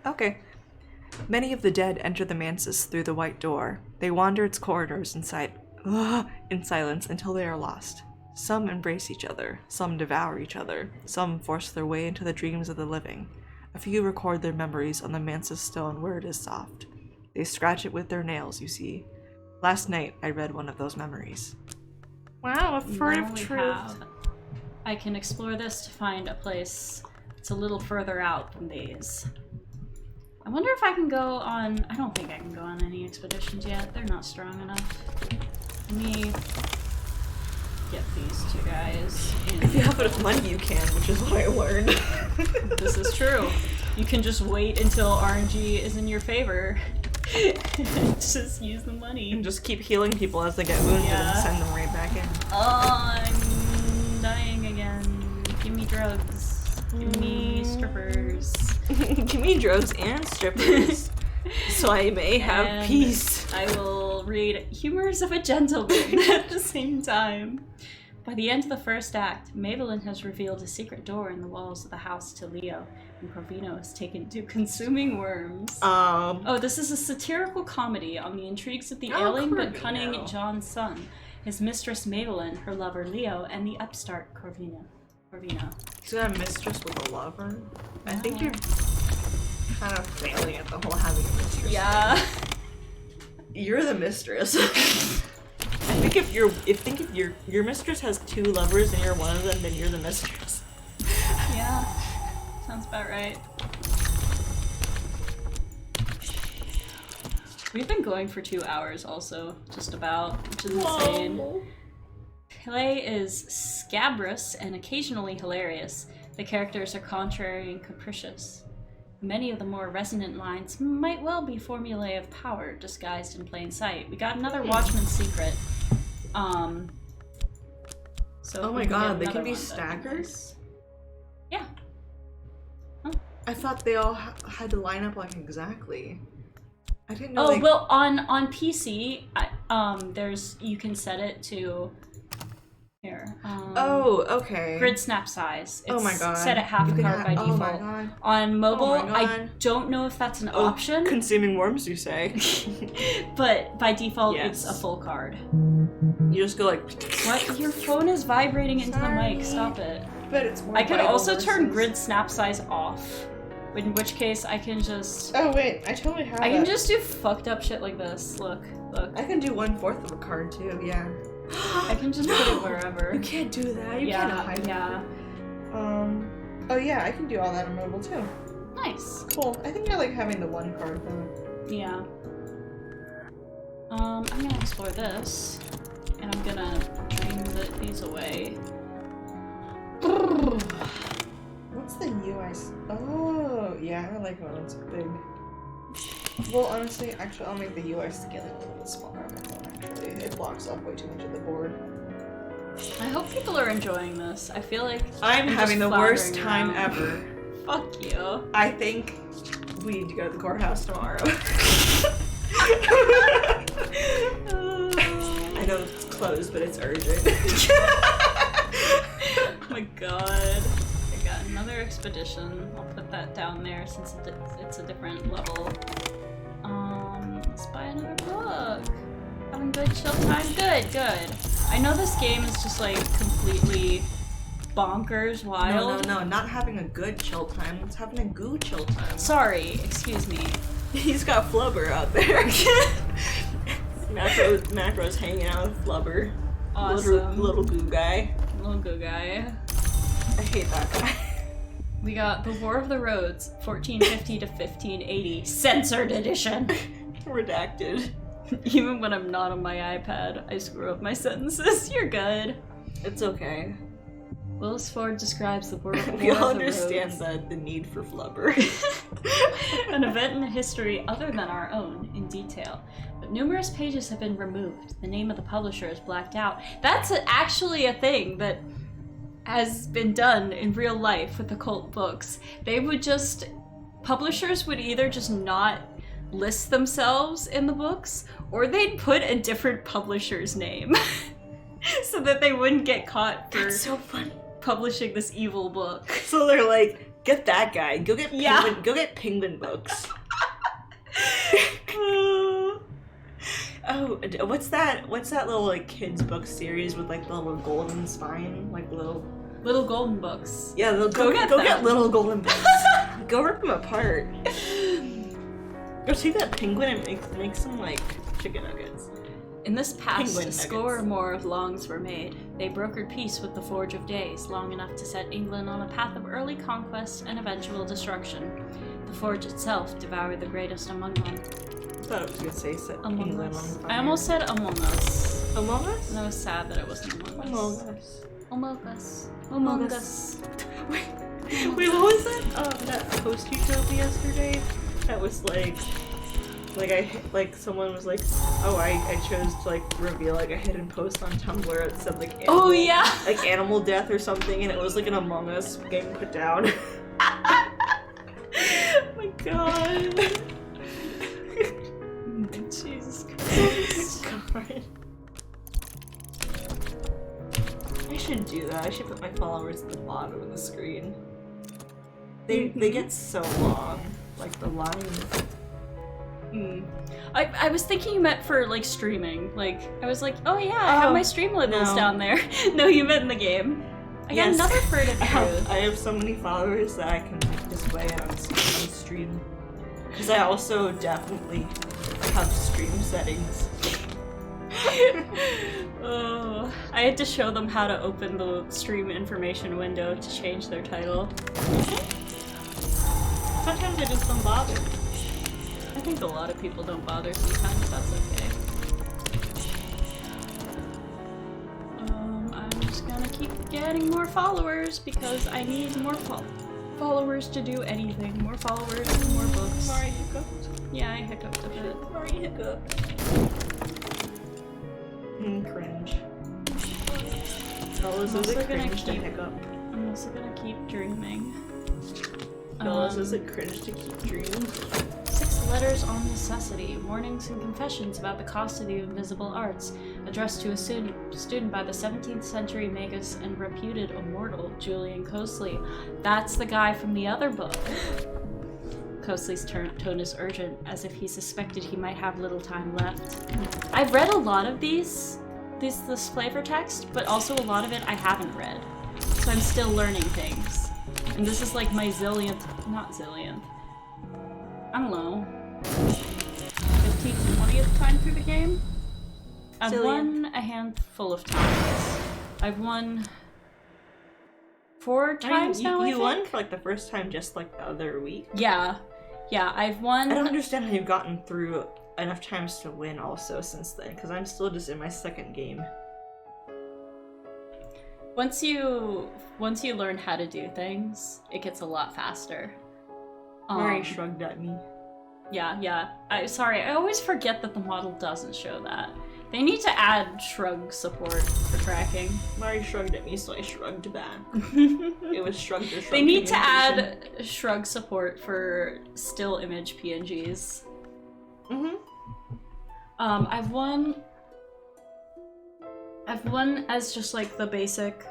Okay. Many of the dead enter the mantis through the white door. They wander its corridors in silence until they are lost. Some embrace each other, some devour each other, some force their way into the dreams of the living. A few record their memories on the mantis stone where it is soft. They scratch it with their nails, you see. Last night, I read one of those memories. Wow, a furtive truth. I can explore this to find a place that's a little further out than these. I wonder if I can go on... I don't think I can go on any expeditions yet. They're not strong enough. Let me get these two guys in. If you have enough money, you can, which is what I learned. This is true. You can just wait until RNG is in your favor. Just use the money. And just keep healing people as they get wounded and send them right back in. Oh, I'm dying again. Give me drugs. Give me strippers. Give me drugs and strippers, so I may have And peace. I will read Humors of a Gentleman at the same time. By the end of the first act, Maybelline has revealed a secret door in the walls of the house to Leo, and Corvino is taken to consuming worms. Oh, this is a satirical comedy on the intrigues of the ailing but cunning John's son, his mistress Maybelline, her lover Leo, and the upstart Corvino. He's got a mistress with a lover? I think you're kind of failing at the whole having a mistress. Yeah. You're the mistress. I think if your mistress has two lovers and you're one of them, then you're the mistress. Yeah. Sounds about right. We've been going for 2 hours also, just about, which is insane. Whoa. Play is scabrous and occasionally hilarious. The characters are contrary and capricious. Many of the more resonant lines might well be formulae of power disguised in plain sight. We got another Watchman's secret. So Oh my we get god, they another can be one, that'd be staggered? nice. Yeah. I thought they all had to line up like exactly. I didn't know. Oh well, on PC, there's you can set it to here. Oh, okay. Grid snap size. It's oh my god. set at half a card by Oh default. my god. On mobile, Oh my I god. don't know if that's an option, Consuming worms, you say? but by default, Yes. it's a full card. You just go like. What? Your phone is vibrating into the mic. Stop it. But it's more I could vital also turn versus- grid snap size off. In which case, I can just. Oh wait, I totally have. I can just do fucked up shit like this. Look. I can do 1/4 of a card too. Yeah. I can just put it wherever. You can't do that. You can't hide yeah. it. Oh yeah, I can do all that on mobile too. Nice. Cool. I think I like having the one card though. Yeah. I'm gonna explore this, and I'm gonna dream putting these away. What's the UI? Oh, yeah, I like when it's big. Well, honestly, actually, I'll make the UI scaling a little bit smaller on my phone, actually. It blocks off way too much of the board. I hope people are enjoying this. I feel like I'm having the worst time around. ever. Fuck you. I think we need to go to the courthouse tomorrow. I know it's closed, but it's urgent. Oh my god. I got another expedition. I'll put that down there since it's a different level. Let's buy another book. Having good chill time? Good. I know this game is just like completely bonkers wild. No, not having a good chill time. It's having a goo chill time. Sorry, excuse me. He's got Flubber out there. Macro's hanging out with Flubber. Awesome. Little goo guy. Little goo guy. I hate that guy. We got The War of the Roads, 1450 to 1580, censored edition. Redacted. Even when I'm not on my iPad, I screw up my sentences. You're good. It's okay. Willis Ford describes the War of the Roads. We all understand the need for Flubber. An event in history other than our own, in detail. But numerous pages have been removed. The name of the publisher is blacked out. That's actually a thing that has been done in real life with occult books. Publishers would either just not list themselves in the books, or they'd put a different publisher's name so that they wouldn't get caught for That's so funny. Publishing this evil book. So they're like, get that guy. Go get Penguin, go get Penguin books. Oh, what's that little like kids book series with like the little golden spine, like little golden books? Yeah, go get little golden books. Go rip them apart. Go see that penguin and make some like chicken nuggets. In this past, Penguin a score or more of longs were made. They brokered peace with the Forge of Days, long enough to set England on a path of early conquest and eventual destruction. The Forge itself devoured the greatest among them. I thought it was gonna say set Among England Us. on fire. I almost said Among Us. Among Us? And I was sad that it wasn't Among Us. Among Us. Among Us. Among Us. Wait, what was that? That post you told me yesterday? That was like someone was like, oh, I chose to like reveal like a hidden post on Tumblr that said like animal, Oh yeah! like animal death or something, and it was like an Among Us game put down. Oh my god. Jesus Christ. God. I should do that. I should put my followers at the bottom of the screen. They get so long, like the lines. I was thinking you meant for like streaming. Like I was like, oh yeah, I have my Streamlabels down there. No, you meant in the game. I got another bird of truth. I have so many followers that I can display it on stream. Because I also definitely have stream settings. Oh, I had to show them how to open the stream information window to change their title. Sometimes I just don't bother. I think a lot of people don't bother sometimes, that's okay. I'm just gonna keep getting more followers because I need more followers to do anything. More followers, more books. Sorry, hiccuped. Yeah, I hiccuped a bit. Sorry, hiccuped. Cringe. Fellas, is it cringe to hiccup? I'm also gonna keep dreaming. Fellas, is it cringe to keep dreaming? 6 letters on necessity, warnings and confessions about the cost of the invisible arts, addressed to a student by the 17th century magus and reputed immortal Julian Cosley. That's the guy from the other book. Cosley's tone is urgent, as if he suspected he might have little time left. I've read a lot of this flavor text, but also a lot of it I haven't read. So I'm still learning things. And this is like my not zillionth. I don't know, 15th, 20th time through the game? I've won a handful of times. I've won 4 times now, I think. You won for like the first time just like the other week? Yeah, I've won. I don't understand how you've gotten through enough times to win also since then, because I'm still just in my second game. Once you learn how to do things, it gets a lot faster. Mari shrugged at me. Yeah. Sorry, I always forget that the model doesn't show that. They need to add shrug support for tracking. Mari shrugged at me, so I shrugged back. It was shrugged or shrugged. They need to add shrug support for still image PNGs. Mm-hmm. I've won as just like the basic.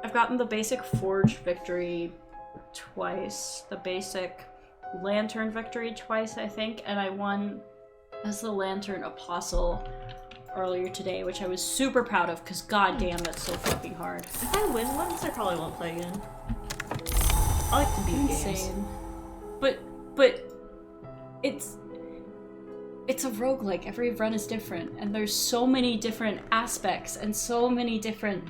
I've gotten the basic Forge victory twice, the basic Lantern victory twice, I think, and I won as the Lantern Apostle earlier today, which I was super proud of, because goddamn, that's so fucking hard. If I win once, I probably won't play again. I like to beat games. But it's a roguelike. Every run is different, and there's so many different aspects and so many different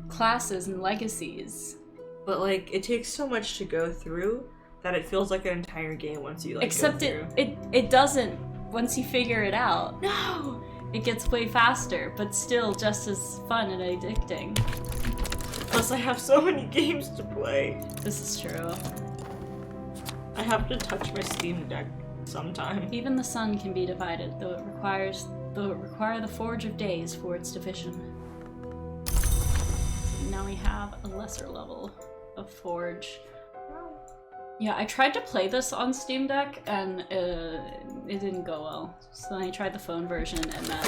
classes and legacies. But like, it takes so much to go through that it feels like an entire game once you like Except go through. it doesn't once you figure it out. No! It gets way faster, but still just as fun and addicting. Plus I have so many games to play. This is true. I have to touch my Steam Deck sometime. Even the sun can be divided, though it require the Forge of Days for its division. Now we have a lesser level of Forge. Yeah, I tried to play this on Steam Deck, and it didn't go well. So then I tried the phone version, and that...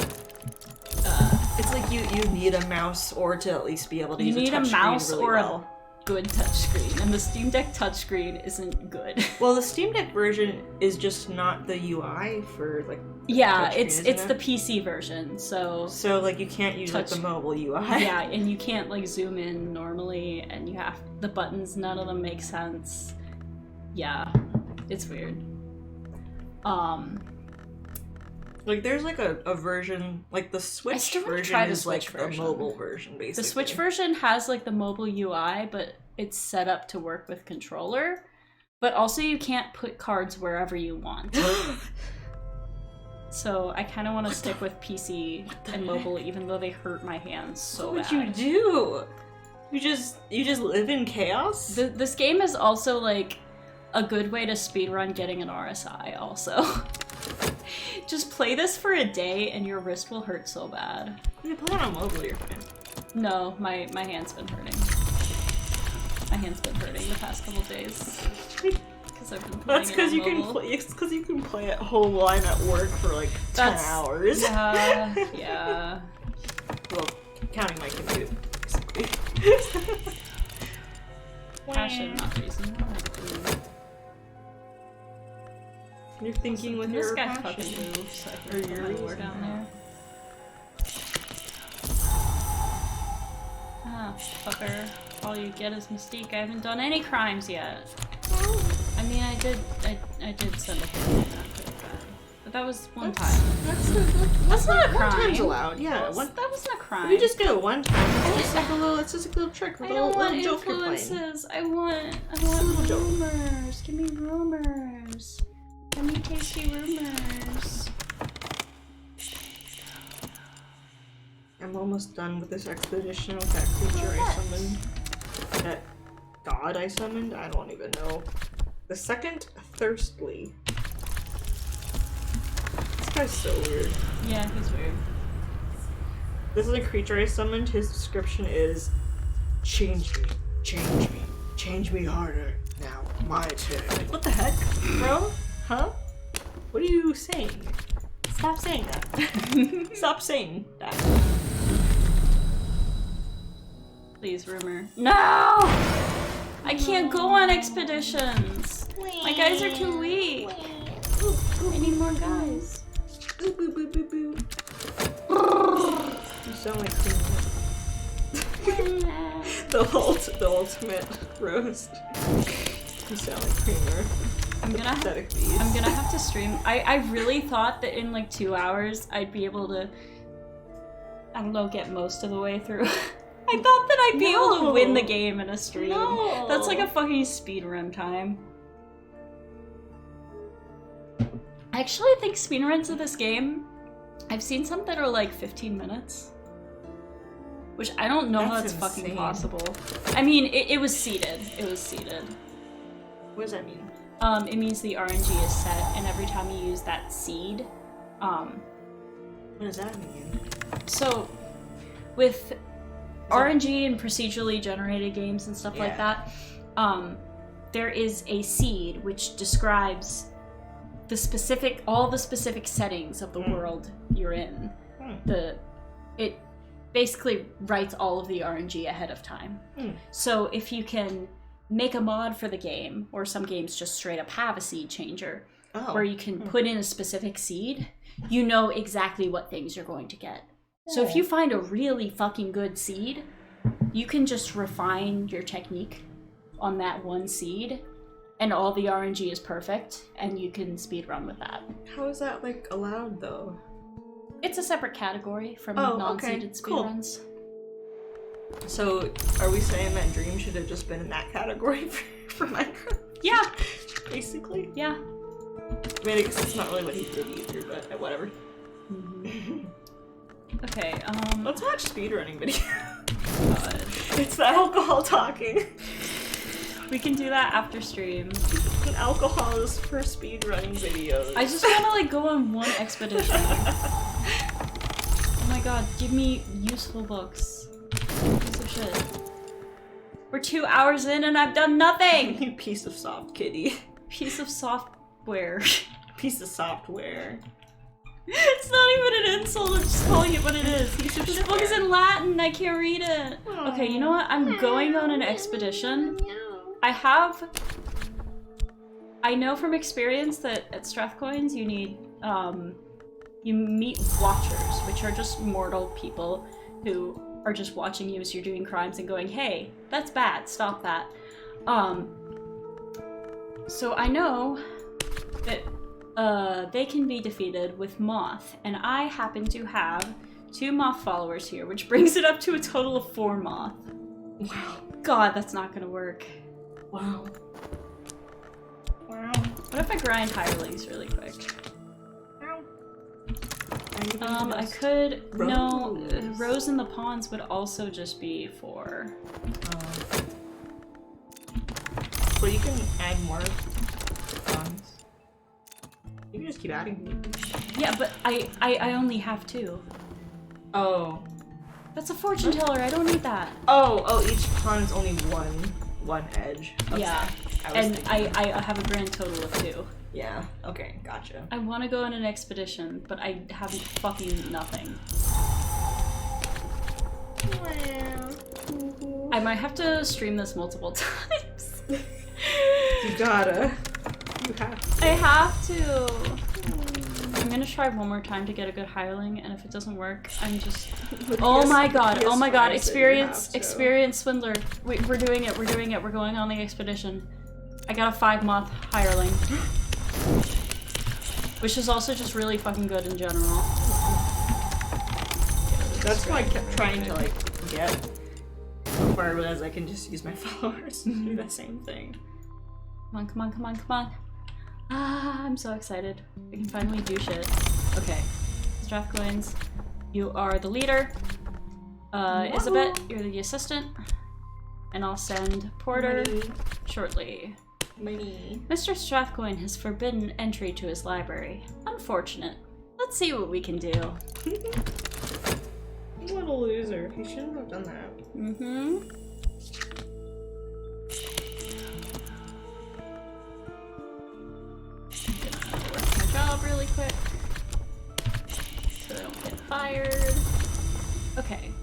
It's like you need a mouse or to at least be able to use a touchscreen. You need a mouse really or well. a good touchscreen, and the Steam Deck touchscreen isn't good. Well, the Steam Deck version is just not the UI for like. Yeah, it's the PC version, so like you can't use like the mobile UI. Yeah, and you can't like zoom in normally, and you have the buttons. None of them make sense. Yeah, it's weird. Like there's like a version, like the Switch version is like the mobile version, basically. The Switch version has like the mobile UI, but it's set up to work with controller. But also you can't put cards wherever you want. So I kind of want to stick with PC and mobile, even though they hurt my hands so bad. What would you do? You just live in chaos? This game is also like a good way to speedrun getting an RSI also. Just play this for a day and your wrist will hurt so bad. You play it on mobile, you're fine. No, my hand's been hurting. My hand's been hurting the past couple days. Because I've been playing That's because you can play. It's because you can play at home while I'm at work for like 10 hours. Yeah. Well, counting my computer, basically. Passion, not reason. You're thinking with your passion. This guy fucking moves, so I can put my lore down there. Ah, fucker. All you get is Mystique. I haven't done any crimes yet. I mean, I did send a hit but that was one time. That's not a crime. One time's allowed, yeah. That wasn't a crime. We just do it one time. It's just a little trick. I don't want influences. I want rumors. Give me rumors. Give me tasty rumors. I'm almost done with this expedition with that creature I summoned. That god I summoned? I don't even know. The second Thirstly. This guy's so weird. Yeah, he's weird. This is a creature I summoned. His description is change me, change me, change me harder. Now, my turn. Like, what the heck, bro? Huh? What are you saying? Stop saying that. Stop saying that. Please, rumor. No! I can't go on expeditions. My guys are too weak. I need more guys. Boo boo boo boo boo. You sound like Creamer. the ultimate roast. You sound like Creamer. I'm gonna have to stream. I really thought that in like 2 hours I'd be able to, I don't know, get most of the way through. I thought that I'd be able to win the game in a stream. No. That's like a fucking speedrun time. I actually think speedruns of this game, I've seen some that are like 15 minutes. which I don't know how That's that's fucking insane. possible. I mean, it was seeded. It was seeded. What does that mean? It means the RNG is set, and every time you use that seed, What does that mean? so with RNG and procedurally generated games and stuff like that, there is a seed which describes all the specific settings of the world you're in. It basically writes all of the RNG ahead of time. So if you can make a mod for the game, or some games just straight up have a seed changer, where you can put in a specific seed, you know exactly what things you're going to get. So if you find a really fucking good seed, you can just refine your technique on that one seed, and all the RNG is perfect, and you can speedrun with that. How is that, like, allowed, though? It's a separate category from non-seeded speedruns. So, are we saying that Dream should have just been in that category for Minecraft? Yeah. Basically? Yeah. I mean, I guess it's not really what he did either, but whatever. Okay, Let's watch speedrunning videos. God. It's the alcohol talking. We can do that after stream. And alcohol is for speedrunning videos. I just want to, like, go on one expedition. Oh my god, give me useful books. Piece of shit. We're 2 hours in and I've done nothing! You piece of soft kitty. Piece of software. Piece of software. It's not even an insult, I'm just calling it what it is. This book is in Latin, I can't read it. Okay, you know what? I'm going on an expedition. I know from experience that at Strathcoins you need, you meet watchers, which are just mortal people who are just watching you as you're doing crimes and going, hey, that's bad, stop that. So I know that they can be defeated with Moth, and I happen to have 2 Moth followers here, which brings it up to a total of 4 Moth. Wow. God, that's not gonna work. Wow. Wow. What if I grind hirelings really quick? I could... Rose. No, Rose in the Ponds would also just be for... Well, you can add more songs. You can just keep adding them. Yeah, but I only have 2. Oh. That's a fortune teller, I don't need that. Oh, each pawn is only one edge. Okay. Yeah, and I have a grand total of 2. Yeah, okay, gotcha. I want to go on an expedition, but I have fucking nothing. I might have to stream this multiple times. You gotta. You have to. I have to. I'm gonna try one more time to get a good hireling, and if it doesn't work, I'm just... Oh my god, experience swindler. We're doing it, we're going on the expedition. I got a 5 Moth hireling. Which is also just really fucking good in general. That's why I kept trying to, like, get before I realized I can just use my followers to do the same thing. Come on, come on, come on, come on. Ah, I'm so excited. We can finally do shit. Okay. Strathcoins, you are the leader. Isabeth, you're the assistant. And I'll send Porter shortly. Money. Mr. Strathcoin has forbidden entry to his library. Unfortunate. Let's see what we can do. What a loser. He shouldn't have done that. Mm-hmm. Work my job really quick so I don't get fired. Okay.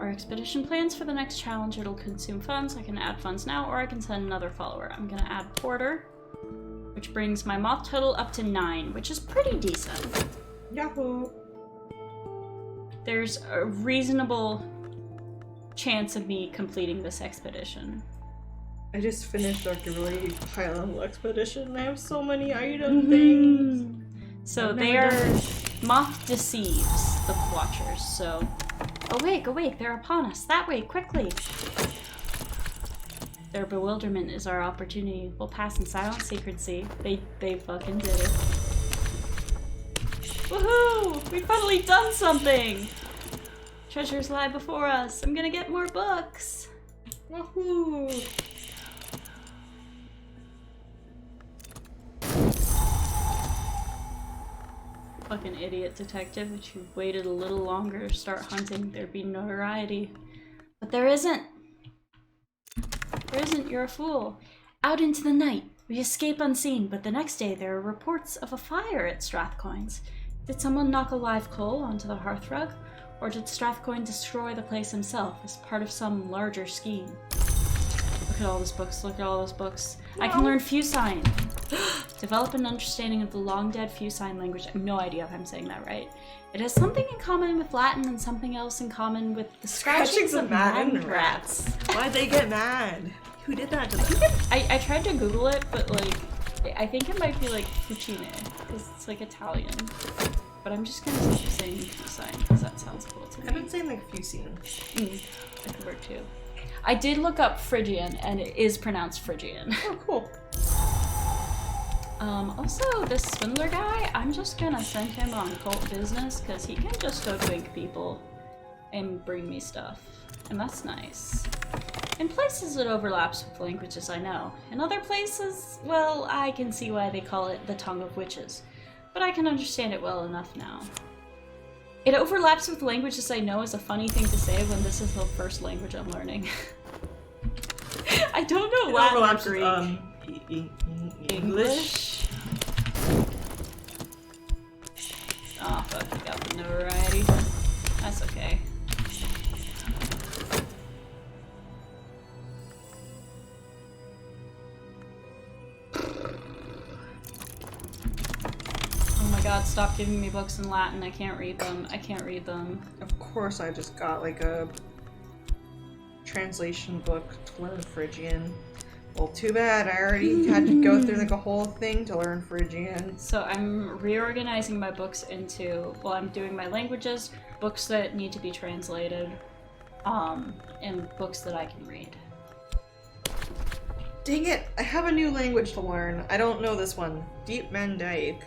Our expedition plans for the next challenge, it'll consume funds. I can add funds now, or I can send another follower. I'm gonna add Porter, which brings my Moth total up to 9, which is pretty decent. Yahoo! There's a reasonable chance of me completing this expedition. I just finished like a really high level expedition and I have so many item things. So they are... Moth deceives the Watchers, so... Awake, they're upon us. That way, quickly! Their bewilderment is our opportunity. We'll pass in silent secrecy. They fucking did it. Woohoo! We've finally done something! Treasures lie before us. I'm gonna get more books. Woohoo! Fucking idiot detective. If you waited a little longer to start hunting, there'd be notoriety. But there isn't. There isn't. You're a fool. Out into the night. We escape unseen, but the next day there are reports of a fire at Strathcoyne's. Did someone knock a live coal onto the hearthrug? Or did Strathcoyne destroy the place himself as part of some larger scheme? Look at all those books, look at all those books. No. I can learn Fusine. Develop an understanding of the long-dead Fusine language. I have no idea if I'm saying that right. It has something in common with Latin and something else in common with the scratchings of mad rats. Why'd they get mad? Who did that to them? I tried to Google it, but like, I think it might be like Fucine, because it's like Italian. But I'm just gonna keep saying Fusine, because that sounds cool to me. I've been saying like Fusine. That could work too. I did look up Phrygian, and it is pronounced Phrygian. Oh, cool. Also, this swindler guy, I'm just gonna send him on cult business, because he can just hoodwink people and bring me stuff. And that's nice. In places it overlaps with languages I know. In other places, well, I can see why they call it the tongue of witches. But I can understand it well enough now. It overlaps with languages I know is a funny thing to say when this is the first language I'm learning. I don't know Latin or Greek. English? Oh fuck, you got the notoriety. That's okay. Oh my god, stop giving me books in Latin. I can't read them. I can't read them. Of course I just got like a translation book to learn Phrygian. Well, too bad. I already had to go through like a whole thing to learn Phrygian. So I'm reorganizing my books into, well, I'm doing my languages, books that need to be translated, and books that I can read. Dang it! I have a new language to learn. I don't know this one. Deep Mandaic.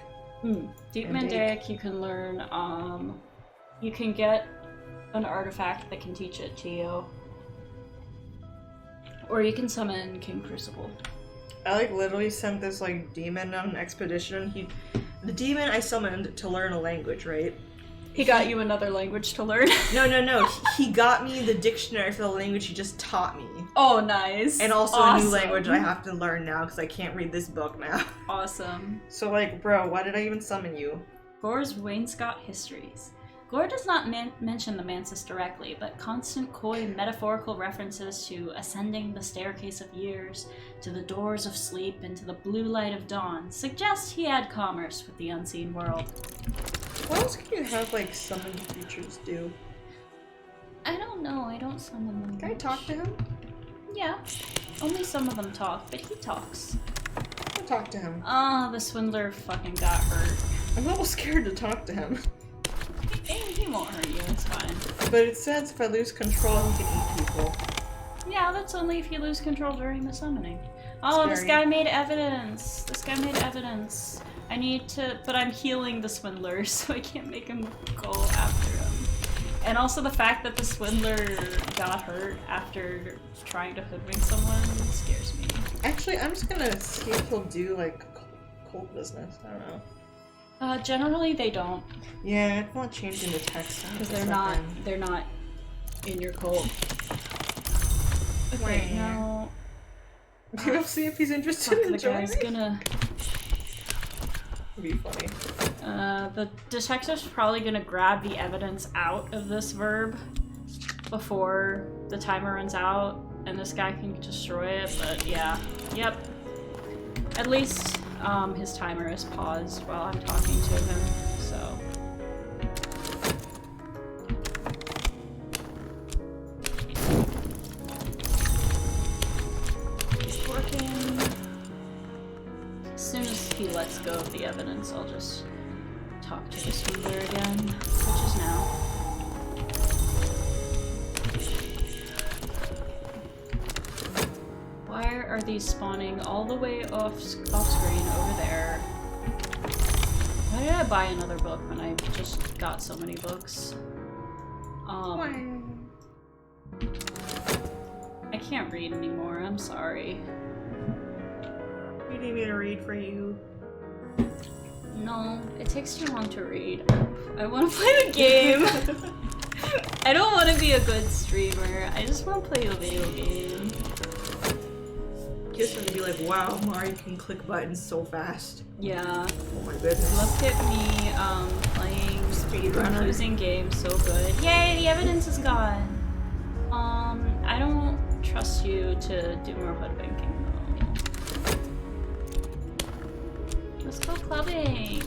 Deep Mandaic, you can learn, you can get an artifact that can teach it to you. Or you can summon King Crucible. I like literally sent this like demon on an expedition. The demon I summoned to learn a language, right? He got you another language to learn? No. He got me the dictionary for the language he just taught me. Oh, nice. And also a new language I have to learn now because I can't read this book now. Awesome. So like, bro, why did I even summon you? Gore's Wainscot Histories. Gore does not mention the Mantis directly, but constant coy metaphorical references to ascending the staircase of years, to the doors of sleep, and to the blue light of dawn suggest he had commerce with the unseen world. What else can you have, like, summoned creatures do? I don't know, I don't summon them. Can I talk to him? Yeah. Only some of them talk, but he talks. I'll talk to him. The swindler fucking got hurt. I'm a little scared to talk to him. He won't hurt you, it's fine. But it says if I lose control, he can eat people. Yeah, that's only if you lose control during the summoning. Oh, This guy made evidence. I need to, but I'm healing the swindler, so I can't make him go after him. And also the fact that the swindler got hurt after trying to hoodwink someone scares me. Actually, I'm just gonna see if he'll do, like, cold business. I don't know. Generally they don't. Yeah, it's not changing the text. Because they're not in your cult. Okay, now... We'll see if he's interested in joining. The guy's gonna... It'd be funny. The detective's probably gonna grab the evidence out of this verb before the timer runs out, and this guy can destroy it, but yeah. Yep. At least, his timer is paused while I'm talking to him, so... He's working. As soon as he lets go of the evidence, I'll just talk to the swindler again, which is now. Why are these spawning all the way off screen over there? Why did I buy another book when I just got so many books? I can't read anymore, I'm sorry. You need me to read for you? No, it takes too long to read. I want to play the game! I don't want to be a good streamer, I just want to play a video game. Just gonna be like, wow, Mario can click buttons so fast. Yeah. Oh my goodness. Look at me, playing Speedrunner. confusing games so good. Yay, the evidence is gone! I don't trust you to do more hoodwinking though. Let's go clubbing!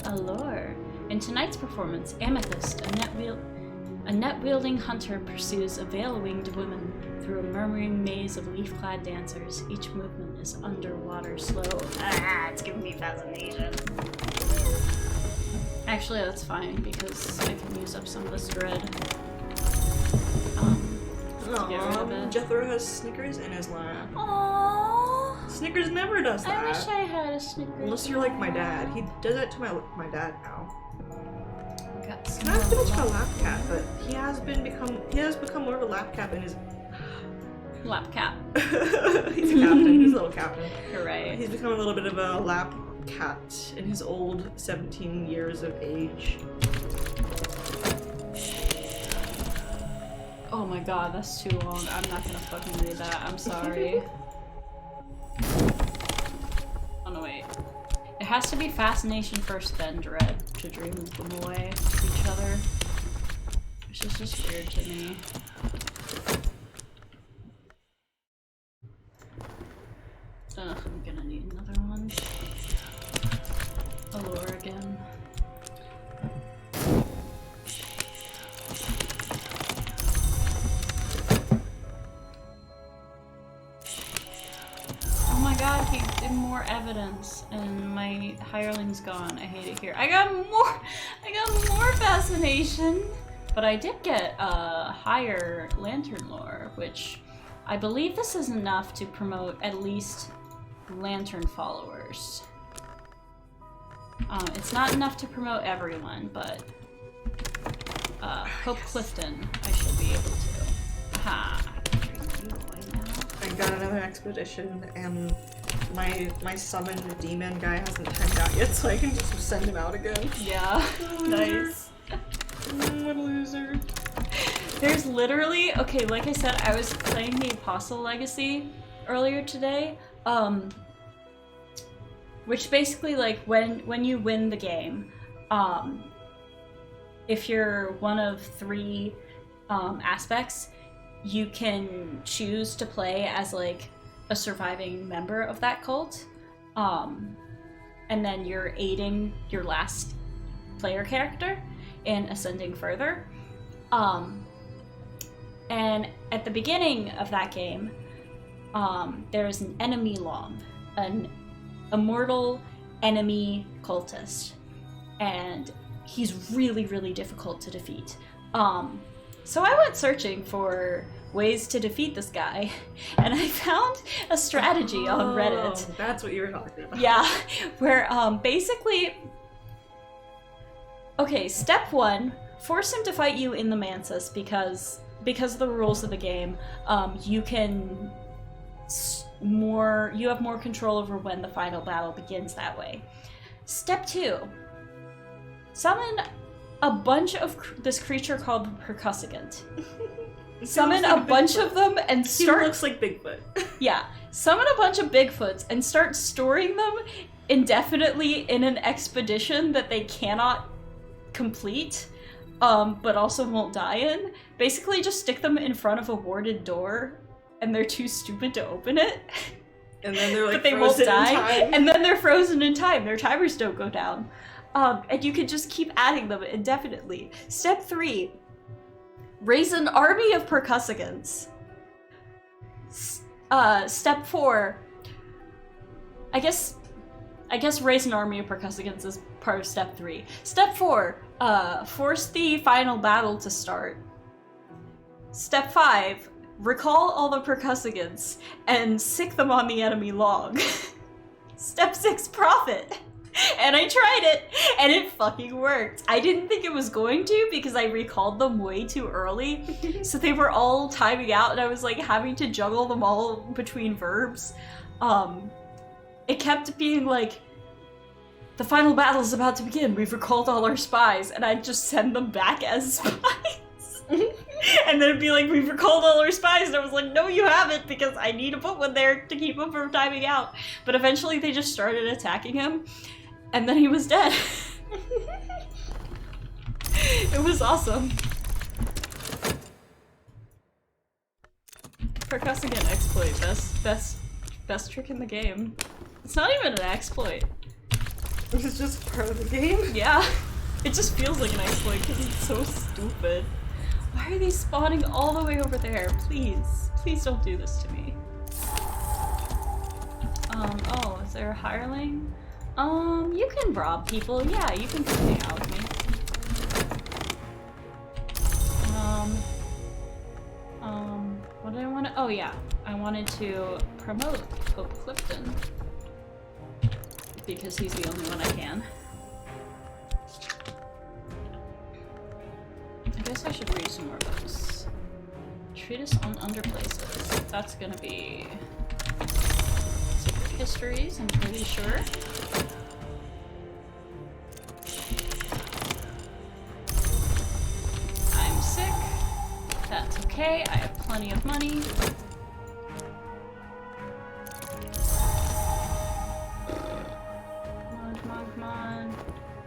Allure. In tonight's performance, Amethyst, a net-wielding hunter, pursues a veil-winged woman through a murmuring maze of leaf-clad dancers. Each movement is underwater slow. Ah, it's giving me fascination. Actually, that's fine, because I can use up some of this dread. To get rid of it. Jethro has Snickers in his lap. Aww. Snickers never does that. I wish I had a Snickers. Unless you're like my dad. He does that to my dad now. Got Not so much of a lap cat, but he has become more of a lap cat in his lap cap. He's a captain. He's a little captain. You're right. He's become a little bit of a lap cat in his old 17 years of age. Oh my god, that's too long. I'm not gonna fucking read that. I'm sorry. Oh no, wait. It has to be fascination first, then dread to dream them away with each other. Which is just weird to me. Ugh, I'm gonna need another one. Allure again. Oh my god, he did more evidence and my hireling's gone. I hate it here. I got more fascination! But I did get a higher lantern lore, which I believe this is enough to promote at least lantern followers. It's not enough to promote everyone, but Pope Clifton I should be able to. Aha! I got another expedition, and my summoned demon guy hasn't timed out yet, so I can just send him out again. Yeah, nice. What a loser. There's literally, okay, like I said, I was playing the Apostle Legacy earlier today, which basically, like, when you win the game, if you're one of 3 aspects, you can choose to play as, like, a surviving member of that cult, and then you're aiding your last player character in ascending further. And at the beginning of that game, there's an enemy long, an immortal enemy cultist, and he's really, really difficult to defeat. So I went searching for ways to defeat this guy, and I found a strategy on Reddit. Oh, that's what you were talking about. Yeah, where basically, okay, step 1, force him to fight you in the Mansus because of the rules of the game. You have more control over when the final battle begins that way. Step 2, summon a bunch of this creature called the Percussivant. Summon a bunch of them and start. He looks like Bigfoot. Yeah, summon a bunch of Bigfoots and start storing them indefinitely in an expedition that they cannot complete, but also won't die in. Basically, just stick them in front of a warded door, and they're too stupid to open it. And then they're like, but they won't die, and then they're frozen in time. Their timers don't go down. And you can just keep adding them indefinitely. Step 3, raise an army of Percussivants. Step 4, I guess raise an army of Percussivants is part of step 3. Step 4, force the final battle to start. Step 5, recall all the Percussivants and sick them on the enemy log. Step 6, profit. And I tried it, and it fucking worked. I didn't think it was going to because I recalled them way too early. So they were all timing out, and I was like having to juggle them all between verbs. It kept being like, the final battle is about to begin. We've recalled all our spies, and I'd just send them back as spies. And then it'd be like, we've recalled all our spies, and I was like, no, you haven't, because I need to put one there to keep them from timing out. But eventually they just started attacking him, and then he was dead. It was awesome. Percussing an exploit, best trick in the game. It's not even an exploit. It's just part of the game? Yeah. It just feels like an exploit because it's so stupid. Why are they spawning all the way over there? Please. Please don't do this to me. Oh, is there a hireling? You can rob people. Yeah, you can come hang out with me. What did I want to— oh yeah. I wanted to promote Pope Clifton. Because he's the only one I can. I guess I should read some more books. Treatise on Underplaces. That's gonna be Secret Histories, I'm pretty sure. I'm sick. That's okay, I have plenty of money. Come on.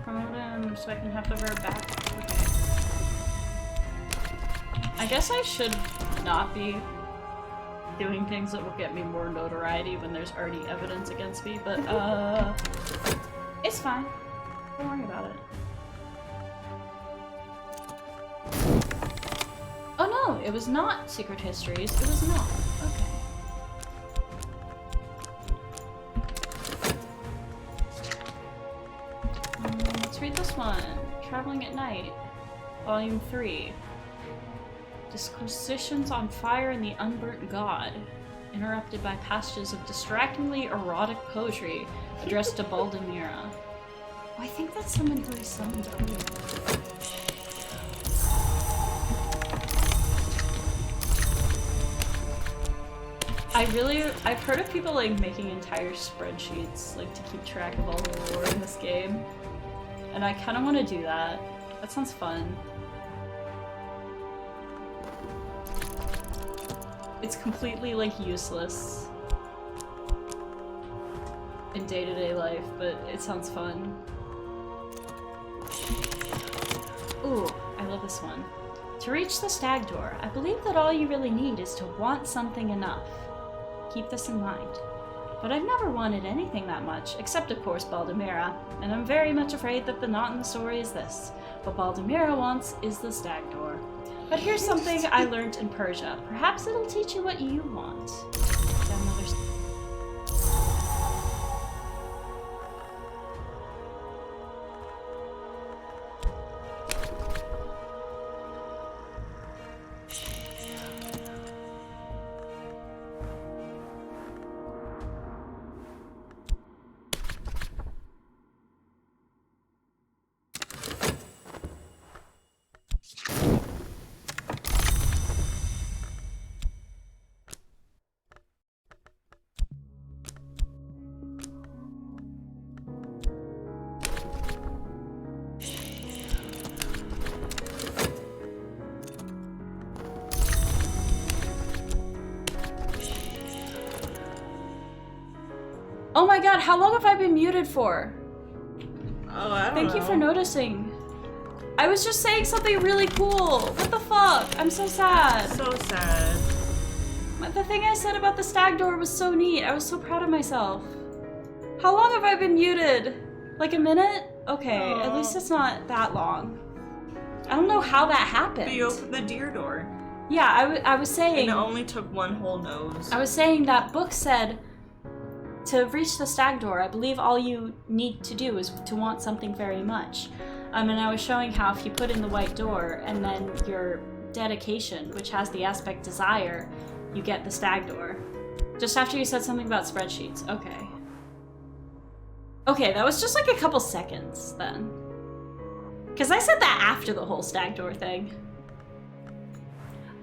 Promote him so I can have the verb back. Okay. I guess I should not be doing things that will get me more notoriety when there's already evidence against me, but it's fine. Don't worry about it. Oh no, it was not Secret Histories. It was not. Okay. Let's read this one. Traveling at Night, Volume 3. Disquisitions on Fire and the Unburnt God, interrupted by passages of distractingly erotic poetry addressed to Baldemira. Oh, I think that's someone who I summoned earlier. I've heard of people like making entire spreadsheets like to keep track of all the lore in this game. And I kind of want to do that. That sounds fun. It's completely like useless in day-to-day life, but it sounds fun. Ooh, I love this one. To reach the stag door, I believe that all you really need is to want something enough. Keep this in mind. But I've never wanted anything that much, except of course Baldemira, and I'm very much afraid that the knot in the story is this. What Baldemira wants is the stag door. But here's something I learned in Persia. Perhaps it'll teach you what you want. Oh my god, how long have I been muted for? Oh, I don't know. Thank you for noticing. I was just saying something really cool. What the fuck? I'm so sad. So sad. The thing I said about the stag door was so neat. I was so proud of myself. How long have I been muted? Like a minute? Okay, Aww. At least it's not that long. I don't know how that happened. But you opened the deer door. Yeah, I was saying... And it only took one whole nose. I was saying that book said to reach the stag door, I believe all you need to do is to want something very much. And I was showing how if you put in the white door and then your dedication, which has the aspect desire, you get the stag door. Just after you said something about spreadsheets. Okay. Okay, that was just like a couple seconds then. Because I said that after the whole stag door thing.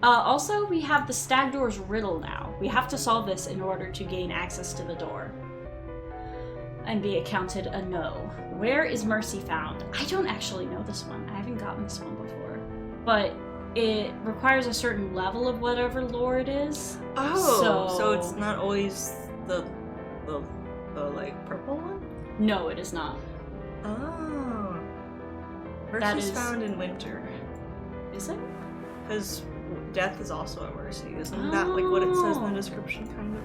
Also, we have the stag door's riddle now. We have to solve this in order to gain access to the door. And be accounted a no. Where is mercy found? I don't actually know this one. I haven't gotten this one before. But it requires a certain level of whatever lore it is. Oh, so it's not always the like purple one? No, it is not. Oh. That Mercy's is- found in winter. Is it? Because death is also a mercy. Isn't that like what it says in the Oh. description, kind of?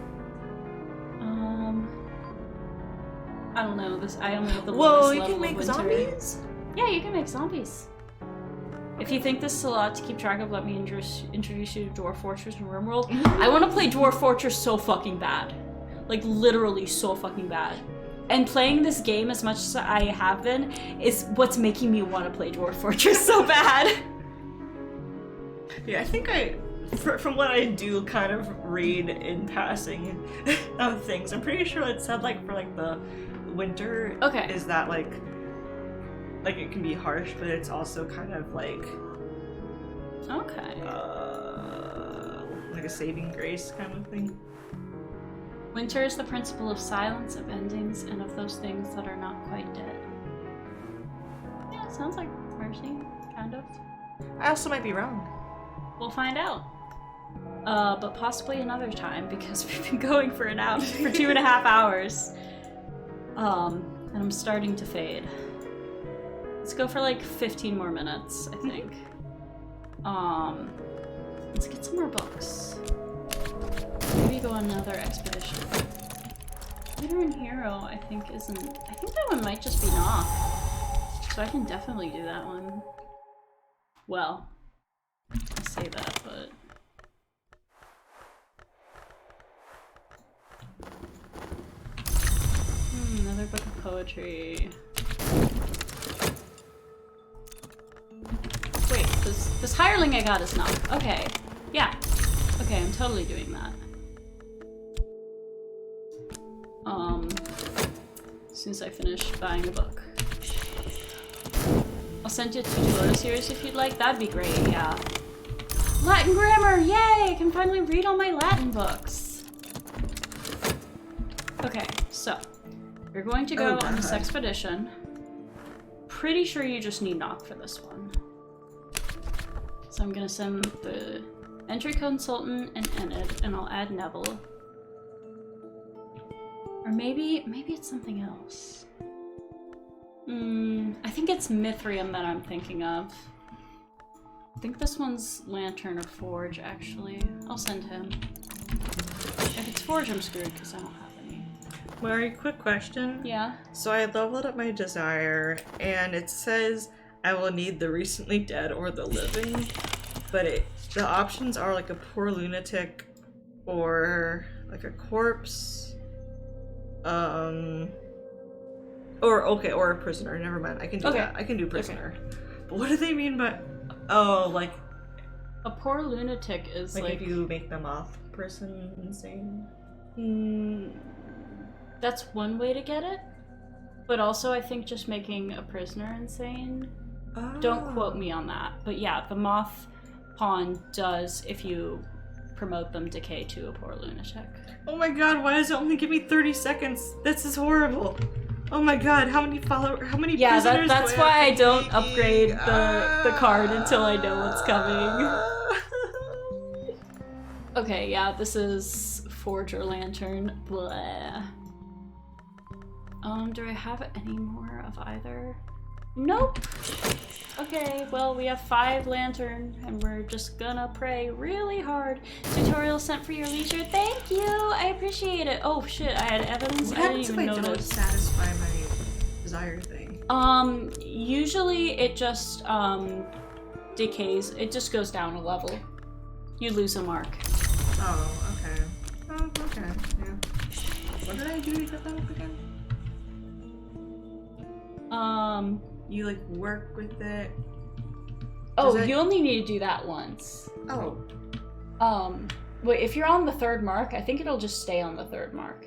I don't know. This I only have the Whoa, lowest you level can make of winter. zombies? Yeah, you can make zombies. If you think this is a lot to keep track of, let me introduce you to Dwarf Fortress and RimWorld. I want to play Dwarf Fortress so fucking bad. Like, literally so fucking bad. And playing this game as much as I have been is what's making me want to play Dwarf Fortress so bad. Yeah, I think from what I do kind of read in passing of things, I'm pretty sure it said like for like the winter Okay. is that like it can be harsh, but it's also kind of like Okay. like a saving grace kind of thing. Winter is the principle of silence, of endings, and of those things that are not quite dead. Yeah, sounds like mercy, kind of. I also might be wrong. We'll find out. But possibly another time, because we've been going for 2.5 hours. And I'm starting to fade. Let's go for like 15 more minutes, I think. Let's get some more books. Maybe go on another expedition. Veteran Hero, I think that one might just be Noth. So I can definitely do that one. Well, I say that, but... another book of poetry. Wait, this hireling I got is not. Okay, yeah. Okay, I'm totally doing that. As soon as I finish buying a book. I'll send you a tutorial series if you'd like. That'd be great, yeah. Latin grammar! Yay! I can finally read all my Latin books. Okay, so we're going to go on this expedition. Pretty sure you just need Knock for this one. So I'm gonna send the entry consultant and Enid, and I'll add Neville. Or maybe it's something else. I think it's Mithrium that I'm thinking of. I think this one's Lantern or Forge, actually. I'll send him. If it's Forge, I'm screwed because I don't have any. Mari, quick question. Yeah? So I leveled up my desire, and it says I will need the recently dead or the living, but the options are like a poor lunatic or like a corpse, or a prisoner. Never mind. I can do that. I can do prisoner. Okay. But what do they mean by? Oh, like a poor lunatic is like if you make them off person insane. That's one way to get it, but also I think just making a prisoner insane. Oh. Don't quote me on that, but yeah, the moth pawn does if you promote them decay to a poor lunatic. Oh my god, why does it only give me 30 seconds? This is horrible. Oh my god, how many prisoners that's do why I have don't upgrade the card until I know what's coming. Okay, yeah, this is Forge or Lantern. Blah. Do I have any more of either? Nope. Okay, well, we have 5 Lantern, and we're just gonna pray really hard. Tutorial sent for your leisure. Thank you! I appreciate it. Oh shit, I had evidence. What I didn't happens even if I don't notice. satisfy my desire thing? Usually it just, decays. It just goes down a level. You lose a mark. Oh, okay. Oh, okay, yeah. What did I do to get that up again? You like work with it? Oh, you only need to do that once. Oh. Wait, if you're on the 3rd mark, I think it'll just stay on the 3rd mark.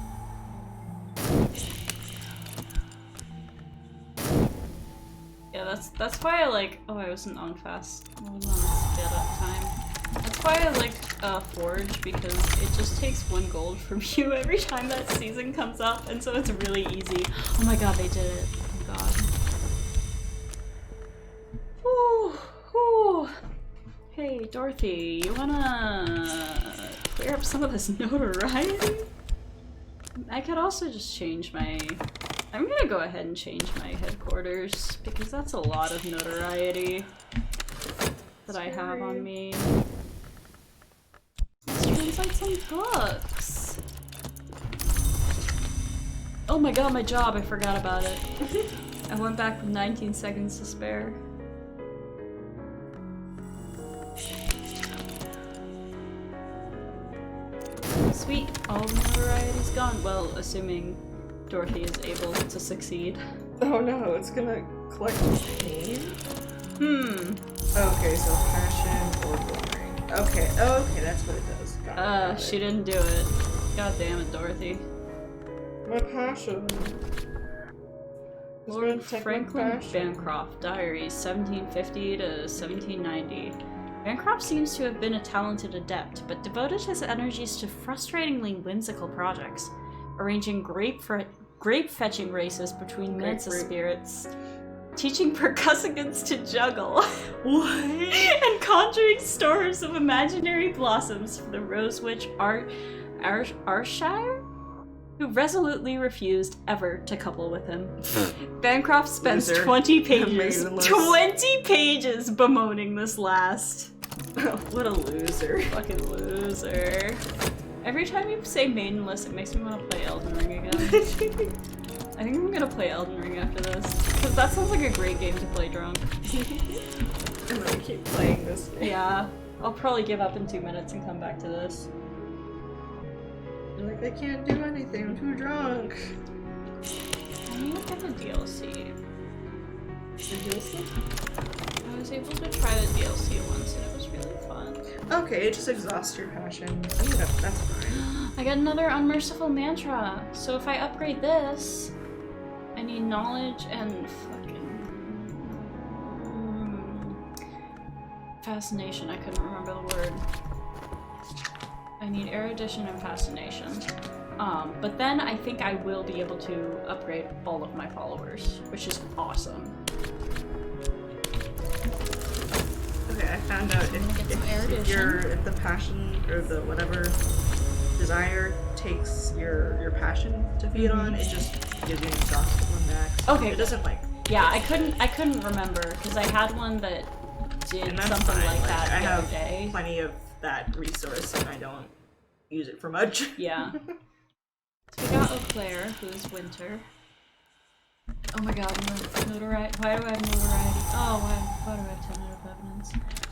that's why I like. Oh, I wasn't on fast. I was on sped up time. That's why I like Forge, because it just takes 1 gold from you every time that season comes up, and so it's really easy. Oh my god, they did it. Oh god. Whew, whew. Hey, Dorothy, you wanna clear up some of this notoriety? I could also just change my... I'm gonna go ahead and change my headquarters, because that's a lot of notoriety that I have on me. Let's translate some books! Oh my god, my job, I forgot about it. I went back with 19 seconds to spare. Sweet, all the notoriety's gone. Well, assuming Dorothy is able to succeed. Oh no, it's gonna collect pain? Okay, so passion or boring. Okay, that's what it does. Got it. She didn't do it. God damn it, Dorothy. My passion. Lord Franklin Bancroft, Diaries, 1750 to 1790. Bancroft seems to have been a talented adept, but devoted his energies to frustratingly whimsical projects, arranging grape-fetching races between Mensa spirits, teaching percussicants to juggle, what? And conjuring storms of imaginary blossoms for the Rose Witch Arshire, who resolutely refused ever to couple with him. Bancroft spends 20 pages bemoaning this last. What a loser. Fucking loser. Every time you say maidenless, it makes me want to play Elden Ring again. I think I'm gonna play Elden Ring after this, because that sounds like a great game to play drunk. I'm gonna keep playing this game. Yeah, I'll probably give up in 2 minutes and come back to this. You're like, I can't do anything, I'm too drunk. I need to get the DLC. The DLC? I was able to try the DLC once and it was really fun. Okay, it just exhausts your passion. I mean, that's fine. I got another unmerciful mantra. So if I upgrade this, I need knowledge and fucking... fascination. I couldn't remember the word. I need erudition and fascination. But then I think I will be able to upgrade all of my followers, which is awesome. Okay, I found out if the passion or the whatever desire takes your passion to feed on, it just gives you an exhausted one back. So okay, it doesn't like. Yeah, I couldn't remember because I had one that did something fine. like that I the have other day. Plenty of that resource, and I don't use it for much. Yeah. So we got Eau Claire, who's winter. Oh my god, notoriety. Why do I have notoriety? Oh, why do I have 10 out of evidence?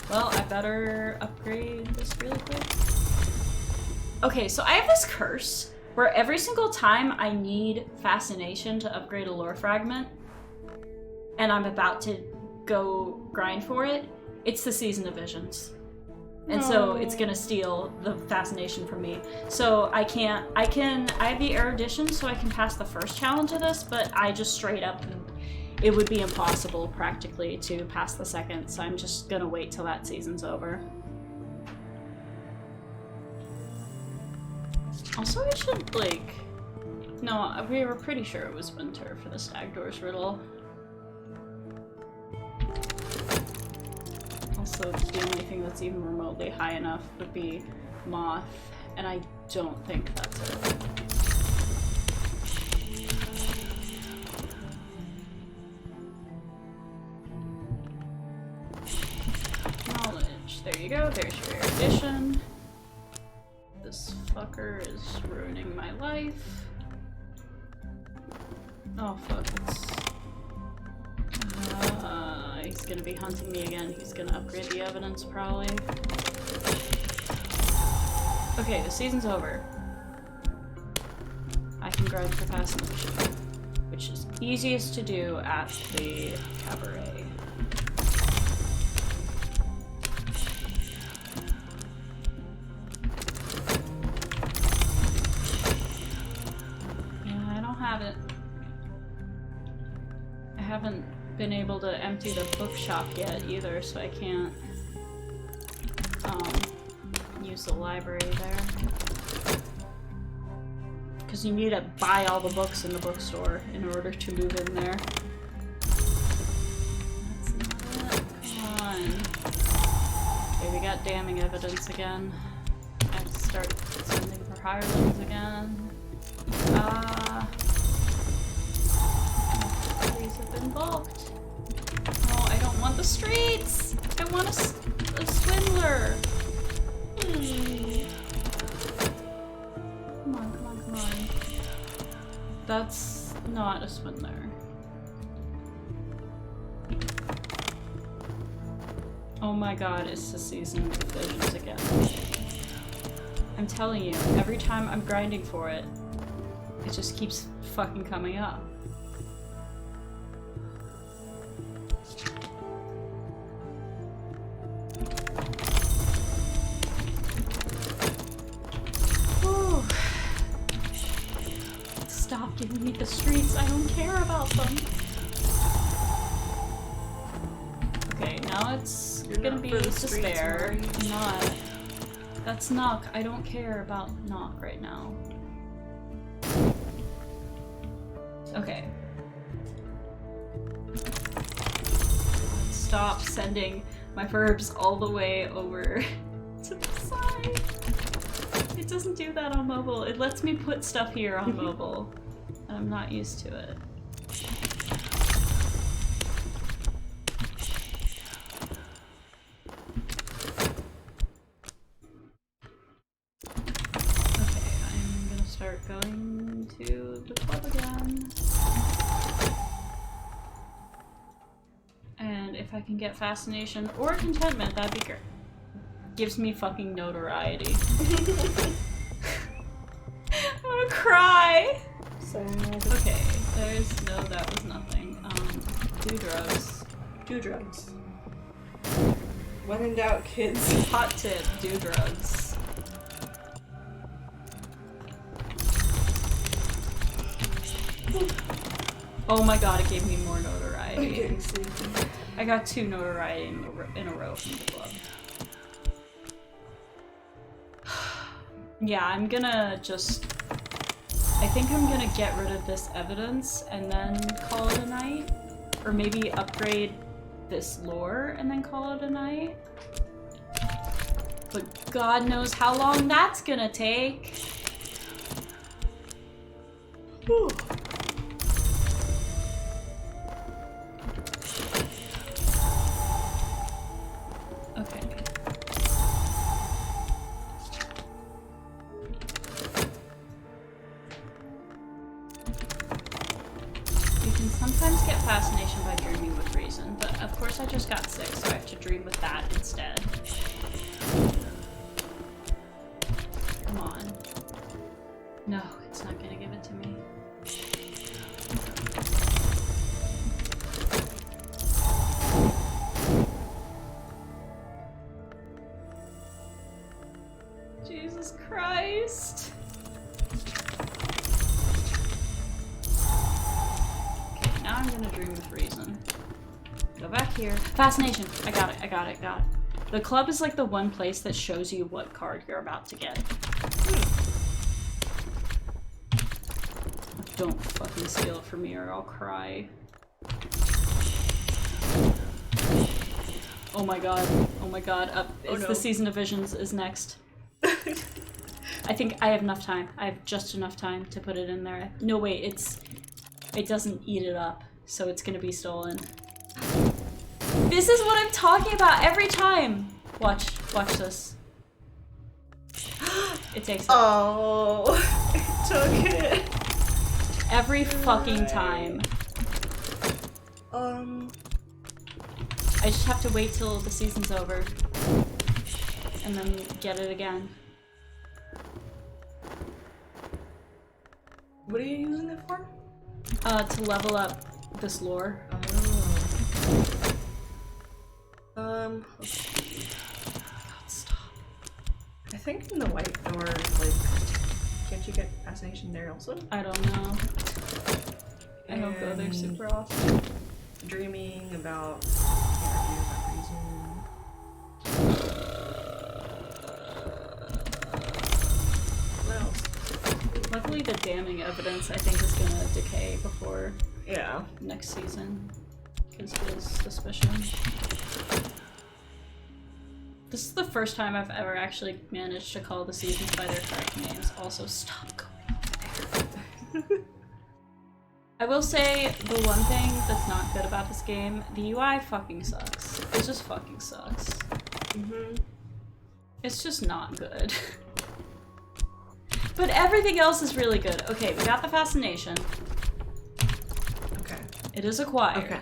Well, I better upgrade this really quick. Okay, so I have this curse where every single time I need fascination to upgrade a lore fragment, and I'm about to go grind for it, it's the Season of Visions. And so it's gonna steal the fascination from me. So I have the erudition so I can pass the first challenge of this, but I just straight up, it would be impossible practically to pass the second, so I'm just gonna wait till that season's over. Also, I should, like... No, we were pretty sure it was winter for the Stag Doors riddle. Also, the only thing that's even remotely high enough would be Moth, and I don't think that's it. Knowledge. There you go, there's your erudition. This fucker is ruining my life. Oh fuck, it's... he's gonna be hunting me again. He's gonna upgrade the evidence, probably. Okay, the season's over. I can grind for fascination, which is easiest to do at the cabaret. Yeah, I don't have it. I haven't been able to empty the bookshop yet either, so I can't use the library there. Because you need to buy all the books in the bookstore in order to move in there. That's not it. Come on. Okay, we got damning evidence again. I have to start sending for hirelings again. These have been bulked. No, I don't want the streets! I want a swindler! Come on, come on, come on. That's not a swindler. Oh my god, it's the season of visions again. I'm telling you, every time I'm grinding for it, it just keeps fucking coming up. Whew. Stop giving me the streets, I don't care about them. Okay, now it's gonna be despair. I'm not. That's knock. I don't care about knock right now. Okay. Stop sending my verbs all the way over to the side. It doesn't do that on mobile. It lets me put stuff here on mobile, and I'm not used to it. Start going to the club again. And if I can get fascination or contentment, that'd be great. Gives me fucking notoriety. I'm gonna cry! Sad. Okay, there's no, that was nothing. Do drugs. Do drugs. When in doubt, kids. Hot tip, do drugs. Oh my god, it gave me more notoriety. I'm getting sleepy. I got 2 notoriety in a row from the club. Yeah, I'm gonna just... I think I'm gonna get rid of this evidence and then call it a night. Or maybe upgrade this lore and then call it a night. But God knows how long that's gonna take. Whew. Okay. You can sometimes get fascination by dreaming with reason, but of course I just got sick, so I have to dream with that instead. Come on. No, it's not gonna give it to me. Jesus Christ. Okay, now I'm gonna dream with reason. Go back here. Fascination! I got it, I got it, got it. The club is like the one place that shows you what card you're about to get. Don't fucking steal it from me or I'll cry. Oh my god. Oh my god. It's the Season of Visions is next. I think I have enough time. I have just enough time to put it in there. No, wait, it doesn't eat it up, so it's gonna be stolen. This is what I'm talking about every time! Watch this. It takes it. Oh, it took it. Every fucking time. I just have to wait till the season's over. And then get it again. What are you using it for? To level up this lore. Oh. God, stop. I think in the white door, like, can't you get fascination there also? I don't know. I don't go there super often. dreaming about can't do that reason. What else? Luckily, the damning evidence I think is gonna decay before Yeah. next season, because his suspicion. This is the first time I've ever actually managed to call the seasons by their correct names. Also, stop going there. I will say the one thing that's not good about this game, the UI fucking sucks. It just fucking sucks. Mm-hmm. It's just not good. But everything else is really good. Okay, we got the fascination. Okay. It is acquired. Okay.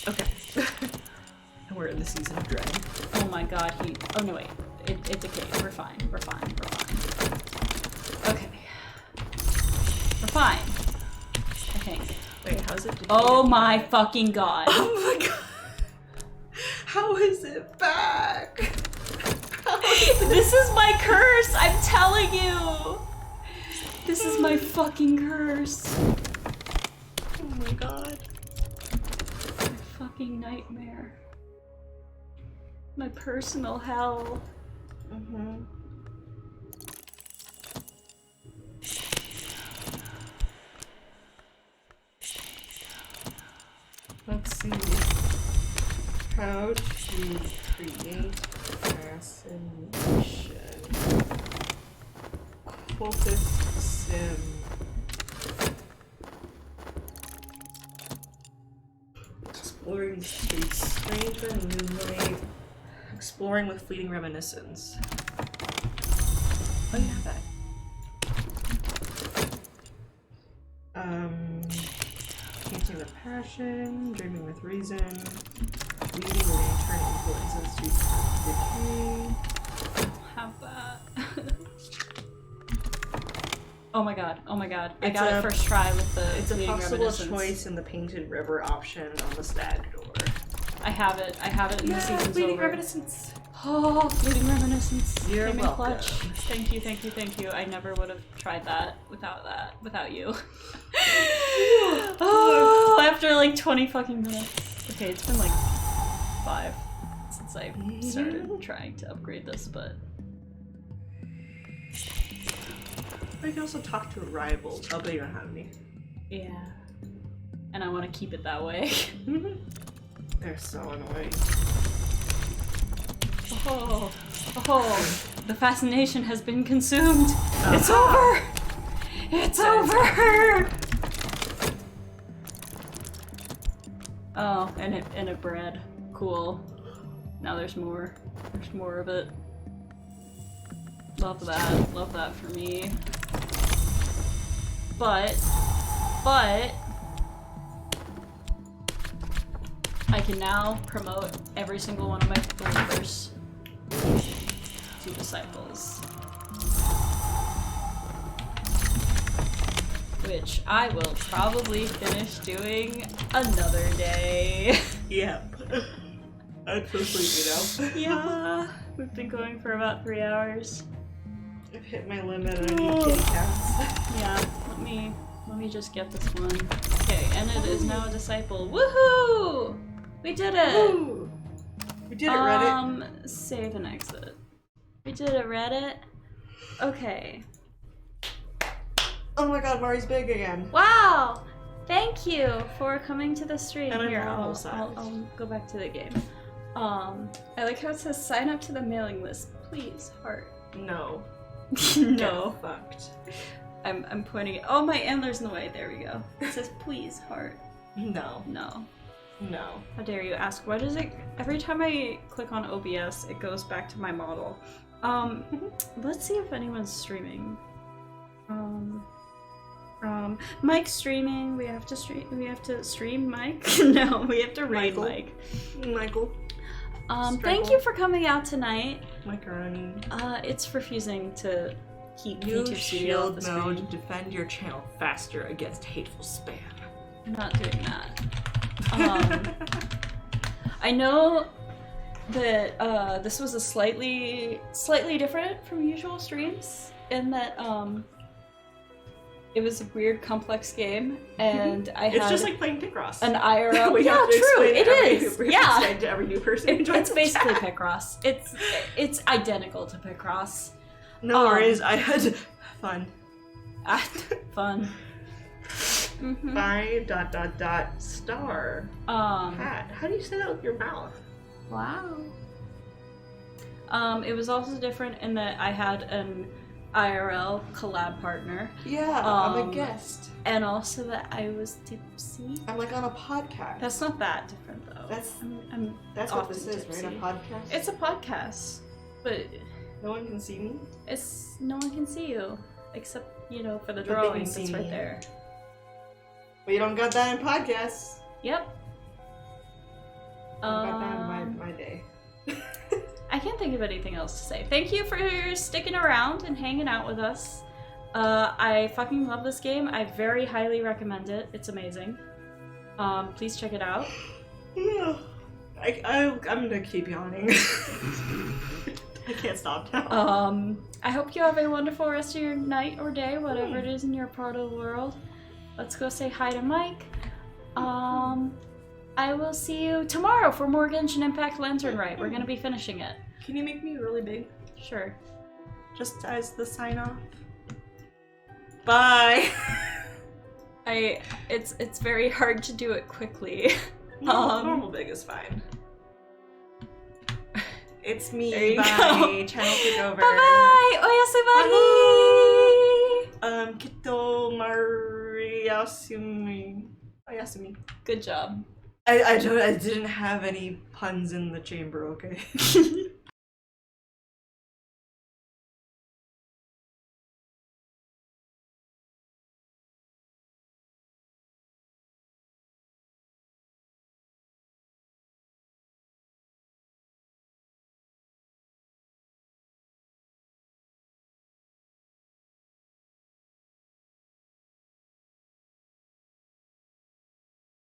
Okay. And we're in the season of dread. Oh my god, oh no wait. It decayed. We're fine. We're fine. We're fine. Okay. We're fine. I think. Wait, how's it? Oh my fucking god. Oh my god. How is it back? This is my curse, I'm telling you! This is my fucking curse. Oh my god. My fucking nightmare. My personal hell. Mm-hmm. Let's see. How to create fascination. Cultist Sim. Exploring streets, strange by moonlight. Exploring with fleeting reminiscence. Oh, you have that. Painting with passion, dreaming with reason, leading lantern influences to decay. I don't have that. Oh my god, oh my god. I got it first try with the It's a fleeting possible reminiscence. choice in the painted river option on the stag door. I have it in the season's fleeting over. reminiscence. Oh, fleeting reminiscence. You're Came in welcome. clutch. Thank you, thank you, thank you. I never would have tried that without you. Oh, after like 20 fucking minutes. Okay, it's been like 5 since I started trying to upgrade this, but I can also talk to a rival. Oh, but you don't have any. yeah. And I want to keep it that way. They're so annoying. Oh, the fascination has been consumed. It's over. It's over. Oh, and it bred. Cool. Now there's more. There's more of it. Love that. Love that for me. But I can now promote every single one of my believers to disciples. Which I will probably finish doing another day. Yep. I'm so sleepy now. Yeah, we've been going for about 3 hours. I've hit my limit and I need kitty cats. Yeah, let me just get this one. Okay, and it is now a disciple. Woohoo! We did it! Woo! We did it, Reddit. Save and exit. We did it, Reddit. Okay. Oh my god, Mari's big again. Wow! Thank you for coming to the stream. And I'm Here, normal I'll size. go back to the game. I like how it says sign up to the mailing list. Please, heart. No. No. Get fucked. I'm pointing it. Oh, my antler's in the way. There we go. It says please, heart. No. No. No. How dare you ask? Why does it? Every time I click on OBS, it goes back to my model. Let's see if anyone's streaming. Mike's streaming. We have to stream. We have to stream Mike. No, we have to raid Mike. Michael. Thank you for coming out tonight. Macaroni. It's refusing to keep New YouTube Studio off the shield mode. screen. Defend your channel faster against hateful spam. I'm not doing that. I know that this was a slightly different from usual streams in that It was a weird, complex game, and I had It's just like playing Picross. an IRL. We Yeah, have to true. explain It is. Yeah, explain to every new person who joins it's the basically chat. Picross. It's identical to Picross. No worries, I had fun. Fun. Mm-hmm. By ... star. Hat. How do you say that with your mouth? Wow. It was also different in that I had an IRL collab partner. Yeah, I'm a Um, guest. And also that I was tipsy. I'm like on a podcast. That's not that different though. I'm That's what often this is, tipsy. right? A podcast? It's a podcast, but No one can see me? no one can see you except for the But they can drawing see that's me. right there. But you don't got that in podcasts. Yep. I got that in my day. I can't think of anything else to say. Thank you for sticking around and hanging out with us. I fucking love this game. I very highly recommend it. It's amazing. Please check it out. Yeah. I'm gonna keep yawning. I can't stop now. I hope you have a wonderful rest of your night or day, whatever it is in your part of the world. Let's go say hi to Mike. I will see you tomorrow for more Genshin Impact Lantern Rite. We're gonna be finishing it. Can you make me really big? Sure. Just as the sign off? Bye! It's very hard to do it quickly. Normal big is fine. It's There me, you bye. go. Channel takeover. Bye bye! Oyasumani! Kito Mariasumi. Oyasumi. Good job. I didn't have any puns in the chamber, okay?